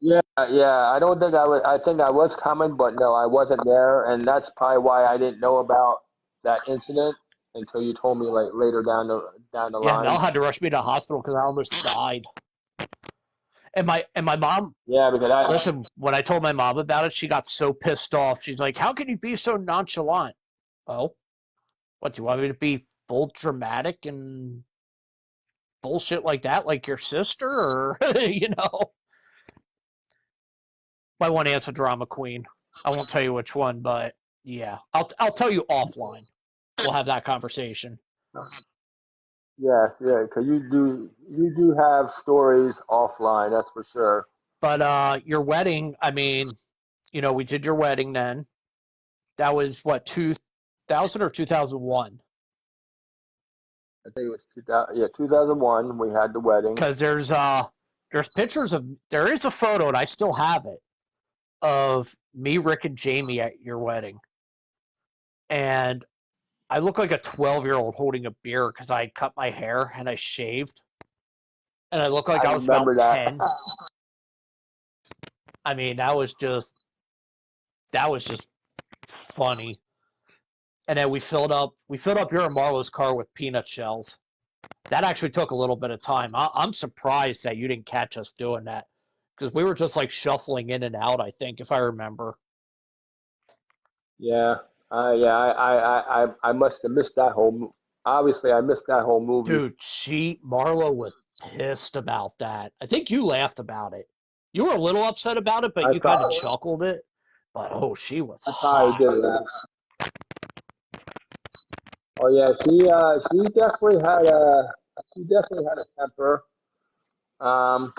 yeah, yeah. I don't think I was. I think I was coming, but no, I wasn't there, and that's probably why I didn't know about that incident until you told me like later down the Yeah, Mel line. had to rush me to the hospital because I almost died. And my mom, Yeah, because I. listen, when I told my mom about it, she got so pissed off. She's like, "How can you be so nonchalant?" Oh, what, do you want me to be full dramatic and bullshit like that, like your sister, or my one aunt's a drama queen. I won't tell you which one, but yeah, I'll tell you offline. We'll have that conversation. Yeah, yeah, because you do have stories offline, that's for sure. But your wedding, I mean, we did your wedding then. That was what, 2000 or 2001? I think it was 2000, yeah, 2001. We had the wedding. Because there's pictures of, there is a photo and I still have it of me, Rick, and Jamie at your wedding, and I look like a 12-year-old holding a beer because I cut my hair and I shaved, and I look I like I was remember about that. 10. I mean, that was just funny. And then we filled up your and Marlo's car with peanut shells. That actually took a little bit of time. I'm surprised that you didn't catch us doing that because we were just like shuffling in and out, I think, if I remember. Yeah, yeah, I must have missed that obviously I missed that whole movie. Dude, Marlo was pissed about that. I think you laughed about it. You were a little upset about it, but I you kind of thought chuckled it. But oh, she was I thought I hot. did that. Oh yeah, she definitely had a temper. Um,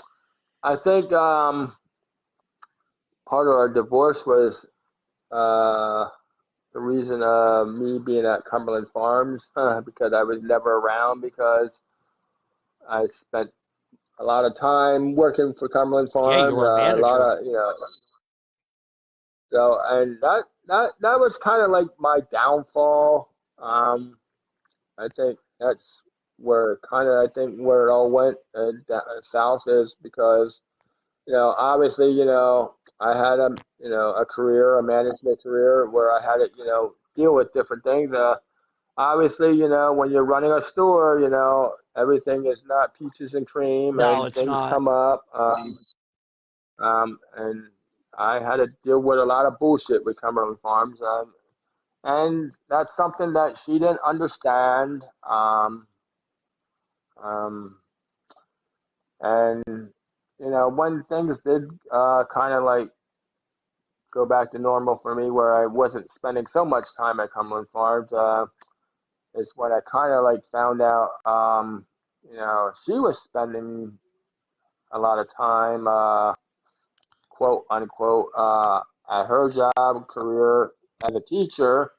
I think part of our divorce was uh the reason me being at Cumberland Farms because I was never around because I spent a lot of time working for Cumberland Yeah, you Farms, were a a lot manager. of so and that was kind of like my downfall. I think that's where kind of I think where it all went south is because obviously I had a career, a management career where I had to deal with different things. Obviously, when you're running a store, everything is not peaches and cream, No, and it's things not. come up. And I had to deal with a lot of bullshit with Cumberland Farms, and that's something that she didn't understand. Um, and when things did kind of like go back to normal for me, where I wasn't spending so much time at Cumberland Farms, is when I kind of like found out, she was spending a lot of time, quote unquote, at her job career as a teacher.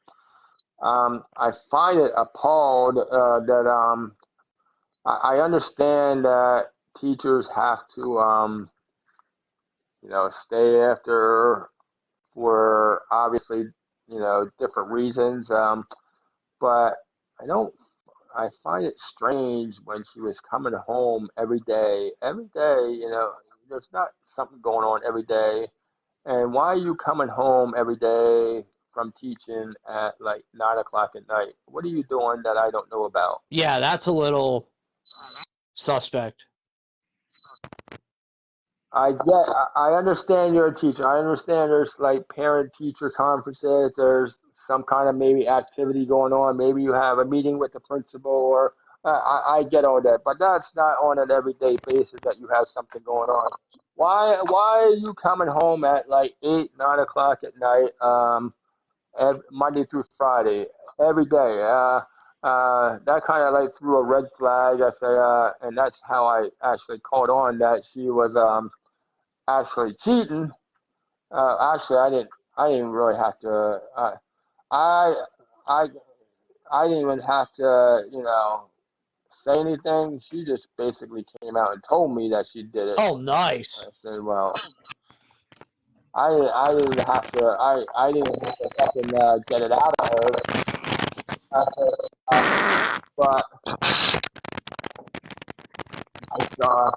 I find it appalled that I understand that teachers have to, stay after for obviously, different reasons. But I don't. I find it strange when she was coming home every day. Every day, there's not something going on every day. And why are you coming home every day from teaching at like 9 o'clock at night? What are you doing that I don't know about? Yeah, that's a little suspect. I understand you're a teacher. I understand there's like parent teacher conferences. There's some kind of maybe activity going on. Maybe you have a meeting with the principal or I get all that, but that's not on an everyday basis that you have something going on. Why are you coming home at like 8, 9 o'clock at night, Monday through Friday, every day? That kind of like threw a red flag. I say, and that's how I actually caught on that she was actually cheating. Actually, I didn't really have to. I I I didn't even have to, say anything. She just basically came out and told me that she did it. Oh, nice. I said, well, I didn't have to. I didn't have to fucking get it out of her. I said, but uh,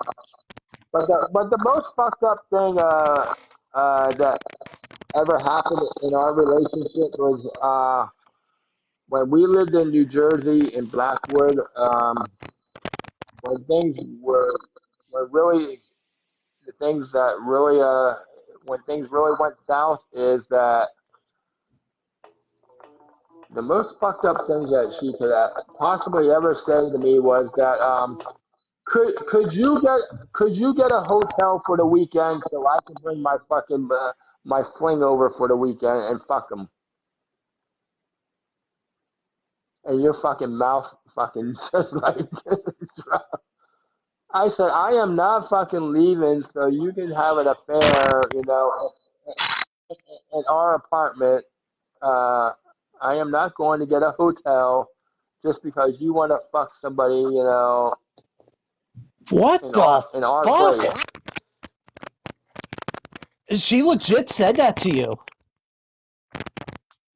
but the most fucked up thing that ever happened in our relationship was when we lived in New Jersey in Blackwood. When things were really the things that really when things really went south is that the most fucked up thing that she could possibly ever say to me was that could you get a hotel for the weekend so I can bring my fucking my fling over for the weekend and fuck him, and your fucking mouth fucking just like I said I am not fucking leaving so you can have an affair, in our apartment. uh I am not going to get a hotel just because you want to fuck somebody, What the in our fuck? place. She legit said that to you.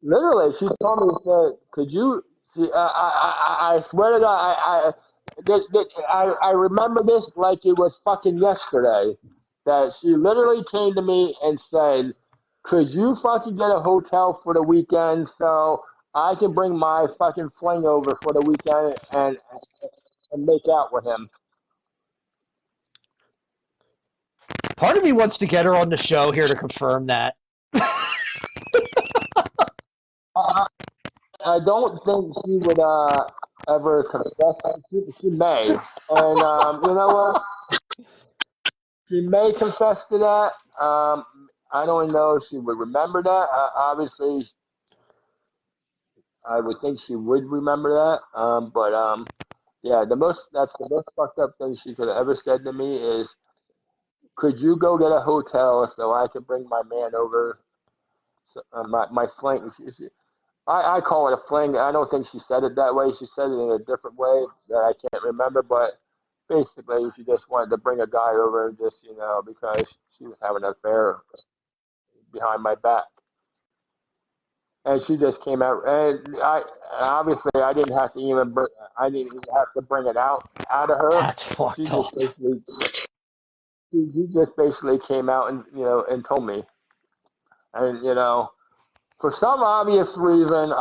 Literally, she told me, said, "Could you see?" I swear to God, I remember this like it was fucking yesterday. That she literally came to me and said, "Could you fucking get a hotel for the weekend so I can bring my fucking fling over for the weekend and make out with him?" Part of me wants to get her on the show here to confirm that. I, I don't think she would ever confess. She may, and you know what? She may confess to that. I don't know if she would remember that. Obviously, I would think she would remember that. But yeah, that's the most fucked up thing she could have ever said to me is, "Could you go get a hotel so I can bring my man over, my fling?" I call it a fling. I don't think she said it that way. She said it in a different way that I can't remember. But basically, she just wanted to bring a guy over, just because she was having an affair behind my back. And she just came out, and I obviously I didn't even have to bring it out of her. That's She fucked just up. basically she just basically came out and and told me, and for some obvious reason,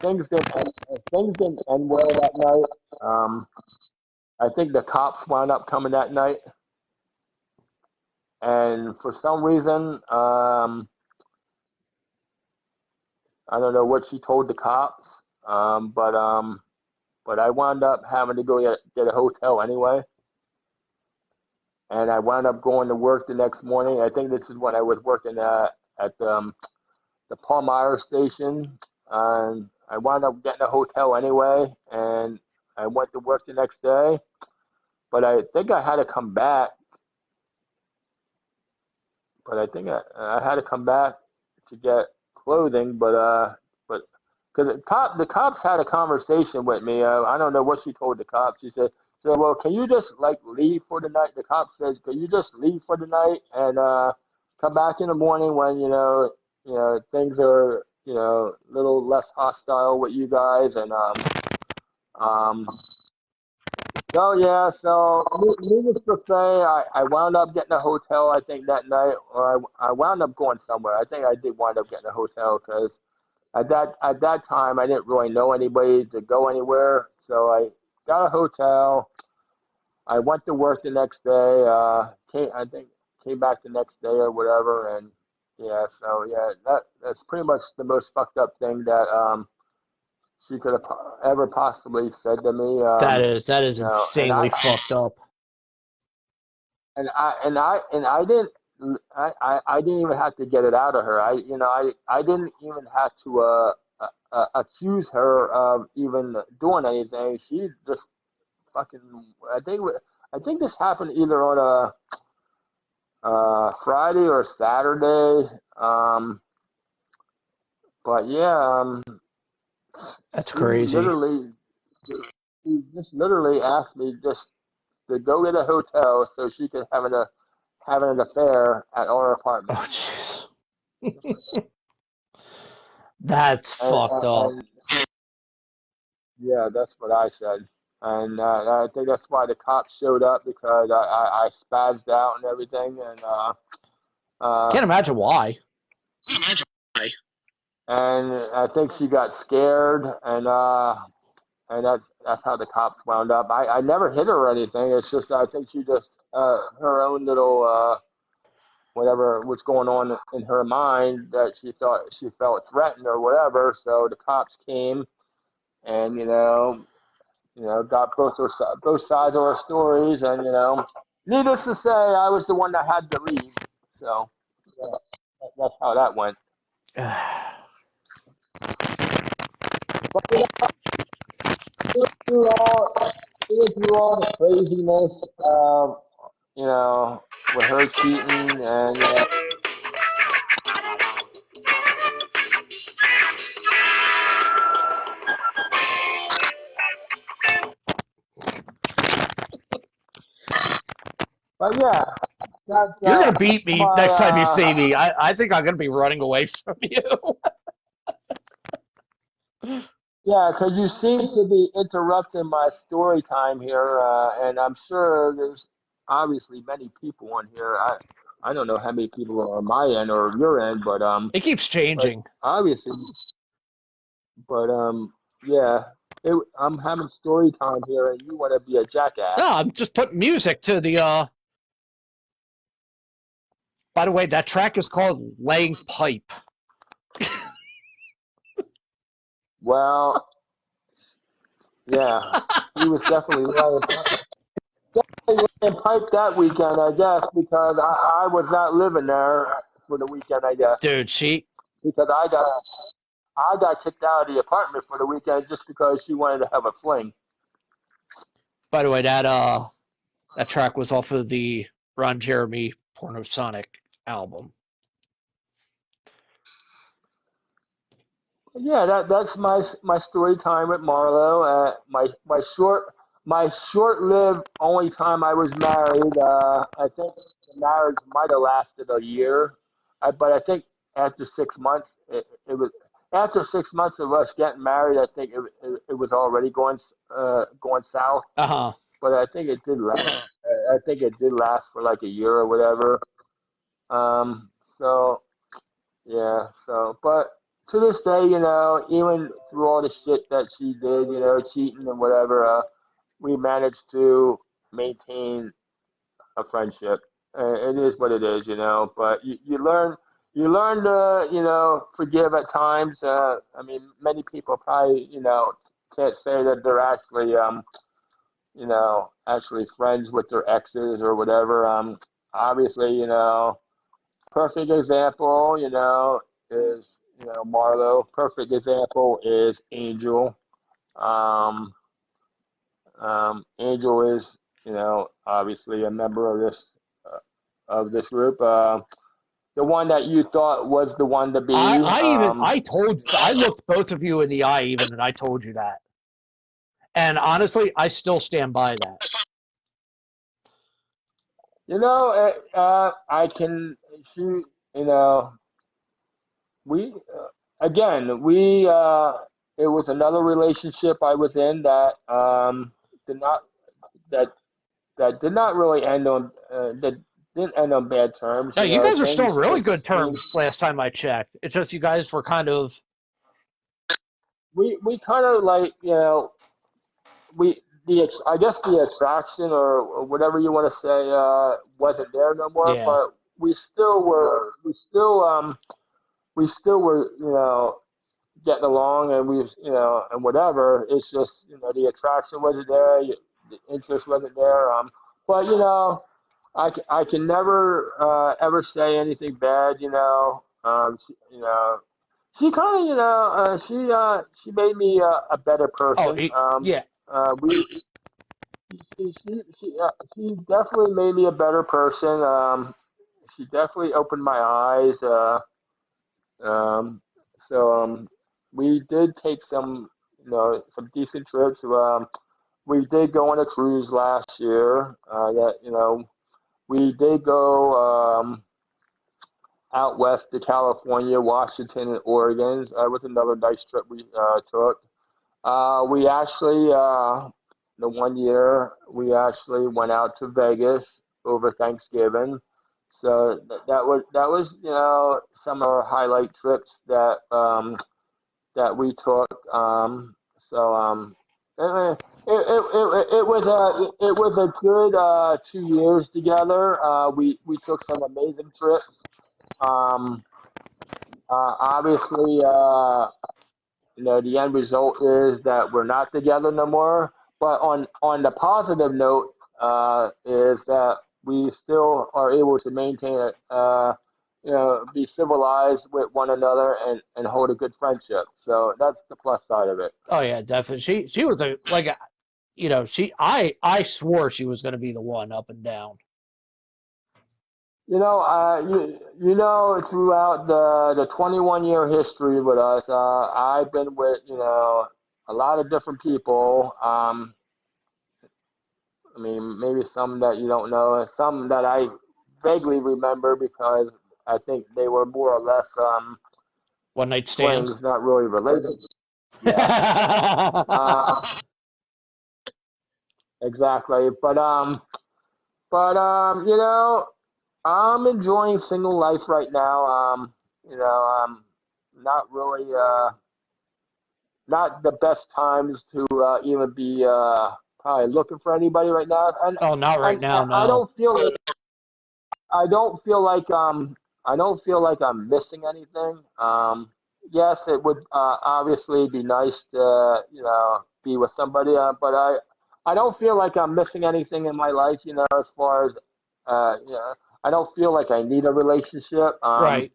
things didn't end well that night. I think the cops wound up coming that night, and for some reason, I don't know what she told the cops, but I wound up having to go get a hotel anyway, and I wound up going to work the next morning. I think this is when I was working at the Palmyra station, and I wound up getting a hotel anyway, and I went to work the next day. But I think I had to come back. But I think I had to come back to get clothing. But because the cops had a conversation with me. I don't know what she told the cops. She said, well, can you just like leave for the night? The cop says, can you just leave for the night and come back in the morning when things are a little less hostile with you guys and um so yeah, so needless to say, I wound up getting a hotel. I think that night, or I wound up going somewhere. I think I did wind up getting a hotel because at that time I didn't really know anybody to go anywhere. So I got a hotel. I went to work the next day. Came back the next day or whatever, and yeah. So yeah, that's pretty much the most fucked up thing that she could have ever possibly said to me. That is You know, and insanely fucked up. I didn't. I didn't even have to get it out of her. I didn't even have to accuse her of even doing anything. She just fucking. I think I think this happened either on a Friday or Saturday. But yeah, That's he crazy. literally he just literally asked me just to go get a hotel so she could have an affair at our apartment. Oh, jeez. That's And, fucked and, up. and yeah, that's what I said. And I think that's why the cops showed up because I spazzed out and everything. Uh, Can't imagine why. and I think she got scared, and that's how the cops wound up. I never hit her or anything. It's just I think she just her own little whatever was going on in her mind that she felt threatened or whatever. So the cops came and got both sides of our stories, and needless to say, I was the one that had to leave. So yeah, that's how that went. But through all, through all the craziness, you know, with her cheating, and but yeah, that's You're gonna beat my me next time you see me. I think I'm gonna be running away from you. yeah, because you seem to be interrupting my story time here, and I'm sure there's obviously many people on here. I don't know how many people are on my end or your end, It keeps but changing. obviously, but yeah, I'm having story time here, and you want to be a jackass. No, I'm just putting music to the by the way, that track is called Laying Pipe. Well, yeah, he was definitely laying pipe that weekend, I guess, because I was not living there for the weekend, I guess, Dude, because I got kicked out of the apartment for the weekend just because she wanted to have a fling. by the way, that track was off of the Ron Jeremy Pornosonic album. Yeah, that's my story time with Marlo. My short lived only time I was married. I think the marriage might have lasted a year, but I think after 6 months, it was after 6 months of us getting married. I think it was already going south. Uh-huh. But I think it did last. I think it did last for like a year or whatever. So yeah, but to this day, even through all the shit that she did, cheating and whatever, we managed to maintain a friendship. It is what it is, but you learn to, forgive at times. I mean, many people probably, can't say that they're actually friends with their exes or whatever. Obviously, perfect example, is Marlo. Perfect example is Angel. Um, Angel is obviously a member of this group. The one that you thought was the one to be. I looked both of you in the eye even, and I told you that. And honestly, I still stand by that. I can. She, we again we it was another relationship I was in that did not that that did not really end on that didn't end on bad terms. No, you guys are still Things on really just good seemed terms last time I checked. It's just you guys were kind of we kind of like we I guess the attraction or whatever you want to say wasn't there no more, yeah. but we still were getting along, and we've, and whatever. It's just, the attraction wasn't there, the interest wasn't there. But I can never ever say anything bad. She kind of, she made me a better Oh, person. yeah. We she definitely made me a better person. She definitely opened my eyes. Um, so we did take some decent trips. We did go on a cruise last year. That we did go out west to California, Washington, and Oregon. Was another nice trip we took. We actually, the one year, we actually went out to Vegas over Thanksgiving. So that was some of our highlight trips that we took. So it, it was a good 2 years together. We took some amazing trips. Um, Obviously, the end result is that we're not together no more. But on the positive note, is that we still are able to maintain be civilized with one another and hold a good friendship. So that's the plus side of it. Oh yeah, definitely. She was I swore she was going to be the one up and down. Throughout the 21-year history with us, I've been with a lot of different people. I mean, maybe some that you don't know, and some that I vaguely remember because I think they were more or less One night stands. flings, not really related. Yeah, uh, exactly. But I'm enjoying single life right now. Not really, not the best times to even be probably looking for anybody right now, Oh, not right and now, I no. don't feel I don't feel like I don't feel like I'm missing anything. Yes, it would obviously be nice to be with somebody, but I don't feel like I'm missing anything in my life. As far as I don't feel like I need a relationship. Right.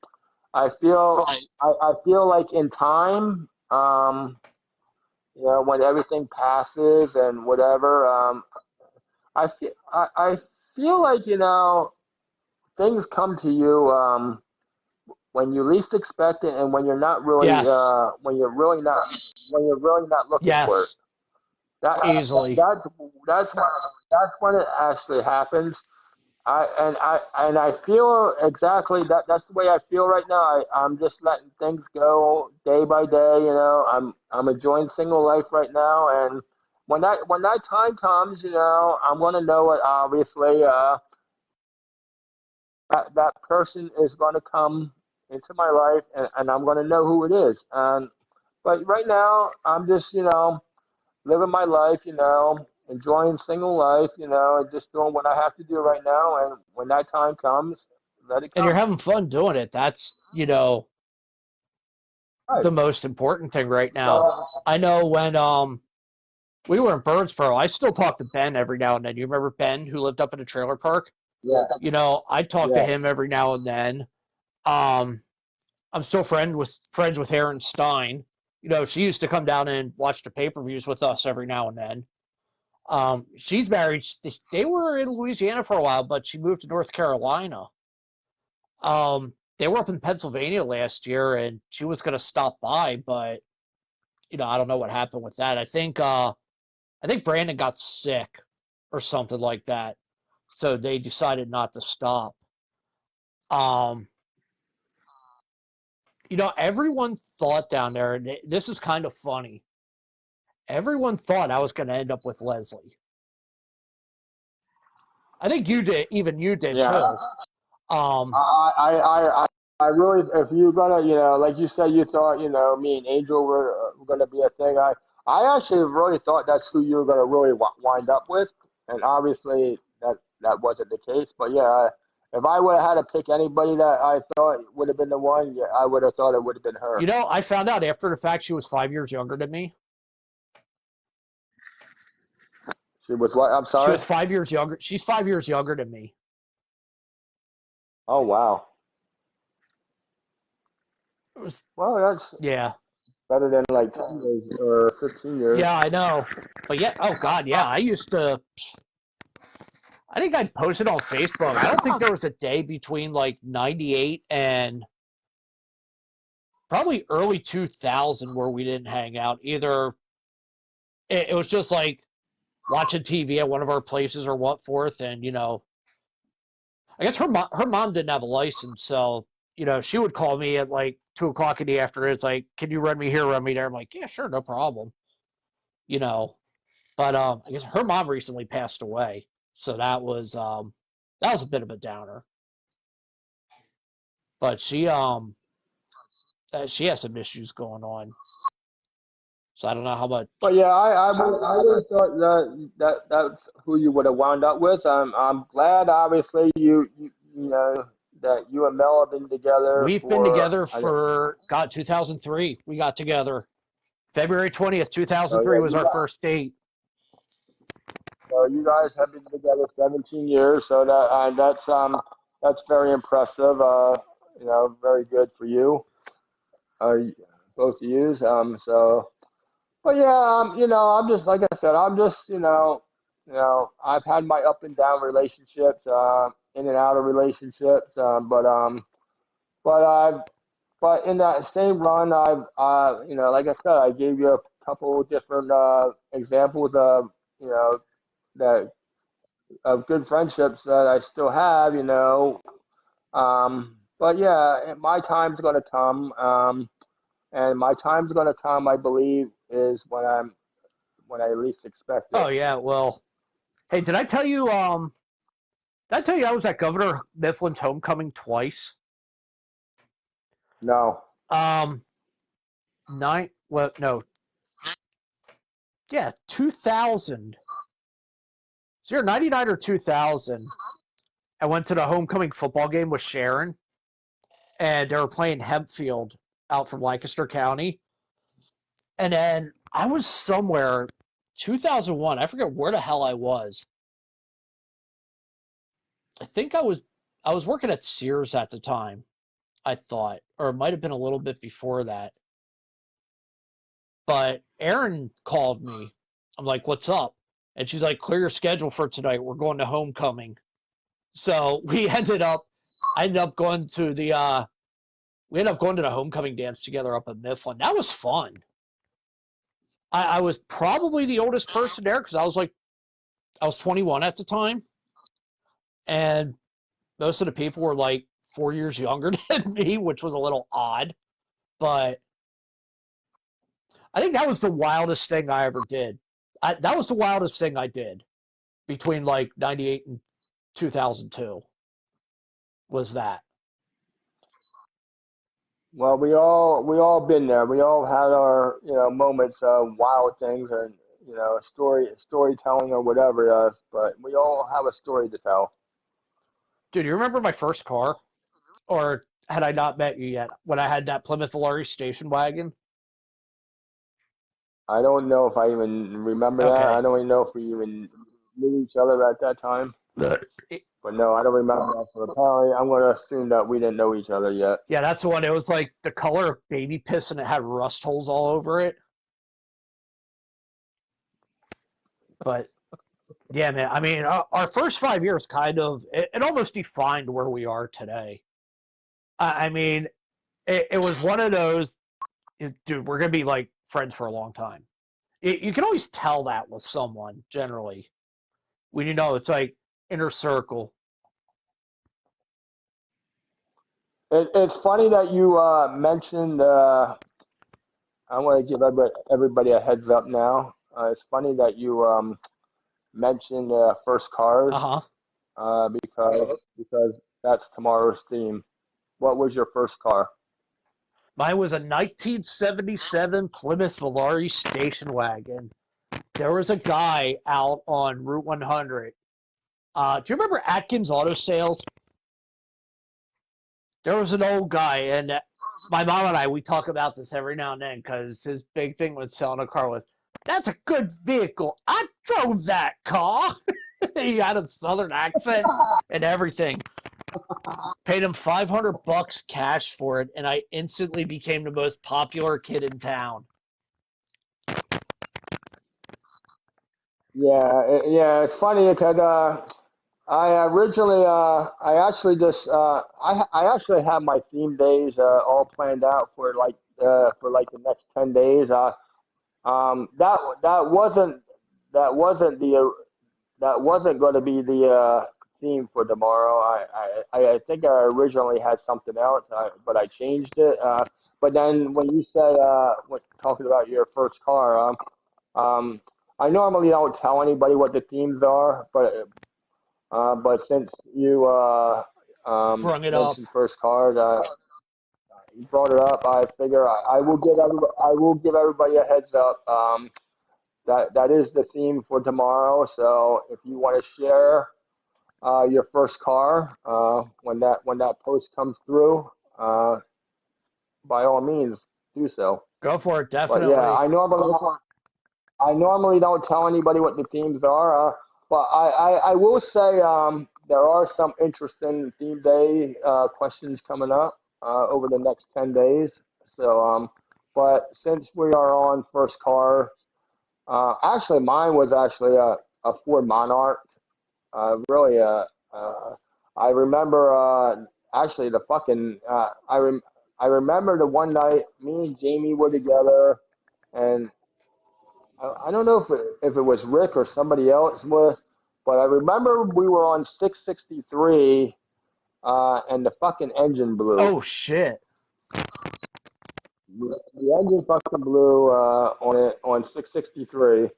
I feel I feel like in time, when everything passes and whatever, I feel like things come to you when you least expect it, and when you're not really Yes. when you're really not looking for it. Yes. That Easily. that's that's when that's when it actually happens. I feel exactly that. That's the way I feel right now. I'm just letting things go day by day. I'm enjoying single life right now, and when that time comes, I'm gonna know it. Obviously, that person is gonna come into my life, and I'm gonna know who it is. But right now, I'm just living my life. Enjoying single life. And just doing what I have to do right now. And when that time comes, let it And you're come. having fun doing it. That's, Right. the most important thing right now. So I know when we were in Birdsboro, I still talk to Ben every now and then. You remember Ben who lived up in a trailer park? yeah, I talk to yeah. him every now and then. Um, I'm still friends with Aaron Stein. She used to come down and watch the pay-per-views with us every now and then. She's married. They were in Louisiana for a while, but she moved to North Carolina. They were up in Pennsylvania last year, and she was going to stop by, but I don't know what happened with that. I think Brandon got sick or something like that, so they decided not to stop. Um, everyone thought down there, and this is kind of funny. Everyone thought I was going to end up with Leslie. I think you did, even you did Yeah. too. Um, I really, if you're gonna, like you said, you thought, me and Angel were gonna be a thing. I actually really thought that's who you were gonna really wind up with, and obviously that wasn't the case. But yeah, If I would have had to pick anybody that I thought would have been the one, yeah, I would have thought it would have been her. You know, I found out after the fact she was 5 years younger than me. She was what? I'm She sorry. was 5 years younger. She's 5 years younger than me. Oh wow. It was, Well, that's yeah. better than like 10 years or 15 years. Yeah, I know. But yeah, oh God, yeah. I think I posted on Facebook. I don't think there was a day between like 98 and probably early 2000 where we didn't hang out. Either it was just like watching TV at one of our places or what forth. And, I guess her mom didn't have a license. So, she would call me at like 2 o'clock in the afternoon. It's like, can you run me here, run me there? I'm like, yeah, sure, no problem. But I guess her mom recently passed away. So that was a bit of a downer. But she has some issues going on. So I don't know how much. But yeah, I would have thought that's who you would have wound up with. I'm glad, obviously, you know that you and Mel have been together We've been for. together for, God, 2003. We got together. February 20th, So 2003 yeah, was our first date. so you guys have been together 17 years. So that's very impressive. Very good for you. Uh, Both of you. So. But yeah, I'm just like I said, I'm just I've had my up and down relationships, in and out of relationships, but I've but in that same run, I've like I said, I gave you a couple different examples of you know that of good friendships that I still have, but yeah, my time's gonna come, and my time's gonna come, I believe, is when I least expect Oh it. yeah, well, hey, did I tell you I was at Governor Mifflin's homecoming twice? No. Um, well, no, yeah, 2000. It's either 99 or 2000. I went to the homecoming football game with Sharon, and they were playing Hempfield out from Lancaster County. And then I was somewhere 2001. I forget where the hell I was. I think I was working at Sears at the time, I thought, or it might have been a little bit before that. But Erin called me. I'm like, "What's up?" And she's like, "Clear your schedule for tonight. We're going to homecoming." So I ended up going to the homecoming dance together up at Mifflin. That was fun. I was probably the oldest person there because I was 21 at the time, and most of the people were like 4 years younger than me, which was a little odd. But I think that was the wildest thing I ever did. That was the wildest thing I did between like 98 and 2002 was that. Well, we all been there. We all had our moments of wild things and storytelling or whatever. But we all have a story to tell. Dude, you remember my first car? Or had I not met you yet when I had that Plymouth Valari station wagon? I don't know if I even remember that. I Okay. don't even know if we even knew each other at that time. But no, I don't remember that. So apparently, I'm going to assume that we didn't know each other yet. Yeah, that's the one. It was like the color of baby piss and it had rust holes all over it. But yeah, man, I mean, our first 5 years it almost defined where we are today. I mean, it was one of those, dude, we're going to be like friends for a long time. You can always tell that with someone generally when it's like inner circle. It's funny that you mentioned. I want to give everybody a heads up now. It's funny that you mentioned first cars, Uh huh. because that's tomorrow's theme. What was your first car? Mine was a 1977 Plymouth Valari station wagon. There was a guy out on Route 100. Do you remember Atkins Auto Sales? There was an old guy, and my mom and I, we talk about this every now and then because his big thing with selling a car was, that's a good vehicle. I drove that car. He had a southern accent and everything. Paid him $500 cash for it, and I instantly became the most popular kid in town. Yeah, it's funny because I originally, I actually have my theme days all planned out for like the next 10 days. That that wasn't that wasn't the that wasn't going to be the theme for tomorrow. I think I originally had something else, but I changed it. But then when you said when talking about your first car, um, I normally don't tell anybody what the themes are, but since you Brung it up. mentioned first card, you brought it up. I figure I will give everybody a heads up. That is the theme for tomorrow. So if you want to share your first car when that post comes through, uh, by all means do so. Go for it, But yeah, definitely. I normally don't tell anybody what the themes are, but I will say there are some interesting theme day questions coming up over the next 10 days. So, but since we are on first car, actually mine was actually a Ford Monarch. Really, I remember actually the fucking I remember the one night me and Jamie were together, and I don't know if it was Rick or somebody else was, but I remember we were on 663, and the fucking engine blew. Oh, shit. The engine fucking blew on it on 663.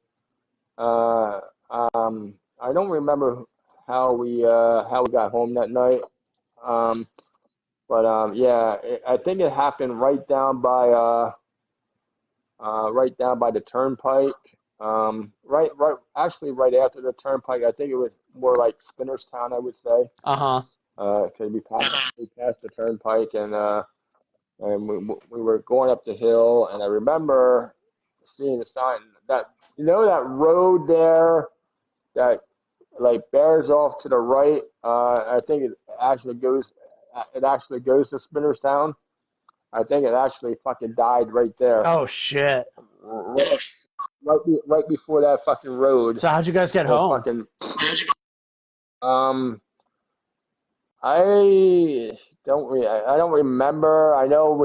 Uh, I don't remember how we got home that night. Um, but yeah, I think it happened right down by the turnpike. Actually, right after the turnpike. I think it was more like Spinnerstown, I would say. Uh-huh. 'Cause we passed the turnpike and we were going up the hill, and I remember seeing the sign that that road there that like bears off to the right. I think it actually goes to Spinnerstown. I think it actually fucking died right there. Oh, shit. Right, right before that fucking road. So how'd you guys get It home? fucking um I I don't remember. I know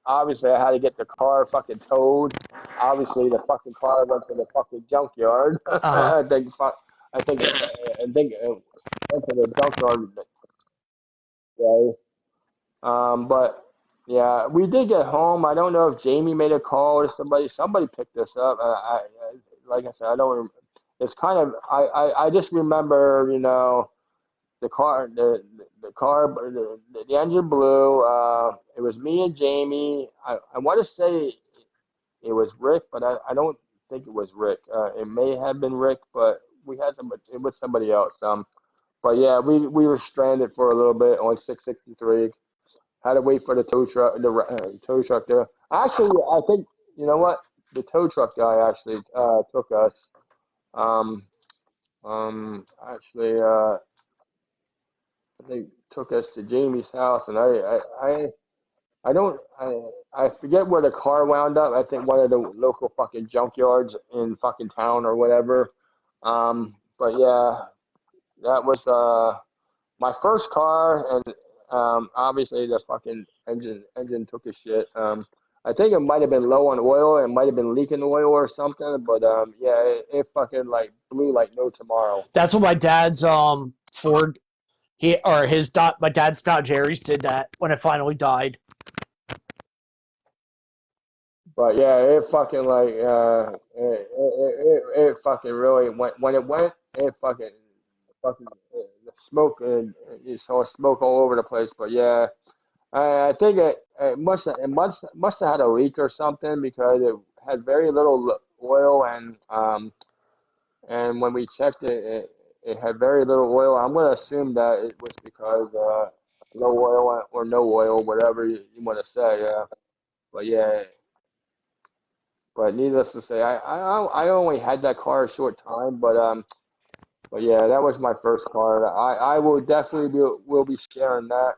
obviously I had to get the car fucking towed. Obviously the fucking car went to the fucking junkyard. Uh-huh. I think it went to the junkyard today. But yeah, we did get home. I don't know if Jamie made a call or somebody. Somebody picked us up. Like I said, I don't. It's kind of. I just remember, the car, the car, the engine blew. It was me and Jamie. I want to say it was Rick, but I don't think it was Rick. It may have been Rick, but we had somebody. It was somebody else. But yeah, we were stranded for a little bit on 663. Had to wait for the tow truck there. Actually, I think you know what the tow truck guy actually took us. Um, actually, they took us to Jamie's house, and I don't I forget where the car wound up. I think one of the local fucking junkyards in fucking town or whatever. But yeah, that was my first car, and obviously the fucking engine took a shit. I think it might have been low on oil. It might have been leaking oil or something. But yeah, it fucking like blew like no tomorrow. That's what my dad's Ford my dad's Dodge Aries did that when it finally died. But yeah, it fucking like it fucking really went when it went. It fucking the smoke and you saw smoke all over the place. But yeah, I think it must have had a leak or something because it had very little oil and when we checked it, it had very little oil. I'm gonna assume that it was because low oil or no oil, whatever you want to say. But yeah, but needless to say, I only had that car a short time, but yeah, that was my first car. I will definitely will be sharing that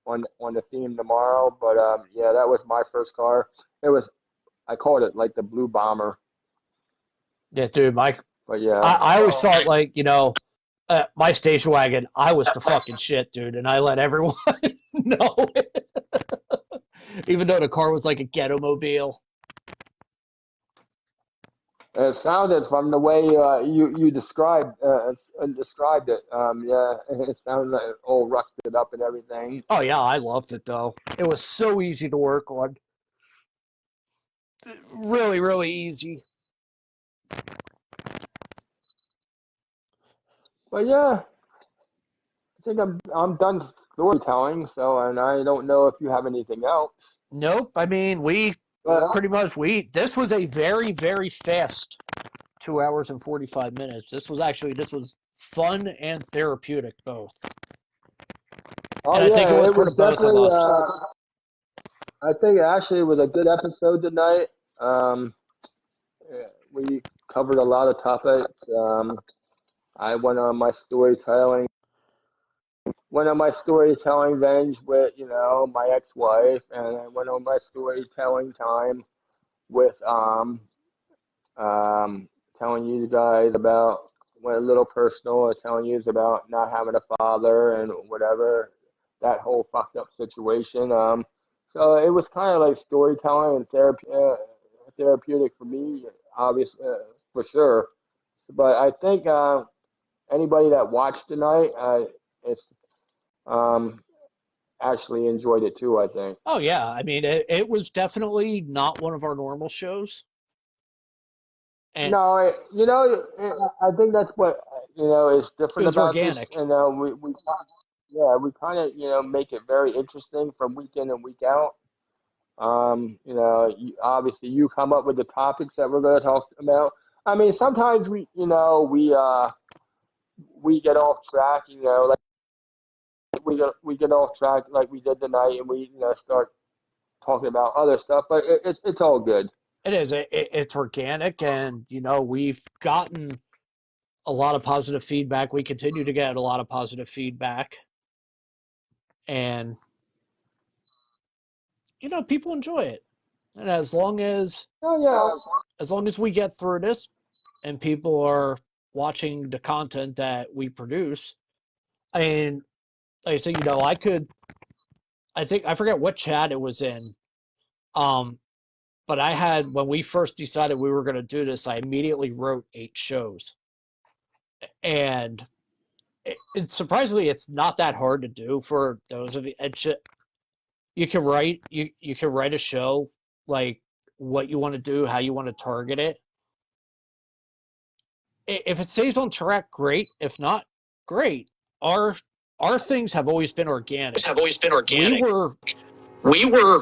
on the theme tomorrow. But yeah, that was my first car. It was I called it like the Blue Bomber. Yeah, dude, But yeah, I always thought like, my station wagon, I was the fucking shit, dude, and I let everyone know it. Even though the car was like a ghetto mobile. it sounded from the way you described it. Yeah, it sounded like all rusted up and everything. Oh yeah, I loved it though. It was so easy to work on. Really, really easy. But yeah, I think I'm done storytelling. So, and I don't know if you have anything else. Nope. I mean, we But pretty much this was a very, very fast 2 hours and 45 minutes. This was fun and therapeutic both. oh And I think it yeah, was it for was the both of definitely. us. I think actually it was a good episode tonight. Yeah, we covered a lot of topics. I went on my storytelling binge with my ex-wife, and I went on my storytelling time with um telling you guys about what a little personal, telling you about not having a father and whatever that whole fucked up situation. So it was kind of like storytelling and therapeutic for me, obviously, for sure. But I think anybody that watched tonight is um, actually enjoyed it too. I think. Oh yeah, I mean, it was definitely not one of our normal shows, and No, I think that's what is it different was about this, organic. and we yeah, we kind of make it very interesting from week in and week out. Obviously you come up with the topics that we're going to talk about. I mean, sometimes we get off track, like we get off track like we did tonight, and we start talking about other stuff, but it's all good. It is. It's organic, and we've gotten a lot of positive feedback. We continue to get a lot of positive feedback, and people enjoy it. And Oh yeah, as long as we get through this, and people are watching the content that we produce, I mean, like I said, I think I forget what chat it was in. Um, but I had when we first decided we were going to do this, I immediately wrote 8 shows, and surprisingly, it's not that hard to do for those of you. You can write a show like what you want to do, how you want to target it. If it stays on track, great. If not, great. Our our things have always been organic. Have always been We organic. were We were.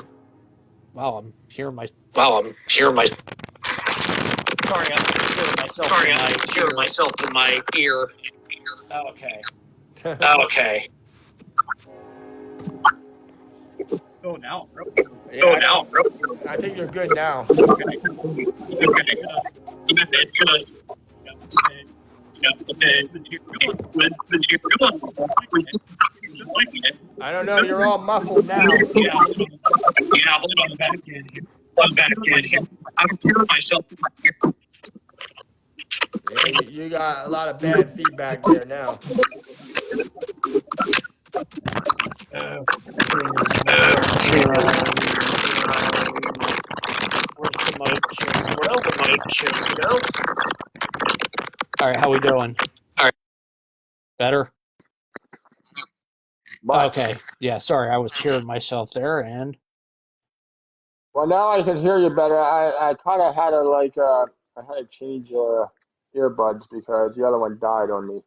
wow. I'm hearing my Wow, I'm hearing my. sorry. I'm hearing myself Sorry, in my I'm hearing ear. myself in my ear. Okay. Okay. Oh, now. yeah. Oh, now. I think you're good now. Okay. Okay. Because, I don't know. You're all muffled now. Yeah. yeah, hold on. I'm back in here. I'm back in. I'm hearing myself. Yeah, you got a lot of bad feedback there now. Where's the mic? Where's the mic? All right. How we doing? All right. Better. Much. Okay. Yeah. Sorry, I was hearing myself there, and Well, now I can hear you better. I kind of had to I had to change earbuds because the other one died on me.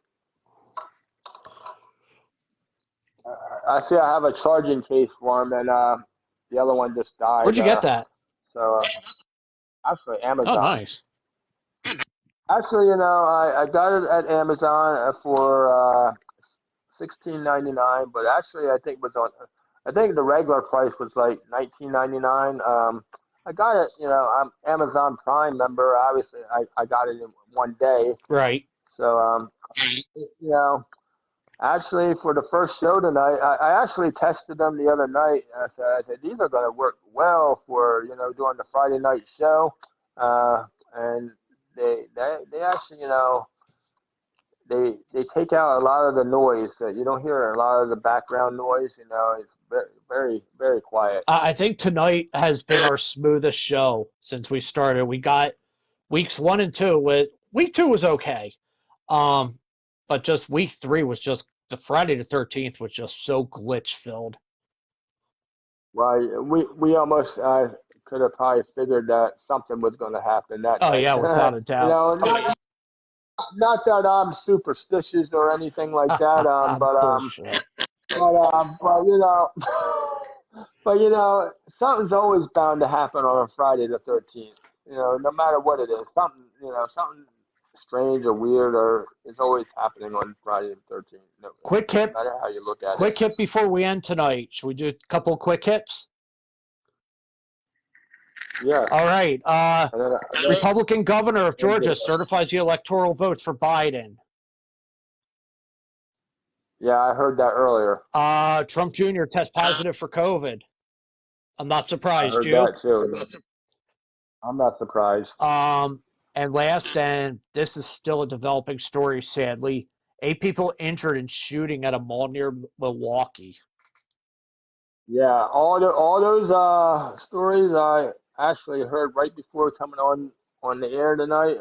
I see I have a charging case for him, and the other one just died. where'd you get that? So actually, Oh, Amazon. nice. Actually, I got it at Amazon for $16.99, but actually I think it was on. I think the regular price was like $19.99. I got it. I'm Amazon Prime member. Obviously, I got it in one day. Right. So you know, actually for the first show tonight, I actually tested them the other night. I said these are going to work well for doing the Friday night show, and they actually they take out a lot of the noise. You don't hear a lot of the background noise. It's very, very, very quiet. I think tonight has been our smoothest show since we started. We got weeks 1 and 2. Week 2 was okay, but just week 3 was just the Friday the 13th was just so glitch filled. Well, we almost could have probably figured that something was going to happen that Oh night. yeah, without a doubt. Not that I'm superstitious or anything like that. Bullshit. But something's always bound to happen on a Friday the 13th. No matter what it is, something strange or weird or is always happening on Friday the 13th. No, Quick hit. no matter how you look at Quick it. hit before we end tonight. Should we do a couple quick hits? Yeah. All right. And then, Republican governor of Georgia certifies the electoral votes for Biden. yeah, I heard that earlier. Trump Jr. tests positive for COVID. I'm not I surprised, heard you? that too. I'm not surprised. And last, and this is still a developing story, sadly, 8 people injured in shooting at a mall near Milwaukee. Yeah, all those stories I actually heard right before coming on the air tonight.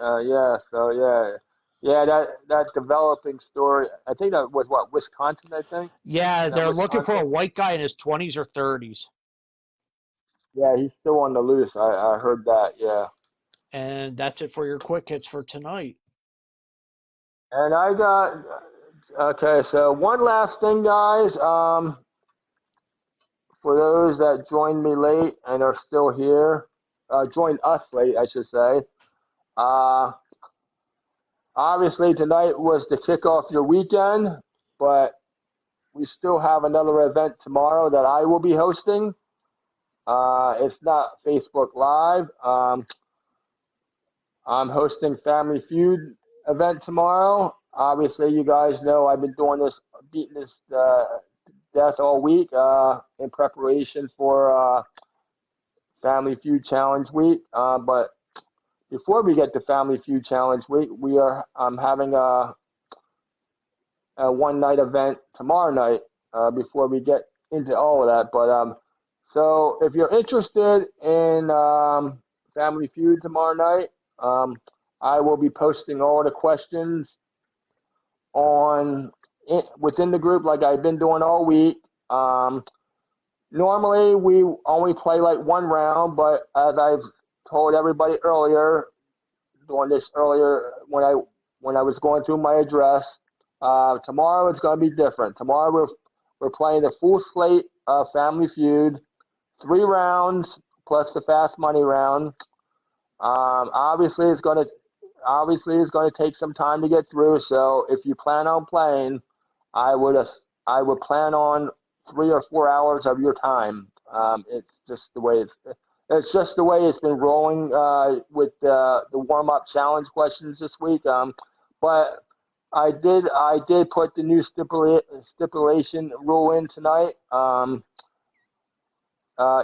Yeah, that developing story. I think that was what, Wisconsin, I think. Yeah, Is that they're looking for a Wisconsin? white guy in his 20s or 30s. Yeah, he's still on the loose. I heard that. Yeah, And that's it for your quick hits for tonight. and I got okay. So one last thing, guys. For those that joined me late and are still here, joined us late, I should say. Uh, Obviously, tonight was to kick off your weekend, but we still have another event tomorrow that I will be hosting. It's not Facebook Live. I'm hosting Family Feud event tomorrow. Obviously, you guys know I've been beating this death all week in preparation for Family Feud Challenge Week. But before we get to Family Feud Challenge Week, I'm having a one night event tomorrow night before we get into all of that. But so if you're interested in Family Feud tomorrow night, I will be posting all the questions within the group like I've been doing all week. Normally we only play like one round, but as I've told everybody earlier, doing this earlier when I was going through my address. Tomorrow it's going to be different. Tomorrow we're playing the full slate of Family Feud, 3 rounds plus the fast money round. Obviously it's going to take some time to get through. So if you plan on playing, I would I would plan on 3 or 4 hours of your time. It's just the way it's been rolling with the warm up challenge questions this week. But I did put the new stipulation rule in tonight.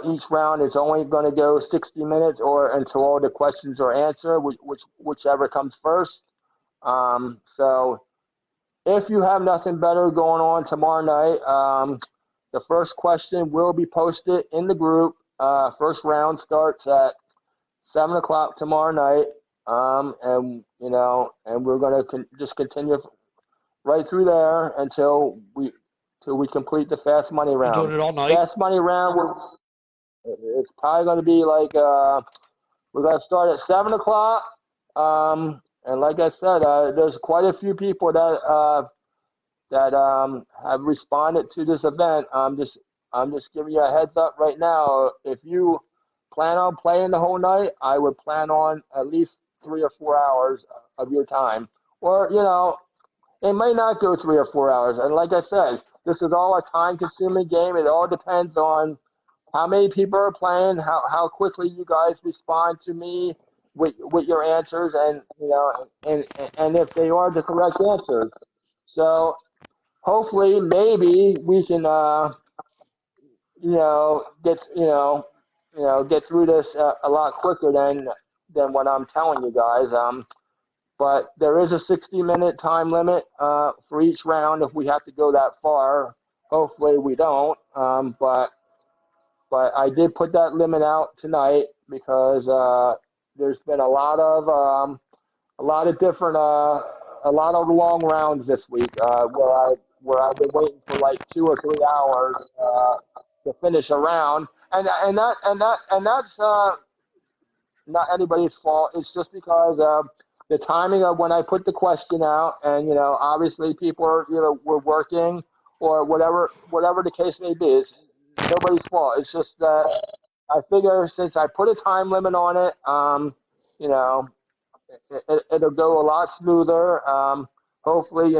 Each round is only going to go 60 minutes or until all the questions are answered, whichever comes first. So if you have nothing better going on tomorrow night, the first question will be posted in the group. First round starts at 7 o'clock tomorrow night. And we're going to just continue right through there till we complete the fast money You doing round. it all night? Fast money round, it's probably going to be like we're going to start at 7 o'clock. And like I said, there's quite a few people that have responded to this event. I'm just giving you a heads up right now. If you plan on playing the whole night, I would plan on at least 3 or 4 hours of your time. Or It may not go 3 or 4 hours. And like I said, this is all a time-consuming game. It all depends on how many people are playing, how quickly you guys respond to me with your answers, and and if they are the correct answers. So hopefully, maybe we can get through this a lot quicker than what I'm telling you guys. But there is a 60-minute time limit for each round if we have to go that far. Hopefully we don't. But I did put that limit out tonight because there's been a lot of long rounds this week where I've been waiting for like 2 or 3 hours to finish a round, and that's not anybody's fault. It's just because the timing of when I put the question out, and obviously people are were working or whatever the case may be. It's nobody's fault. It's just that I figure since I put a time limit on it, you know, it'll go a lot smoother. Hopefully,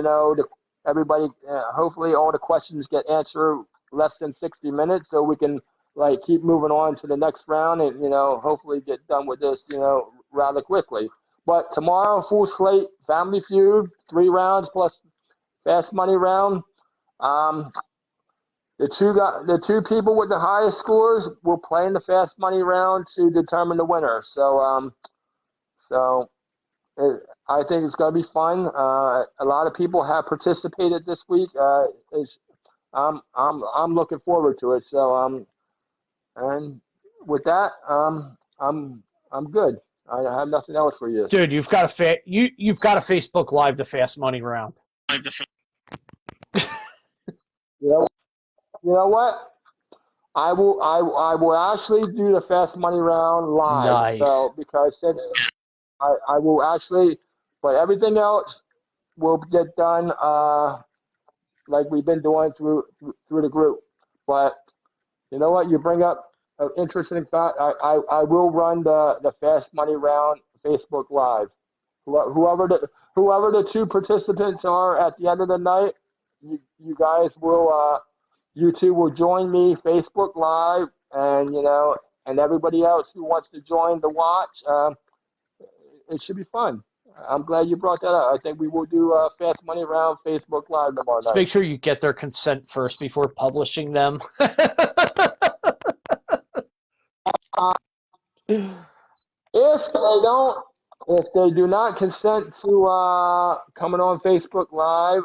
everybody. Hopefully, all the questions get answered less than 60 minutes, so we can like keep moving on to the next round, and hopefully get done with this, rather quickly. But tomorrow, full slate, Family Feud, 3 rounds plus fast money round. Um, the two people with the highest scores will play in the fast money round to determine the winner. So I think it's going to be fun. A lot of people have participated this week. I'm looking forward to it. So and with that, I'm good. I have nothing else for you. Dude, you've got you've got a Facebook Live the fast money round. You know what? I will actually do the fast money round live. Nice. So because since I will actually, but everything else will get done like we've been doing through the group. But you know what? You bring up an interesting fact. I will run the fast money round Facebook Live. Whoever the two participants are at the end of the night, you guys will you two will join me Facebook Live, and and everybody else who wants to join the watch. It should be fun. I'm glad you brought that up. I think we will do a fast money round Facebook Live tomorrow Just night. make sure you get their consent first before publishing them. If they do not consent to coming on Facebook Live,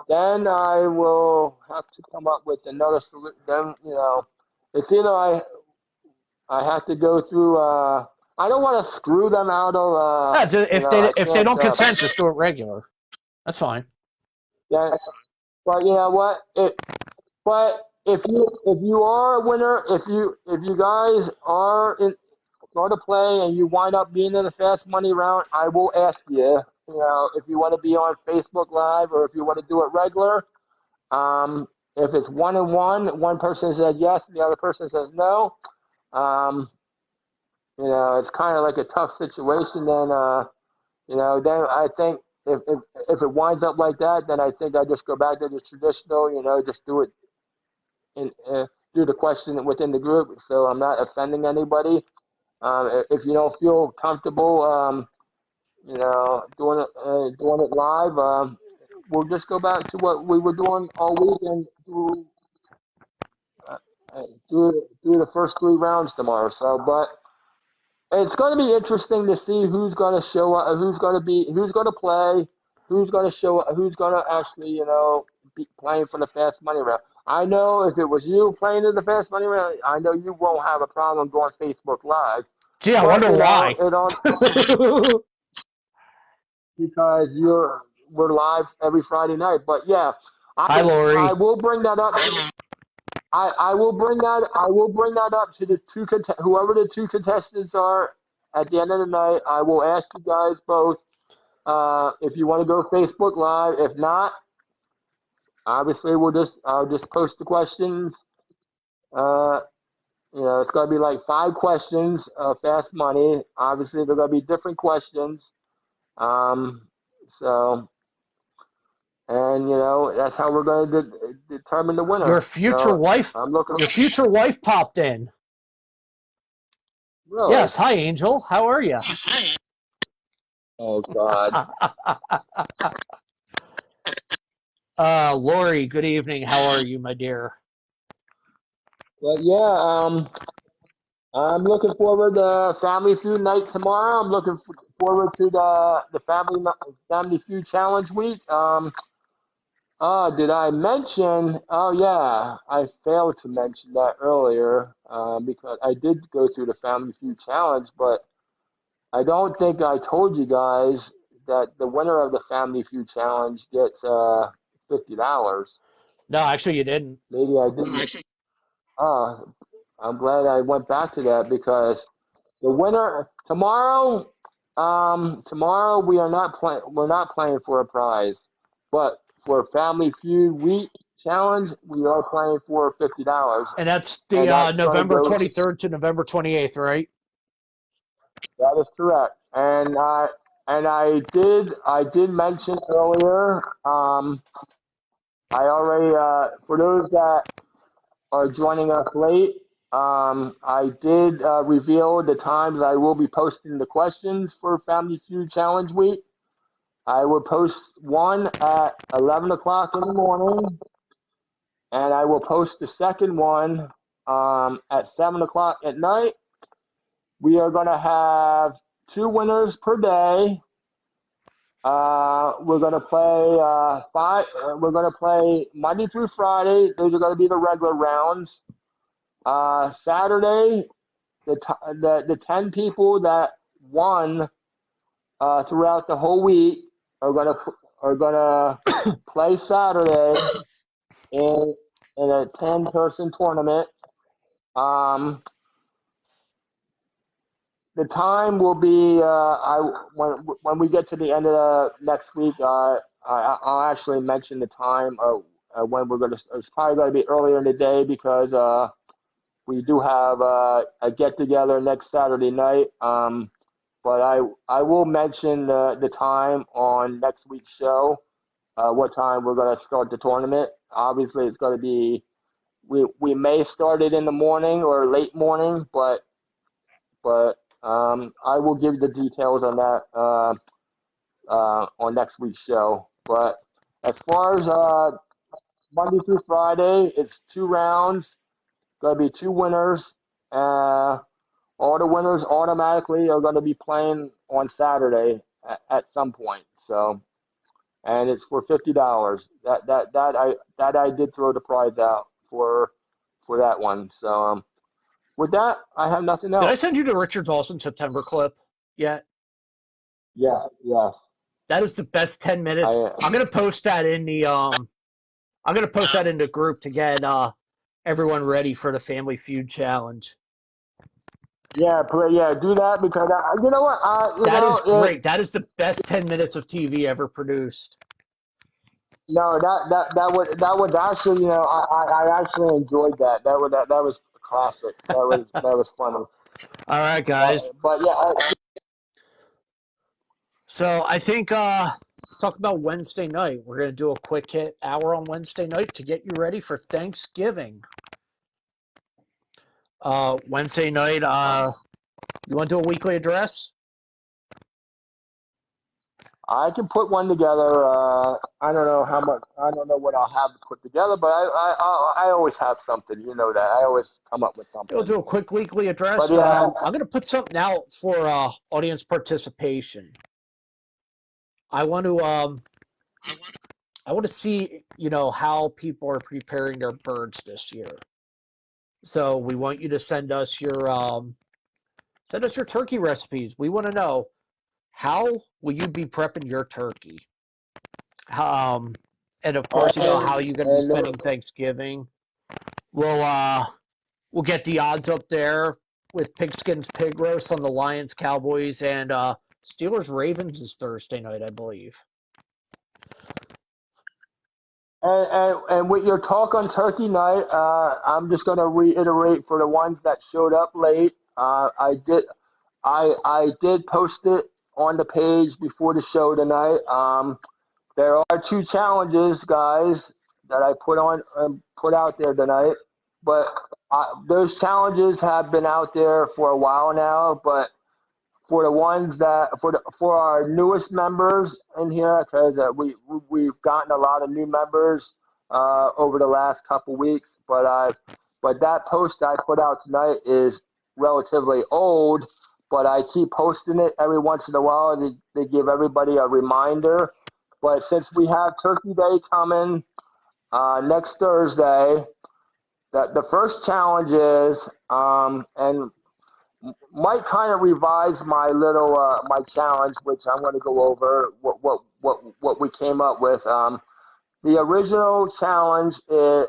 then I will have to come up with another solution. Then it's either I have to go through. I don't want to screw them out of. If they don't consent, just do it regular. That's fine. Yeah, but you know what? But if you are a winner, if you guys are going to play and you wind up being in the fast money round, I will ask you. If you want to be on Facebook Live or if you want to do it regular. If it's 1-on-1, one person says yes and the other person says no. Um, it's kind of like a tough situation. Then I think if it winds up like that, then I think I just go back to the traditional. Just do it in do the question within the group, so I'm not offending anybody. If you don't feel comfortable, doing it live, we'll just go back to what we were doing all week and do the first 3 rounds tomorrow. So, but it's going to be interesting to see who's going to show up, who's going to play, who's going to show up, who's going to actually, be playing for the fast money round. I know if it was you playing in the fast money round, I know you won't have a problem going Facebook Live. Gee, I wonder why. Because we're live every Friday night. But yeah, Hi, Lori. I will bring that up. I will bring that up to the whoever the two contestants are at the end of the night. I will ask you guys both if you want to go Facebook Live. If not, obviously I'll just post the questions. It's gonna be like 5 questions of fast money. Obviously, they're gonna be different questions. So and that's how we're going to determine the winner. Your future wife. I'm looking. Your future wife popped in. Really? Yes. Hi, Angel. How are you? Oh God. Lori. Good evening. How are you, my dear? But yeah, I'm looking forward to Family Feud night tomorrow. I'm looking forward to the Family Feud Challenge week. Did I mention? Oh yeah, I failed to mention that earlier because I did go through the Family Feud Challenge, but I don't think I told you guys that the winner of the Family Feud Challenge gets $50. No, actually, you didn't. Maybe I didn't. Oh, I'm glad I went back to that because the winner tomorrow. Tomorrow we are not playing. We're not playing for a prize, but for Family Feud Week Challenge, we are playing for $50, And that's the and that's going to November go. 23rd to November 28th, right? That is correct, and I did mention earlier. I already for those that are joining us late. I did reveal the times I will be posting the questions for Family Feud Challenge Week. I will post one at 11 o'clock in the morning, and I will post the second one at 7 o'clock at night. We are going to have two winners per day. We're going to play five. We're going to play Monday through Friday. Those are going to be the regular rounds. Saturday, the 10 people that won throughout the whole week are gonna play Saturday in a 10-person tournament. The time will be when we get to the end of next week. I'll actually mention the time when we're gonna. It's probably gonna be earlier in the day because we do have a get together next Saturday night. But I will mention the time on next week's show. What time we're going to start the tournament? Obviously, it's going to be we may start it in the morning or late morning, but I will give the details on that on next week's show. But as far as Monday through Friday, it's 2 rounds. Going to be two winners. All the winners automatically are going to be playing on Saturday at some point. So, and it's for $50. That I did throw the prize out for that one. So, with that, I have nothing Did I else. send you the Richard Dawson September clip yet? Yes. That is the best 10 minutes. I'm gonna post that in the I'm gonna post that in the group to get everyone ready for the Family Feud challenge. Yeah, do that because you know what? That is great. That is the best 10 minutes of TV ever produced. No, that would actually, I actually enjoyed that. That was classic. That was funny. All right, guys. But yeah. So I think let's talk about Wednesday night. We're gonna do a quick hit hour on Wednesday night to get you ready for Thanksgiving. Wednesday night, you want to do a weekly address? I can put one together. I don't know how much. I don't know what I'll have to put together, but I always have something. You know that. I always come up with something. We'll do a quick weekly address. But yeah, I'm going to put something out for audience participation. I want to see how people are preparing their birds this year. So we want you to send us your turkey recipes. We want to know, how will you be prepping your turkey? And of course, how you're going to be spending Thanksgiving. We'll get the odds up there with Pigskin's Pig Roast on the Lions, Cowboys, and Steelers Ravens is Thursday night, I believe. and with your talk on Turkey Night, I'm just going to reiterate for the ones that showed up late. I did post it on the page before the show tonight. there are two challenges, guys, that I put out there tonight. But those challenges have been out there for a while now. But for the ones that for our newest members in here, because we've gotten a lot of new members over the last couple weeks. But that post I put out tonight is relatively old, but I keep posting it every once in a while to give everybody a reminder. But since we have Turkey Day coming next Thursday, the first challenge is, and might kind of revise my little my challenge, which I'm going to go over what we came up with. The original challenge is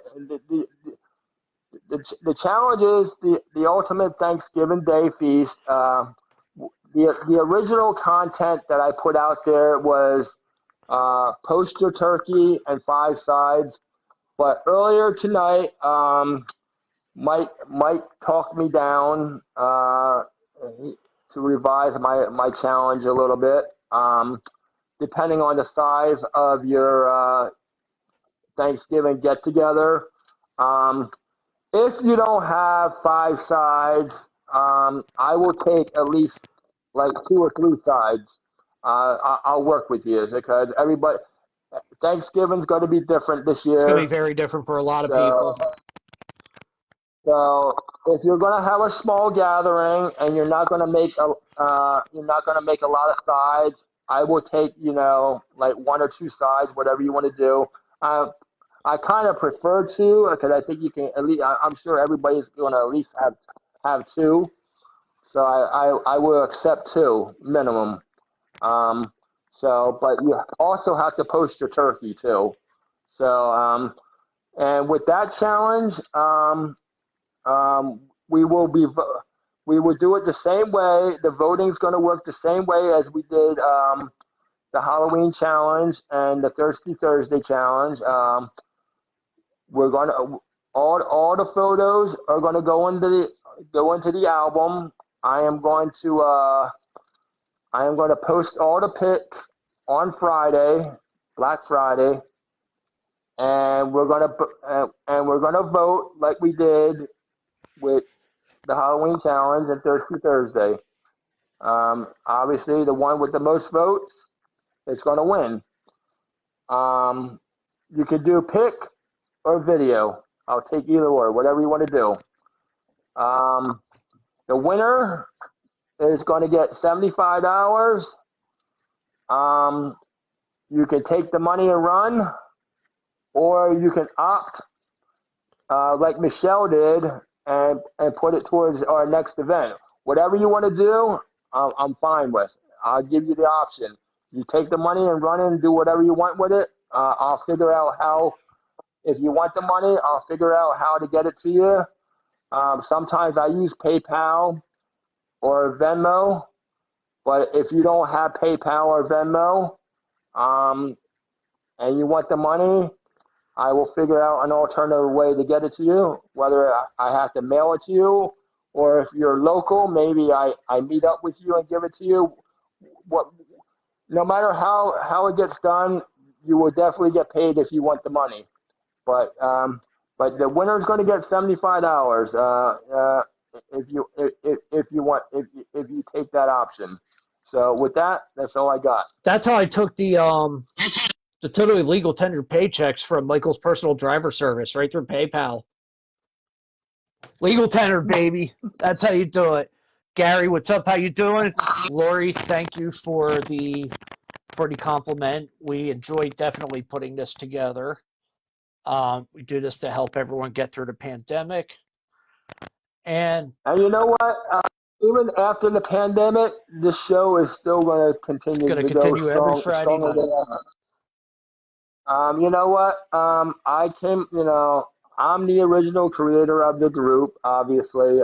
the challenge is the ultimate Thanksgiving Day feast. The original content that I put out there was post your turkey and 5 sides. But earlier tonight, Mike talked me down to revise my challenge a little bit. Depending on the size of your Thanksgiving get together. If you don't have 5 sides, I will take at least like 2 or 3 sides. I'll work with you because everybody Thanksgiving's going to be different this It's going to be year. very different for a lot of So, people. so if you're going to have a small gathering and you're not going to make a lot of sides, I will take like 1 or 2 sides, whatever you want to do. I kind of prefer two because I think you can at least. I'm sure everybody's going to at least have two. So I will accept two minimum. But you also have to post your turkey too. So and with that challenge, we will we will do it the same way. The voting's going to work the same way as we did the Halloween challenge and the Thirsty Thursday challenge. We're gonna all the photos are gonna go into the album. I am going to post all the pics on Friday, Black Friday, and we're gonna vote like we did with the Halloween challenge and Thirsty Thursday. Obviously, the one with the most votes is gonna win. You could do pic or video. I'll take either or, whatever you want to do. The winner is going to get $75. You can take the money and run, or you can opt, like Michelle did, and put it towards our next event. Whatever you want to do, I'm fine with. I'll give you the option. You take the money and run and do whatever you want with it. I'll figure out how. If you want the money, I'll figure out how to get it to you. Sometimes I use PayPal or Venmo, but if you don't have PayPal or Venmo, and you want the money, I will figure out an alternative way to get it to you, whether I have to mail it to you, or if you're local, maybe I meet up with you and give it to you. No matter how it gets done, you will definitely get paid if you want the money. But the winner is going to get $75 if you take that option. So with that, that's all I got. That's how I took the totally legal tender paychecks from Michael's personal driver service right through PayPal. Legal tender, baby. That's how you do it. Gary, what's up? How you doing? Lori, thank you for the compliment. We enjoyed definitely putting this together. We do this to help everyone get through the pandemic. And you know what? Even after the pandemic, this show is still going to continue. It's going to continue every Friday night. You know what? I'm the original creator of the group, obviously.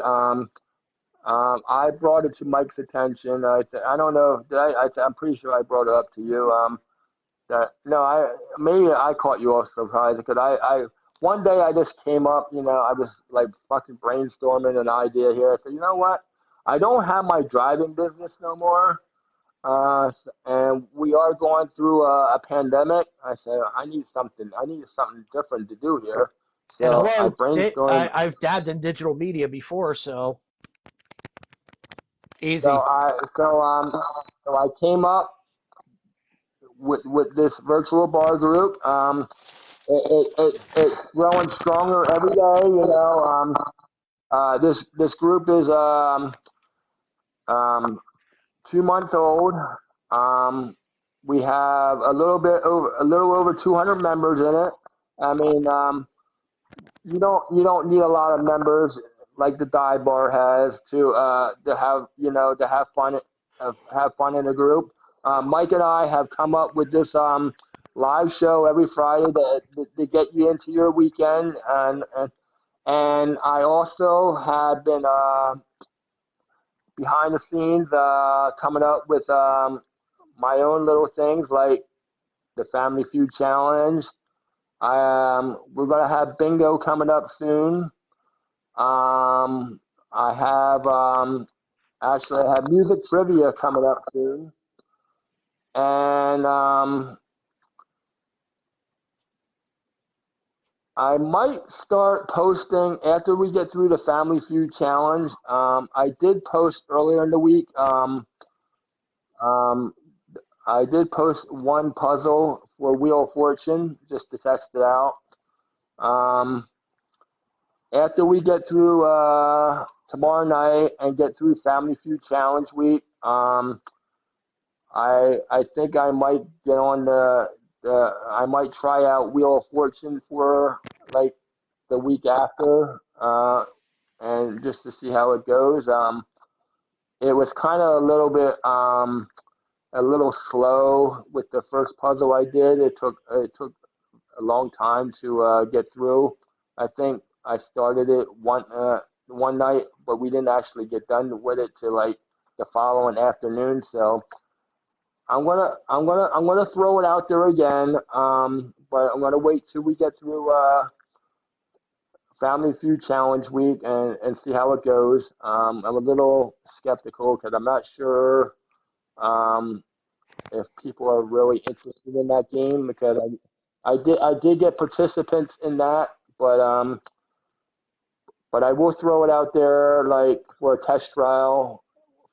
I brought it to Mike's attention. I don't know. I'm pretty sure I brought it up to you. Maybe I caught you off surprise because I one day I just came up, I was like fucking brainstorming an idea here. I said, you know what? I don't have my driving business no more. and we are going through a pandemic. I said I need something. I need something different to do here. And So I hello, brainstormed. I've dabbed in digital media before, so So easy. I came up with this virtual bar group. It's growing stronger every day. This group is um, 2 months old. Um, we have a little over 200 members in it. I mean, you don't need a lot of members like the dive bar has to have to have fun in a group. Mike and I have come up with this live show every Friday to get you into your weekend, and I also have been behind the scenes coming up with my own little things like the Family Feud Challenge. We're gonna have bingo coming up soon. Um, I have actually I have music trivia coming up soon, and I might start posting after we get through the Family Feud challenge. I did post earlier in the week. Um, I did post one puzzle for Wheel of Fortune just to test it out. Um, After we get through tomorrow night and get through Family Feud challenge week, I think I might get on the I might try out Wheel of Fortune for like the week after, and just to see how it goes. It was kind of a little slow with the first puzzle I did. It took a long time to get through. I think I started it one night, but we didn't actually get done with it till like the following afternoon. So I'm gonna throw it out there again. But I'm gonna wait till we get through Family Feud Challenge week and see how it goes. I'm a little skeptical because I'm not sure um, if people are really interested in that game because I did get participants in that, but I will throw it out there like for a test trial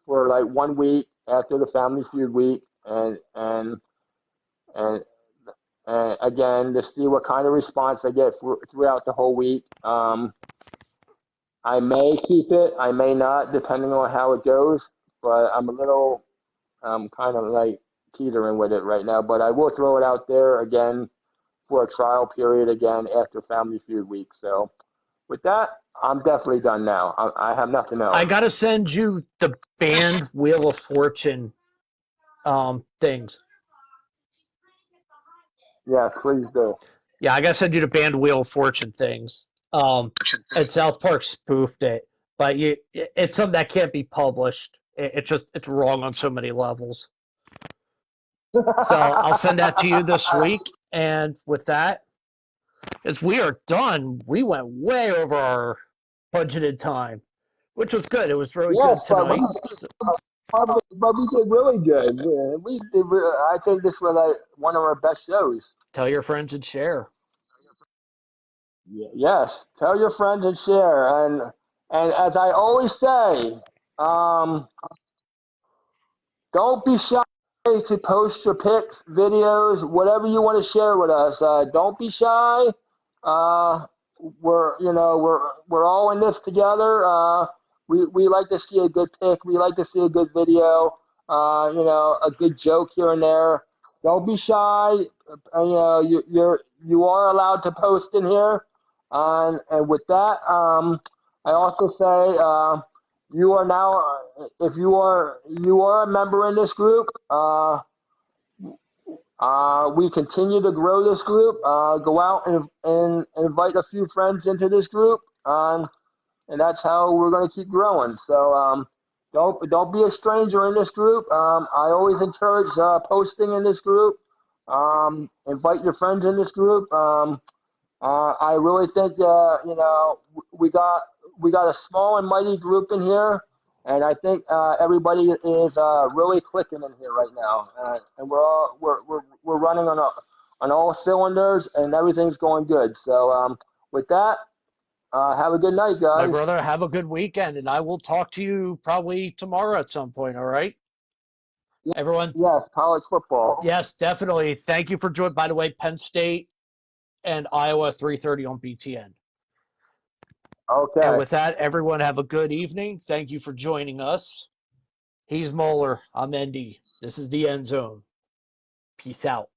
for like 1 week after the Family Feud week and and again to see what kind of response I get throughout the whole week. I may keep it, I may not, depending on how it goes. But I'm a little, kind of like teetering with it right now. But I will throw it out there again for a trial period again after Family Feud week. So with that, I'm definitely done now. I have nothing else. I gotta send you the banned Wheel of Fortune things. Yes, please do. Yeah, I gotta send you the banned Wheel of Fortune things. And South Park spoofed it, but it's something that can't be published. It's wrong on so many levels. So I'll send that to you this week. And with that, as we are done, we went way over our budgeted time, which was good. It was really Yes, good tonight. but we did really good. Yeah, we did. I think this was like one of our best shows. Tell your friends and share. Yes, tell your friends and share. And as I always say, um, don't be shy to post your pics, videos, whatever you want to share with us. Don't be shy. Uh, we're all in this together. We like to see a good pic. We like to see a good video. A good joke here and there. Don't be shy. You are allowed to post in here. And with that, I also say. You are now, if you are a member in this group, we continue to grow this group. Go out and invite a few friends into this group, and that's how we're going to keep growing. So don't be a stranger in this group. I always encourage posting in this group. Invite your friends in this group. I really think we got a small and mighty group in here, And I think everybody is really clicking in here right now, and we're running on all cylinders, and everything's going good. So with that, have a good night, My guys. brother, have a good weekend, and I will talk to you probably tomorrow at some point, all right? Everyone, Yes, college football. yes, definitely. Thank you for joining. By the way, Penn State and Iowa 3:30 on BTN. And Okay. with that, everyone have a good evening. Thank you for joining us. He's Mohler. I'm Endy. This is the End Zone. Peace out.